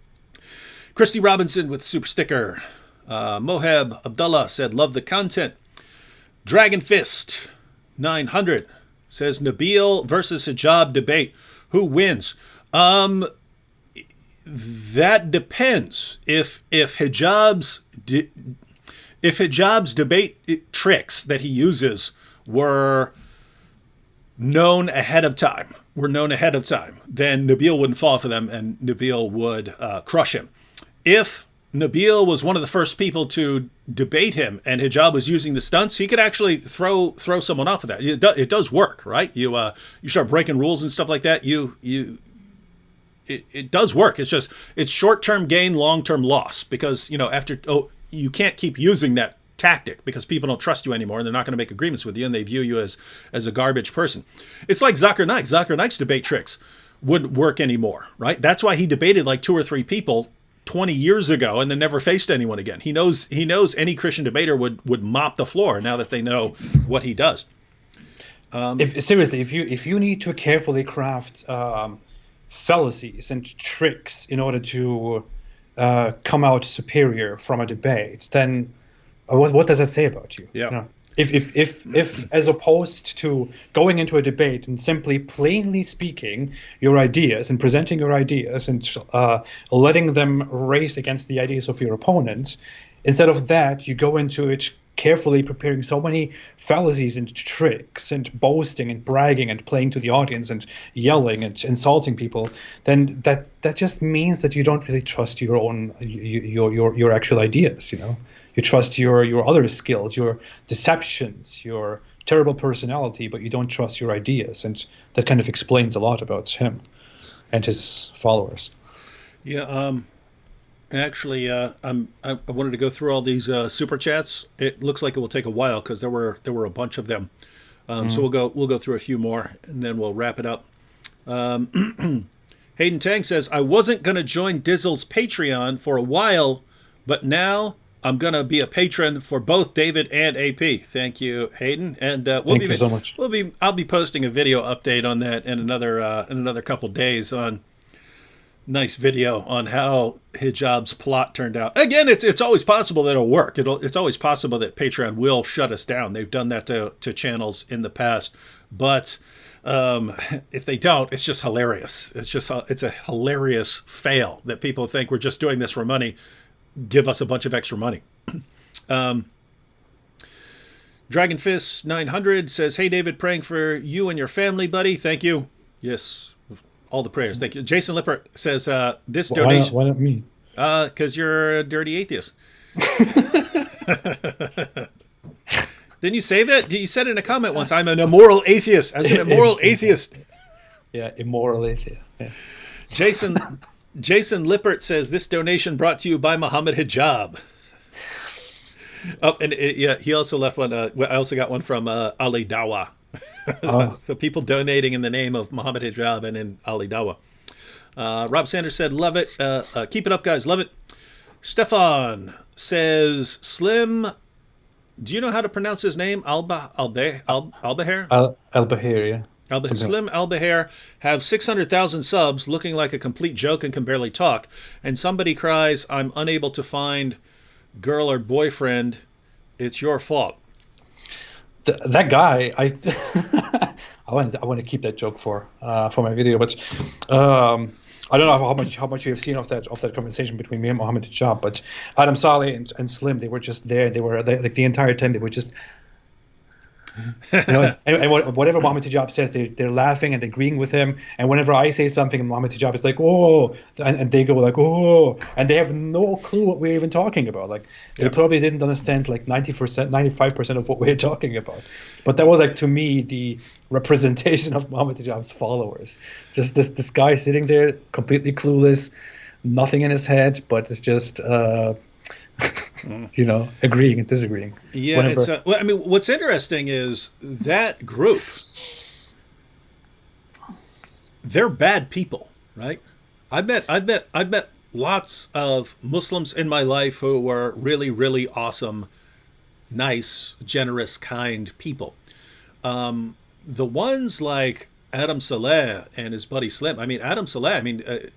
Christy Robinson with super sticker. Moheb Abdullah said, love the content. Dragon Fist 900 says, Nabil versus Hijab debate. Who wins? That depends. If Hijab's debate tricks that he uses were known ahead of time, then Nabil wouldn't fall for them, and Nabil would crush him. If Nabil was one of the first people to debate him, and Hijab was using the stunts, he could actually throw someone off of that. It does work, right? You start breaking rules and stuff like that. It does work. It's short-term gain, long-term loss, because you can't keep using that tactic because people don't trust you anymore and they're not going to make agreements with you and they view you as a garbage person. It's like Zakir Naik. Zakir Naik's debate tricks wouldn't work anymore, right? That's why he debated like 2 or 3 people 20 years ago and then never faced anyone again. He knows any Christian debater would mop the floor now that they know what he does. If you need to carefully craft fallacies and tricks in order to come out superior from a debate, then what does that say about you? Yeah. If as opposed to going into a debate and simply plainly speaking your ideas and presenting your ideas and letting them race against the ideas of your opponents, instead of that you go into it carefully preparing so many fallacies and tricks and boasting and bragging and playing to the audience and yelling and insulting people, then that just means that you don't really trust your own your actual ideas. You trust your other skills, your deceptions, your terrible personality, but you don't trust your ideas, and that kind of explains a lot about him and his followers. Yeah. Actually, I wanted to go through all these super chats. It looks like it will take a while because there were a bunch of them. So we'll go through a few more and then we'll wrap it up. Hayden Tang says, I wasn't going to join Dizzle's Patreon for a while, but now I'm going to be a patron for both David and AP. Thank you, Hayden. And thank you so much. I'll be posting a video update on that in another couple days on nice video on how Hijab's plot turned out. Again, it's always possible that it'll work. It's always possible that Patreon will shut us down. They've done that to channels in the past. But if they don't, it's just hilarious. It's a hilarious fail that people think we're just doing this for money. Give us a bunch of extra money. Dragonfist 900 says, hey, David, praying for you and your family, buddy. Thank you. Yes. All the prayers. Thank you. Jason Lippert says this Why donation. why not me? Because you're a dirty atheist. Didn't you say that? You said in a comment once, I'm an immoral atheist. As an immoral atheist. Yeah, immoral atheist. Yeah. Jason Lippert says this donation brought to you by Mohammed Hijab. Oh, and yeah, he also left one. I also got one from Ali Dawah. So people donating in the name of Mohammed Hijab and in Ali Dawah. Rob Sanders said, love it. Keep it up, guys. Love it. Stefan says, Slim, do you know how to pronounce his name? Al-Bahir? Al-Bahir, yeah. Slim Al-Bahir have 600,000 subs, looking like a complete joke and can barely talk. And somebody cries, I'm unable to find girl or boyfriend. It's your fault. That guy, I want to keep that joke for my video, but I don't know how much you have seen of that conversation between me and Mohammed Hijab, but Adam Saleh and Slim, they were just there. They were like the entire time. They were just. And whatever Mohammed Hijab says, they're laughing and agreeing with him. And whenever I say something, Mohammed Hijab is like, oh, and they go like, oh, and they have no clue what we're even talking about. Like they probably didn't understand like 90%, 95% of what we're talking about. But that was like, to me, the representation of Mohammed Hijab's followers. Just this guy sitting there completely clueless, nothing in his head, but it's just agreeing and disagreeing. Yeah, I mean, what's interesting is that group, they're bad people, right? I've met lots of Muslims in my life who were really, really awesome, nice, generous, kind people. The ones like Adam Saleh and his buddy Slim. I mean, Adam Saleh.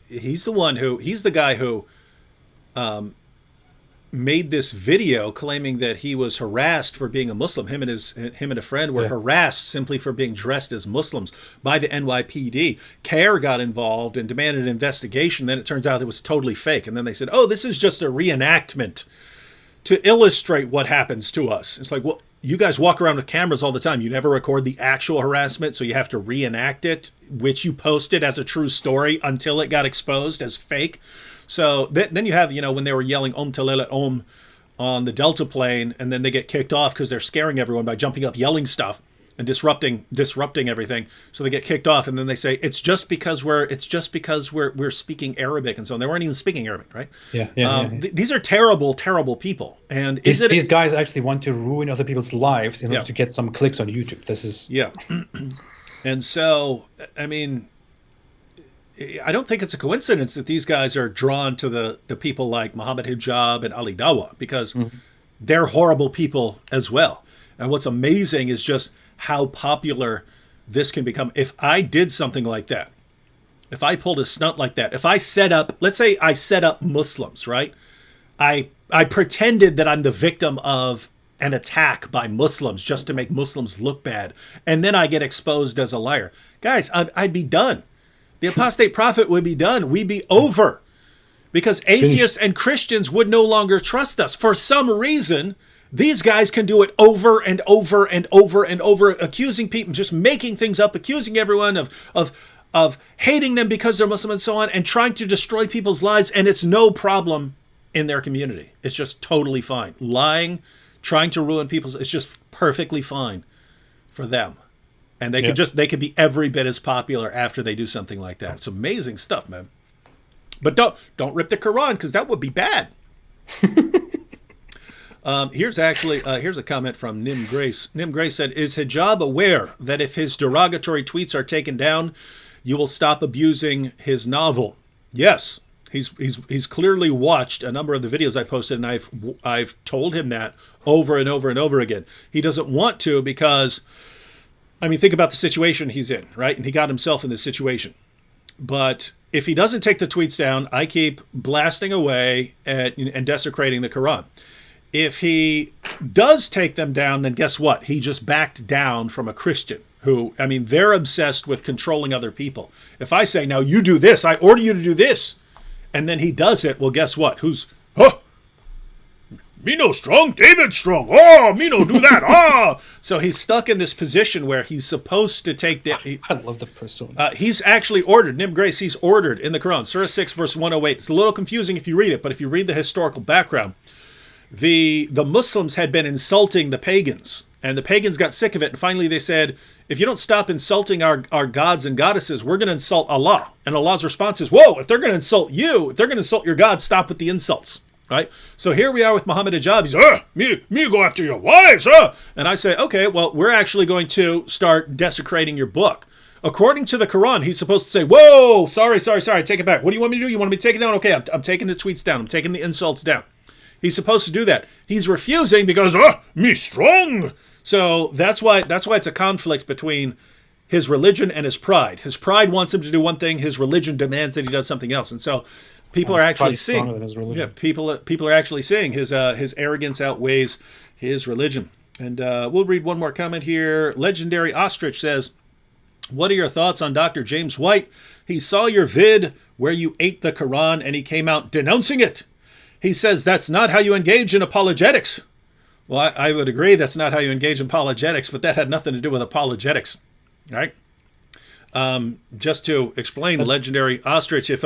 He's the guy who made this video claiming that he was harassed for being a Muslim. Him and a friend were harassed simply for being dressed as Muslims by the NYPD. CARE got involved and demanded an investigation. Then it turns out it was totally fake. And then they said, oh, this is just a reenactment to illustrate what happens to us. It's like, well, you guys walk around with cameras all the time. You never record the actual harassment, so you have to reenact it, which you posted as a true story until it got exposed as fake. So then you have, when they were yelling Om Talele Om on the Delta plane, and then they get kicked off because they're scaring everyone by jumping up, yelling stuff and disrupting everything. So they get kicked off, and then they say it's just because we're speaking Arabic and so on. They weren't even speaking Arabic, right? Yeah. These are terrible, terrible people. And these guys actually want to ruin other people's lives in order to get some clicks on YouTube. This is And so, I mean, I don't think it's a coincidence that these guys are drawn to the people like Mohammed Hijab and Ali Dawah, because they're horrible people as well. And what's amazing is just how popular this can become. If I did something like that, if I pulled a stunt like that, if I let's say I set up Muslims, right? I pretended that I'm the victim of an attack by Muslims just to make Muslims look bad. And then I get exposed as a liar. Guys, I'd be done. The apostate prophet would be done. We'd be over, because atheists and Christians would no longer trust us. For some reason, these guys can do it over and over and over and over, accusing people, just making things up, accusing everyone of hating them because they're Muslim and so on, and trying to destroy people's lives. And it's no problem in their community. It's just totally fine. Lying, trying to ruin people's, it's just perfectly fine for them. And they could be every bit as popular after they do something like that. It's amazing stuff, man. But don't rip the Quran, because that would be bad. Here's a comment from Nim Grace. Nim Grace said, is Hijab aware that if his derogatory tweets are taken down, you will stop abusing his novel? Yes. He's clearly watched a number of the videos I posted, and I've told him that over and over and over again. He doesn't want to, because think about the situation he's in, right? And he got himself in this situation. But if he doesn't take the tweets down, I keep blasting away and desecrating the Quran. If he does take them down, then guess what? He just backed down from a Christian who, they're obsessed with controlling other people. If I say, now you do this, I order you to do this, and then he does it, well, guess what? me no strong, David strong. Oh, me no do that. Ah. So he's stuck in this position where he's supposed to take down. I love the persona. He's actually ordered, Nim Grace, he's ordered in the Quran, Surah 6, verse 108. It's a little confusing if you read it, but if you read the historical background, the Muslims had been insulting the pagans, and the pagans got sick of it, and finally they said, if you don't stop insulting our gods and goddesses, we're going to insult Allah. And Allah's response is, whoa, if they're going to insult you, if they're going to insult your God, stop with the insults. Right? So here we are with Mohammed Hijab. He's, me go after your wives. And I say, okay, well, we're actually going to start desecrating your book. According to the Quran, he's supposed to say, whoa, sorry, take it back. What do you want me to do? You want me to take it down? Okay, I'm taking the tweets down. I'm taking the insults down. He's supposed to do that. He's refusing because, me strong. So that's why it's a conflict between his religion and his pride. His pride wants him to do one thing. His religion demands that he does something else. And so people are actually seeing. Yeah, people are actually seeing his arrogance outweighs his religion. And we'll read one more comment here. Legendary Ostrich says, "What are your thoughts on Dr. James White? He saw your vid where you ate the Quran and he came out denouncing it. He says that's not how you engage in apologetics." Well, I would agree that's not how you engage in apologetics, but that had nothing to do with apologetics, right? Just to explain, Legendary Ostrich, if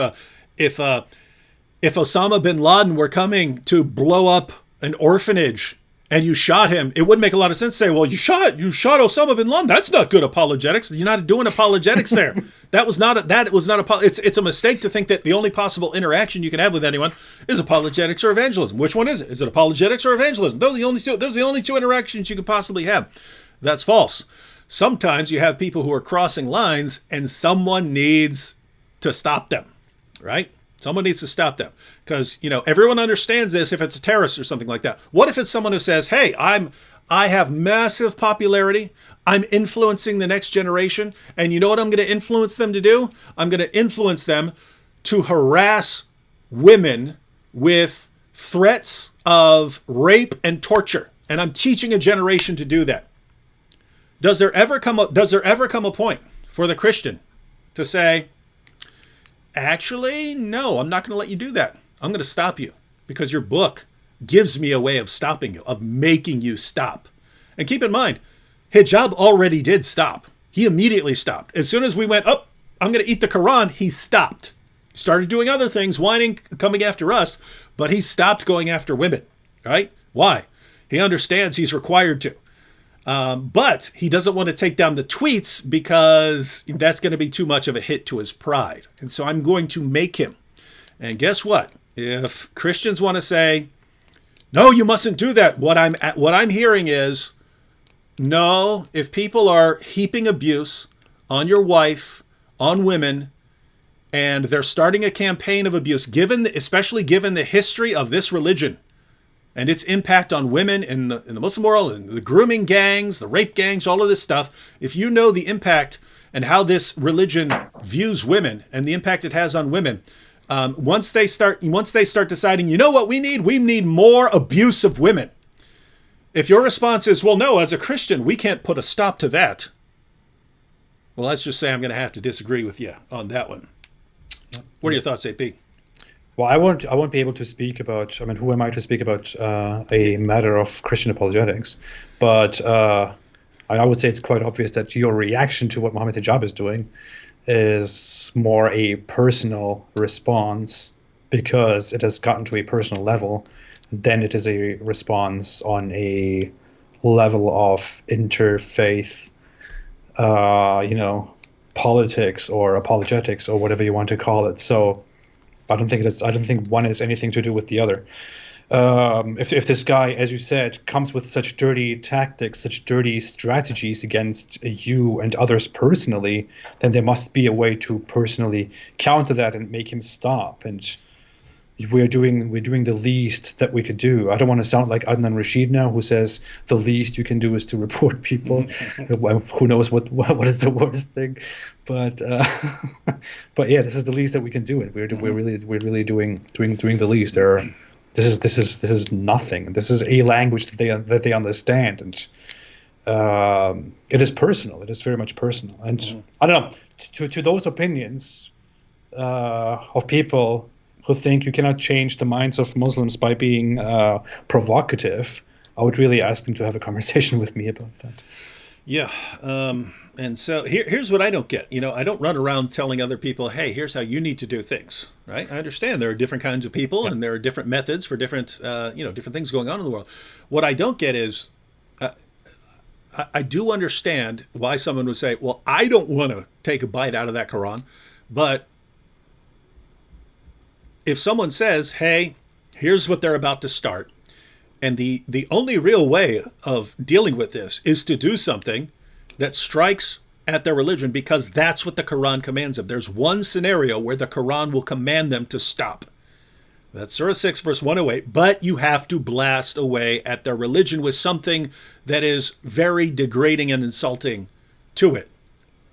Osama bin Laden were coming to blow up an orphanage and you shot him, it wouldn't make a lot of sense to say, well, you shot Osama bin Laden. That's not good apologetics. You're not doing apologetics there. It's a mistake to think that the only possible interaction you can have with anyone is apologetics or evangelism. Which one is it? Is it apologetics or evangelism? Those are the only two interactions you can possibly have. That's false. Sometimes you have people who are crossing lines and someone needs to stop them, right? Someone needs to stop them because, everyone understands this if it's a terrorist or something like that. What if it's someone who says, hey, I have massive popularity. I'm influencing the next generation. And you know what I'm going to influence them to do? I'm going to influence them to harass women with threats of rape and torture. And I'm teaching a generation to do that. Does there ever come a point for the Christian to say, actually, no, I'm not going to let you do that. I'm going to stop you because your book gives me a way of stopping you, of making you stop. And keep in mind, Hijab already did stop. He immediately stopped. As soon as we went, I'm going to eat the Quran, he stopped. Started doing other things, whining, coming after us, but he stopped going after women, right? Why? He understands he's required to. But he doesn't want to take down the tweets because that's going to be too much of a hit to his pride. And so I'm going to make him. And guess what? If Christians want to say, no, you mustn't do that, what I'm hearing is, no, if people are heaping abuse on your wife, on women, and they're starting a campaign of abuse, especially given the history of this religion, and its impact on women in the Muslim world, and the grooming gangs, the rape gangs, all of this stuff. If you know the impact and how this religion views women and the impact it has on women, once they start deciding, you know what we need more abuse of women. If your response is, well, no, as a Christian, we can't put a stop to that. Well, let's just say I'm going to have to disagree with you on that one. What are your thoughts, AP? Well, I won't be able to speak about. Who am I to speak about a matter of Christian apologetics? But I would say it's quite obvious that your reaction to what Mohammed Hijab is doing is more a personal response because it has gotten to a personal level than it is a response on a level of interfaith, politics or apologetics or whatever you want to call it. So I don't think one has anything to do with the other. If this guy, as you said, comes with such dirty tactics, such dirty strategies against you and others personally, then there must be a way to personally counter that and make him stop. And we're doing the least that we could do. I don't want to sound like Adnan Rashid now, who says the least you can do is to report people. Who knows what is the worst thing? But yeah, this is the least that we can do. It we're really doing the least. This is nothing. This is a language that they understand, and it is personal. It is very much personal. And I don't know, to those opinions of people who think you cannot change the minds of Muslims by being provocative, I would really ask them to have a conversation with me about that. Yeah. And so here's what I don't get. I don't run around telling other people, hey, here's how you need to do things, right? I understand there are different kinds of people and there are different methods for different, different things going on in the world. What I don't get is, I do understand why someone would say, well, I don't want to take a bite out of that Quran. But if someone says, hey, here's what they're about to start, and the only real way of dealing with this is to do something that strikes at their religion, because that's what the Quran commands them. There's one scenario where the Quran will command them to stop. That's Surah 6, verse 108. But you have to blast away at their religion with something that is very degrading and insulting to it.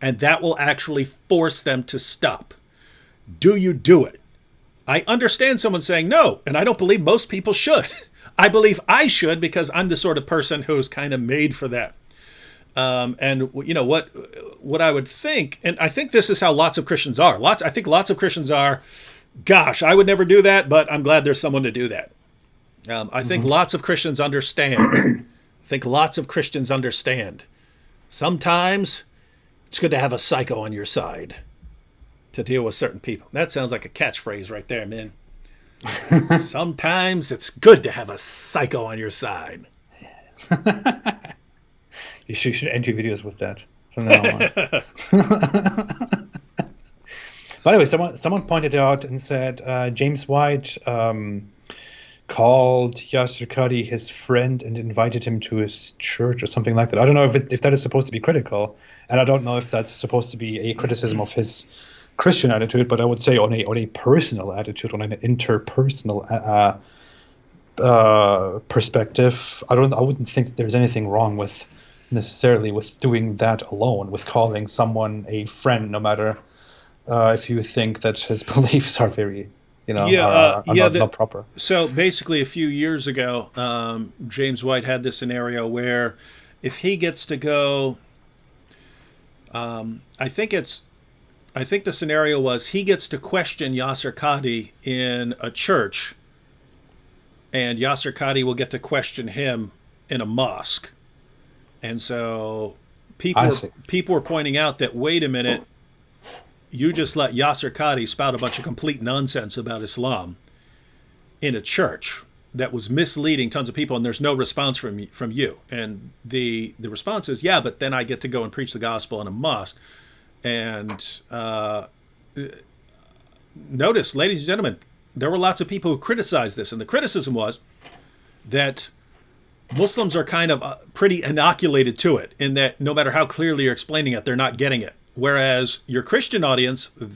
And that will actually force them to stop. Do you do it? I understand someone saying no, and I don't believe most people should. I believe I should, because I'm the sort of person who's kind of made for that. And what I would think, and I think this is how lots of Christians are. I think lots of Christians are, gosh, I would never do that, but I'm glad there's someone to do that. I think lots of Christians understand. Sometimes it's good to have a psycho on your side to deal with certain people. That sounds like a catchphrase right there, man. Sometimes it's good to have a psycho on your side. You should end your videos with that from now on. By the way, someone pointed out and said James White called Yasser Qadhi his friend and invited him to his church or something like that. I don't know if that is supposed to be critical, and I don't know if that's supposed to be a criticism of his Christian attitude, but I would say on a personal attitude, on an interpersonal perspective, I wouldn't think that there's anything wrong with doing that alone, with calling someone a friend, no matter if you think that his beliefs are very, not proper. So basically, a few years ago, James White had this scenario where if he gets to go, I think the scenario was he gets to question Yasser Qadhi in a church, and Yasser Qadhi will get to question him in a mosque. And so people were pointing out that, wait a minute, you just let Yasser Qadhi spout a bunch of complete nonsense about Islam in a church that was misleading tons of people, and there's no response from you. And the response is, yeah, but then I get to go and preach the gospel in a mosque. And notice, ladies and gentlemen, there were lots of people who criticized this, and the criticism was that Muslims are kind of pretty inoculated to it, in that no matter how clearly you're explaining it, they're not getting it. Whereas your Christian audience, a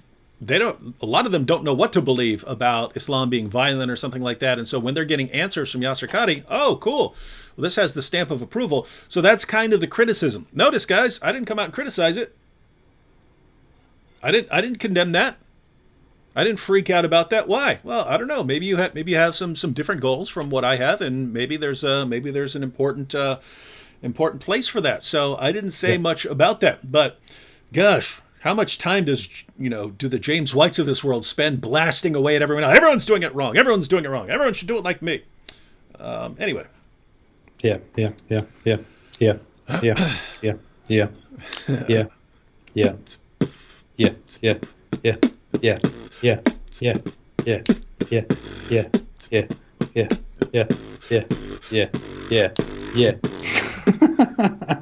lot of them don't know what to believe about Islam being violent or something like that. And so when they're getting answers from Yasser Qadhi, oh, cool. Well, this has the stamp of approval. So that's kind of the criticism. Notice, guys, I didn't come out and criticize it. I didn't condemn that. I didn't freak out about that. Why? Well, I don't know. Maybe you have some different goals from what I have, and maybe there's an important place for that. So I didn't say much about that. But gosh, how much time do the James Whites of this world spend blasting away at everyone else? Everyone's doing it wrong. Everyone's doing it wrong. Everyone should do it like me. Anyway. Yeah.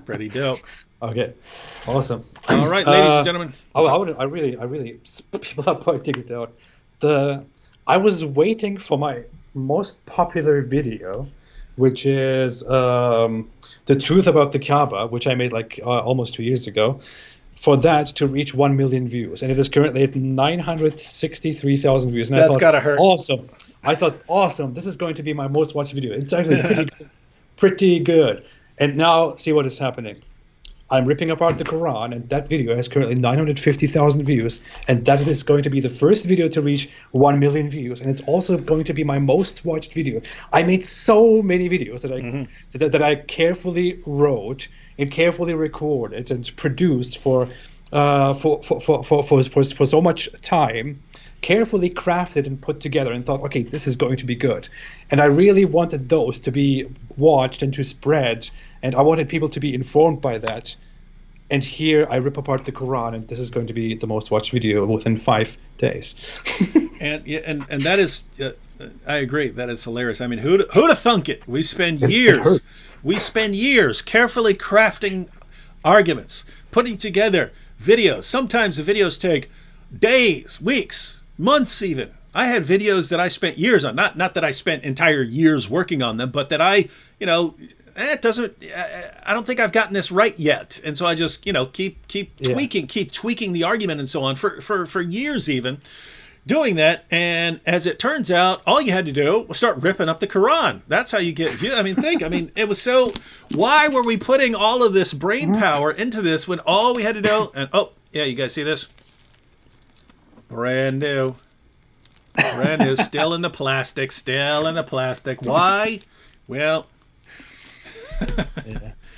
Pretty dope. Okay, awesome. All right, ladies and gentlemen. I really, people are pointing it out. I was waiting for my most popular video, which is the truth about the Kaaba, which I made almost 2 years ago, for that to reach 1 million views, and it is currently at 963,000 views. And that's gotta hurt. Awesome. I thought, awesome. This is going to be my most watched video. It's actually pretty good. And now see what is happening. I'm ripping apart the Quran, and that video has currently 950,000 views, and that is going to be the first video to reach 1 million views, and it's also going to be my most watched video. I made so many videos that I carefully wrote and carefully recorded and produced for so much time, carefully crafted and put together and thought, okay, this is going to be good. And I really wanted those to be watched and to spread, and I wanted people to be informed by that. And here I rip apart the Quran, and this is going to be the most watched video within 5 days. and that is, I agree, that is hilarious. I mean, who'd have thunk it? We spend years carefully crafting arguments, putting together videos. Sometimes the videos take days, weeks, months even. I had videos that I spent years on, not that I spent entire years working on them, but that I don't think I've gotten this right yet. And so I just, keep tweaking the argument and so on for years even doing that. And as it turns out, all you had to do was start ripping up the Quran. That's how you get, it was so, why were we putting all of this brain power into this when all we had to do, and you guys see this? Brand new, still in the plastic. Why? Well,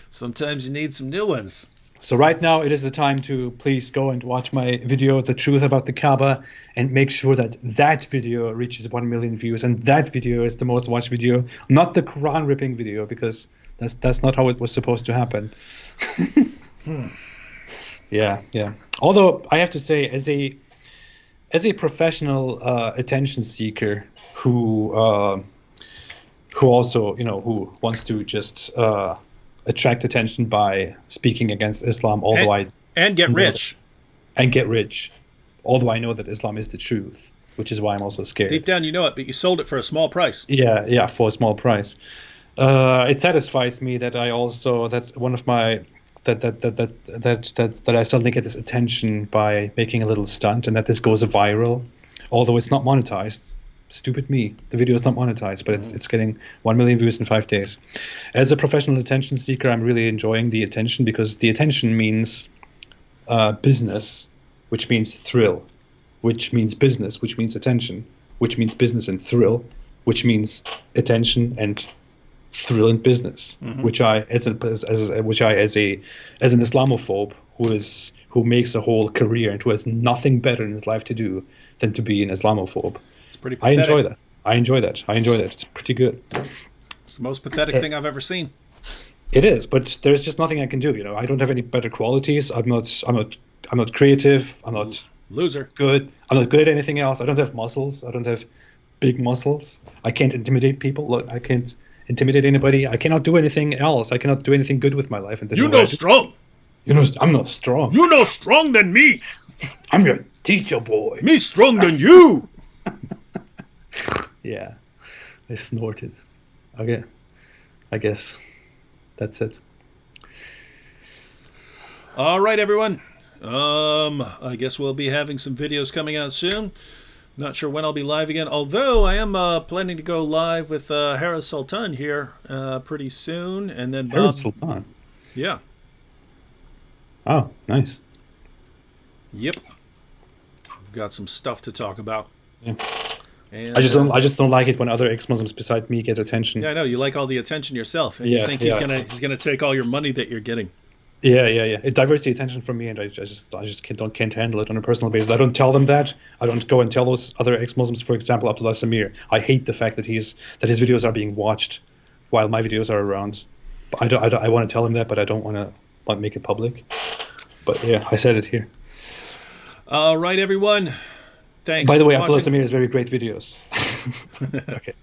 sometimes you need some new ones. So right now it is the time to please go and watch my video, The Truth About the Kaaba, and make sure that that video reaches 1 million views, and that video is the most watched video, not the Quran ripping video, because that's not how it was supposed to happen. Yeah. Although I have to say, as a professional attention seeker who also, who wants to just attract attention by speaking against Islam, and get rich. Although I know that Islam is the truth, which is why I'm also scared. Deep down, you know it, but you sold it for a small price. Yeah, for a small price. It satisfies me that I also that I suddenly get this attention by making a little stunt, and that this goes viral, although it's not monetized. Stupid me. The video is not monetized, but it's getting 1 million views in 5 days. As a professional attention seeker, I'm really enjoying the attention, because the attention means business, which means thrill, which means business, which means attention, which means business and thrill, which means attention and thrill and business, which I, as an Islamophobe who makes a whole career and who has nothing better in his life to do than to be an Islamophobe. Pretty pathetic. I enjoy that. It's pretty good. It's the most pathetic thing I've ever seen. It is, but there's just nothing I can do. I don't have any better qualities. I'm not creative. I'm not good. I'm not good at anything else. I don't have muscles. I don't have big muscles. I can't intimidate people. Look, I can't intimidate anybody. I cannot do anything else. I cannot do anything good with my life. And this is strong. I'm not strong. You're no strong than me. I'm your teacher boy. Me strong than you. Yeah, I snorted. Okay, I guess that's it. All right, everyone. I guess we'll be having some videos coming out soon. Not sure when I'll be live again, although I am planning to go live with Harris Sultan here pretty soon, and then Bob. Harris Sultan. Yeah. Oh, nice. Yep. We've got some stuff to talk about. Yeah. And, I just don't like it when other ex-Muslims beside me get attention. Yeah, I know you like all the attention yourself, and you think he's gonna take all your money that you're getting. Yeah. It diverts the attention from me, and I just can't handle it on a personal basis. I don't tell them that. I don't go and tell those other ex-Muslims, for example, Abdullah Samir. I hate the fact that his videos are being watched while my videos are around. But I want to tell him that, but I don't want to make it public. But yeah, I said it here. All right, everyone. Thanks. By the way, Abdullah Samir has very great videos. Okay.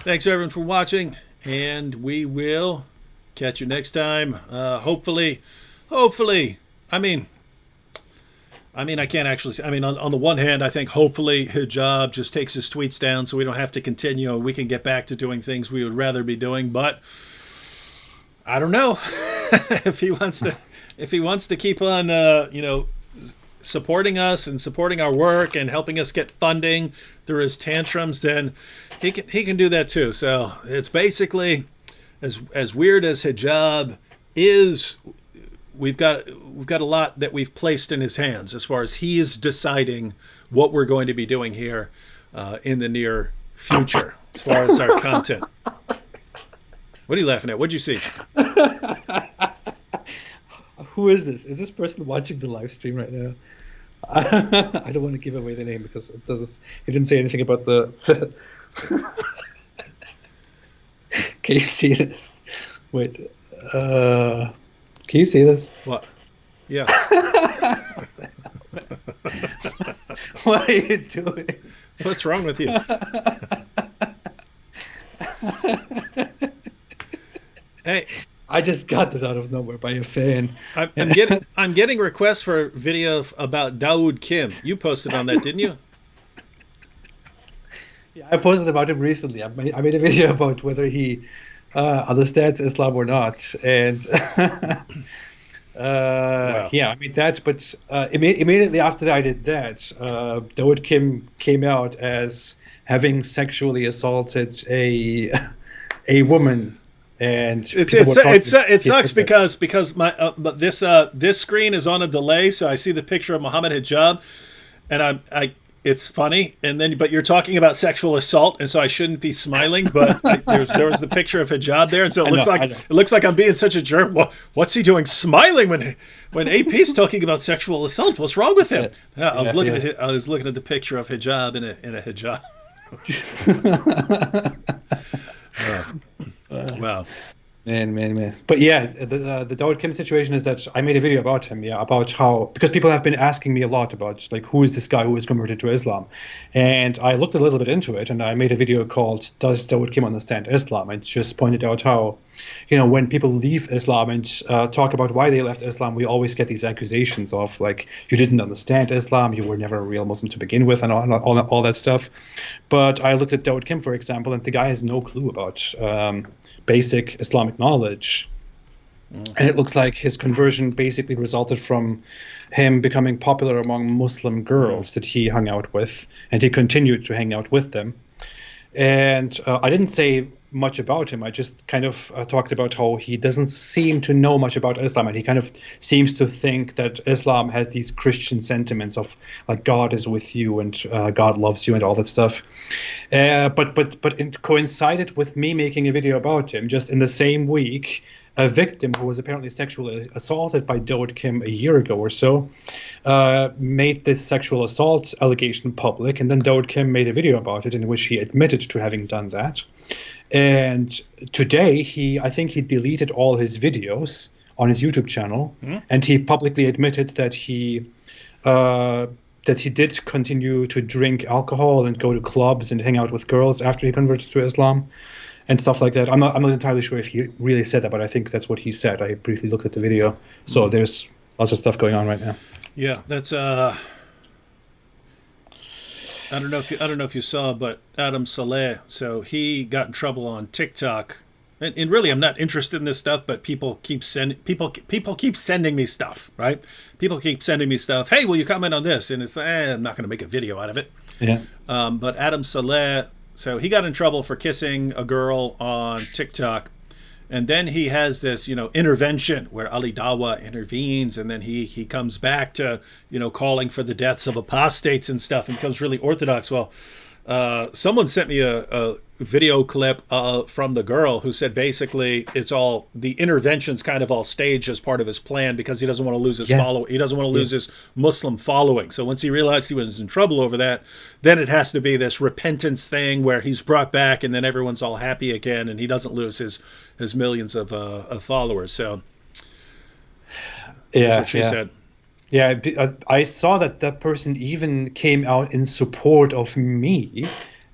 Thanks everyone for watching, and we will catch you next time. Hopefully. I mean, I can't actually. On the one hand, I think hopefully Hijab just takes his tweets down, so we don't have to continue. We can get back to doing things we would rather be doing. But I don't know if he wants to keep on, supporting us and supporting our work and helping us get funding through his tantrums, then he can do that too. So it's basically as weird as Hijab is, we've got a lot that we've placed in his hands as far as he's deciding what we're going to be doing here in the near future as far as our content. What are you laughing at? What'd you see? Who is this? Is this person watching the live stream right now? I don't want to give away the name because it doesn't. He didn't say anything about the Can you see this? Wait. Can you see this? What? Yeah. What are you doing? What's wrong with you? Hey, I just got this out of nowhere by a fan. I'm getting requests for a video about Dawood Kim. You posted on that, didn't you? Yeah, I posted about him recently. I made a video about whether he understands Islam or not, and Wow. yeah, I made that. But immediately after I did that, Dawood Kim came out as having sexually assaulted a woman, and it sucks because my but this screen is on a delay, so I see the picture of Mohammed Hijab, and I it's funny, and then but you're talking about sexual assault, and so I shouldn't be smiling, but there was the picture of Hijab there, and so it looks like I'm being such a jerk. What's he doing, smiling when AP's talking about sexual assault? What's wrong with him? Yeah, I was looking at the picture of Hijab in a hijab. Wow. Man. But yeah, the Dawood Kim situation is that I made a video about him, about how, because people have been asking me a lot about, like, who is this guy who is converted to Islam? And I looked a little bit into it, and I made a video called, Does Dawood Kim Understand Islam? And just pointed out how, when people leave Islam and talk about why they left Islam, we always get these accusations of, like, you didn't understand Islam, you were never a real Muslim to begin with, and all that stuff. But I looked at Dawood Kim, for example, and the guy has no clue about basic Islamic knowledge. And it looks like his conversion basically resulted from him becoming popular among Muslim girls that he hung out with, and he continued to hang out with them. And I didn't say much about him. I just kind of talked about how he doesn't seem to know much about Islam, and he kind of seems to think that Islam has these Christian sentiments of, like, God is with you and God loves you and all that stuff. But it coincided with me making a video about him. Just in the same week, a victim who was apparently sexually assaulted by Dawood Kim a year ago or so made this sexual assault allegation public, and then Dawood Kim made a video about it in which he admitted to having done that. And today, I think he deleted all his videos on his YouTube channel, and he publicly admitted that he did continue to drink alcohol and go to clubs and hang out with girls after he converted to Islam and stuff like that. I'm not entirely sure if he really said that, but I think that's what he said. I briefly looked at the video, so there's lots of stuff going on right now. Yeah, that's I don't know if you saw, but Adam Saleh, so he got in trouble on TikTok. And really, I'm not interested in this stuff, but people keep sending me stuff, right? People keep sending me stuff. Hey, will you comment on this? And it's I'm not going to make a video out of it. Yeah. But Adam Saleh, so he got in trouble for kissing a girl on TikTok, and then he has this, intervention where Ali Dawah intervenes, and then he comes back to, calling for the deaths of apostates and stuff, and becomes really orthodox. Well, someone sent me a video clip from the girl who said basically it's all the intervention's kind of all staged as part of his plan because he doesn't want to lose his he doesn't want to lose his Muslim following. So once he realized he was in trouble over that, then it has to be this repentance thing where he's brought back and then everyone's all happy again and he doesn't lose his millions of followers. So that's what she said. Yeah, I saw that person even came out in support of me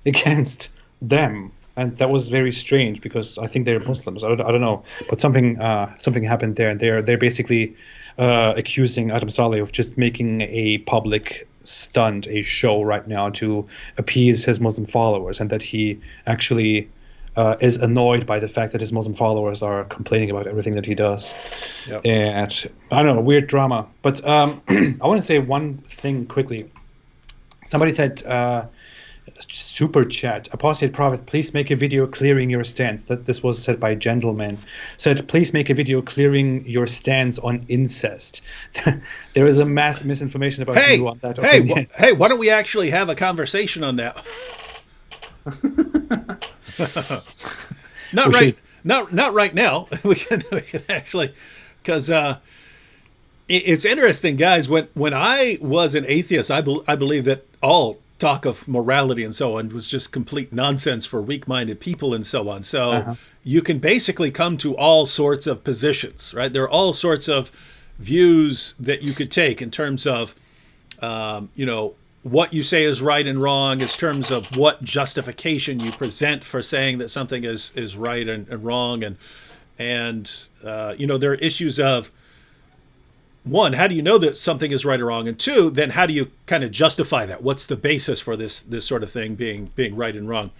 against them, and that was very strange because I think they're Muslims. I don't know, but something happened there, and they're basically accusing Adam Saleh of just making a public stunt, a show right now to appease his Muslim followers, and that he actually is annoyed by the fact that his Muslim followers are complaining about everything that he does. Yep. And I don't know, weird drama. But I want to say one thing quickly. Somebody said, super chat, apostate prophet, please make a video clearing your stance. That this was said by a gentleman. Said, please make a video clearing your stance on incest. There is a mass misinformation about you on that. Hey, why don't we actually have a conversation on that? Not right now. We can actually, because It's interesting, guys. When I was an atheist, I believe that all talk of morality and so on was just complete nonsense for weak-minded people and so on. So you can basically come to all sorts of positions, right? There are all sorts of views that you could take in terms of, what you say is right and wrong, in terms of what justification you present for saying that something is right and wrong, and there are issues of, one, how do you know that something is right or wrong? And two, then how do you kind of justify that? What's the basis for this sort of thing being right and wrong?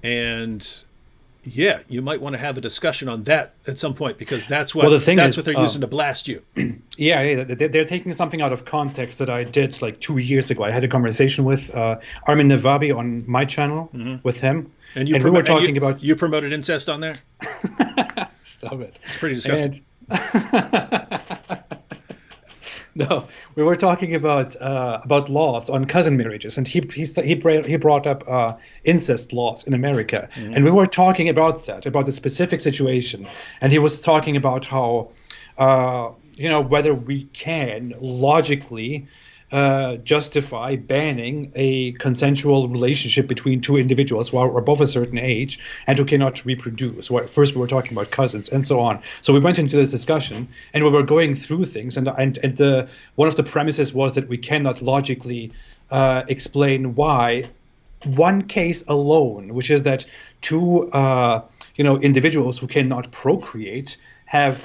And yeah, you might want to have a discussion on that at some point, because that's what they're using to blast you. Yeah, they're taking something out of context that I did like 2 years ago. I had a conversation with Armin Navabi on my channel with him, and we were talking about. You promoted incest on there. Stop it! It's pretty disgusting. No, we were talking about laws on cousin marriages, and he brought up incest laws in America, and we were talking about the specific situation, and he was talking about how whether we can logically justify banning a consensual relationship between two individuals who are above a certain age and who cannot reproduce. First, we were talking about cousins and so on. So we went into this discussion and we were going through things, and one of the premises was that we cannot logically explain why one case alone, which is that two individuals who cannot procreate have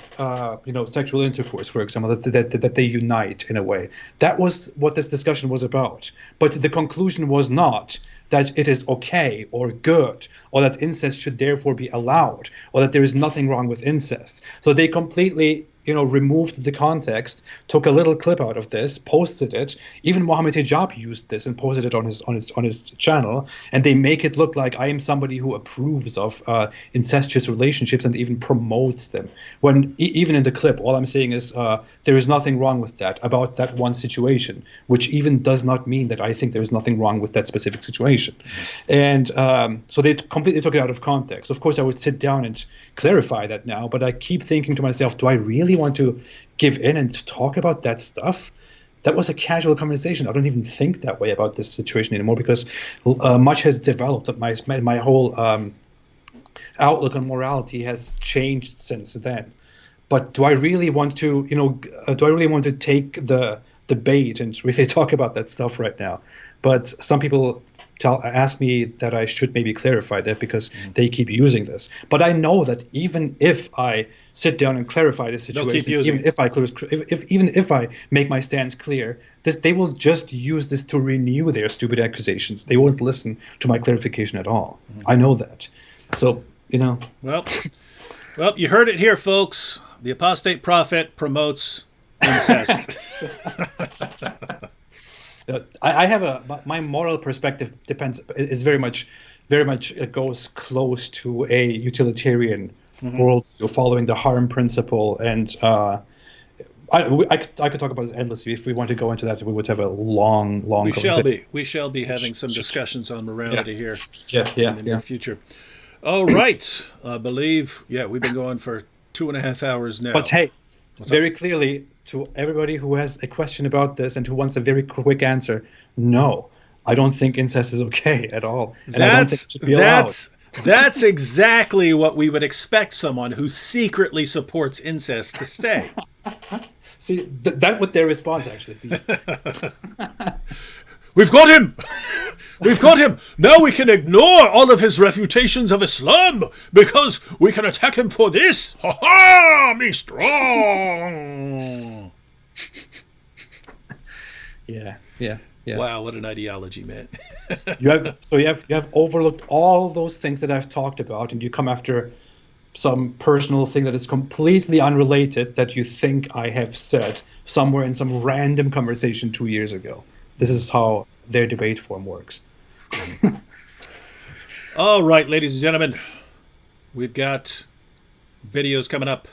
sexual intercourse, for example, that they unite in a way. That was what this discussion was about. But the conclusion was not that it is okay or good, or that incest should therefore be allowed, or that there is nothing wrong with incest. So they completely removed the context, took a little clip out of this, posted it. Even Mohammed Hijab used this and posted it on his channel, and they make it look like I am somebody who approves of incestuous relationships and even promotes them. When even in the clip, all I'm saying is there is nothing wrong with that about that one situation, which even does not mean that I think there is nothing wrong with that specific situation. And so they completely took it out of context. Of course, I would sit down and clarify that now, but I keep thinking to myself, do I really want to give in and talk about that stuff? That was a casual conversation. I don't even think that way about this situation anymore, because much has developed. My whole outlook on morality has changed since then. But do I really want to, take the bait and really talk about that stuff right now? But some people ask me that I should maybe clarify that, because they keep using this. But I know that even if I sit down and clarify the situation, even if I make my stance clear, they will just use this to renew their stupid accusations. They won't listen to my clarification at all. I know that. So, Well, you heard it here, folks. The apostate prophet promotes incest. I have my moral perspective is very much it goes close to a utilitarian worldview, following the harm principle, and I could talk about this endlessly. If we want to go into that, we would have a long conversation. We shall be having some discussions on morality here in the near future. All right, I believe we've been going for 2.5 hours now. But hey, very clearly, to everybody who has a question about this and who wants a very quick answer, no, I don't think incest is okay at all. And I don't think it should be allowed. That's exactly what we would expect someone who secretly supports incest to say. See, that would their response actually be. We've got him! We've got him! Now we can ignore all of his refutations of Islam, because we can attack him for this! Ha ha! Me strong! Yeah. Wow, what an ideology, man. you have overlooked all those things that I've talked about, and you come after some personal thing that is completely unrelated that you think I have said somewhere in some random conversation 2 years ago. This is how their debate form works. All right, ladies and gentlemen, we've got videos coming up.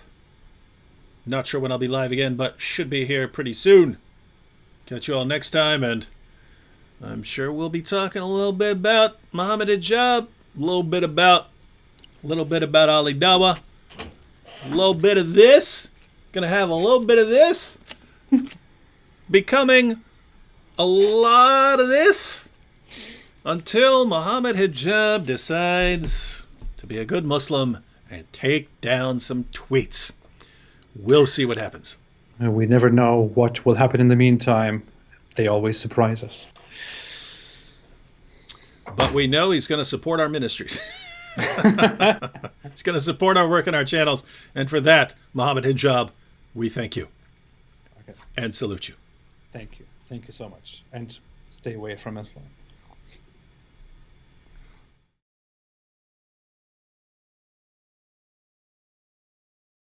Not sure when I'll be live again, but should be here pretty soon. Catch you all next time, and I'm sure we'll be talking a little bit about Mohammed Hijab, a little bit about Ali Dawah, a little bit of this. Gonna have a little bit of this. becoming a lot of this until Mohammed Hijab decides to be a good Muslim and take down some tweets. We'll see what happens. We never know what will happen in the meantime. They always surprise us. But we know he's going to support our ministries. He's going to support our work and our channels. And for that, Mohammed Hijab, we thank you. Okay. And salute you. Thank you. Thank you so much. And stay away from Islam.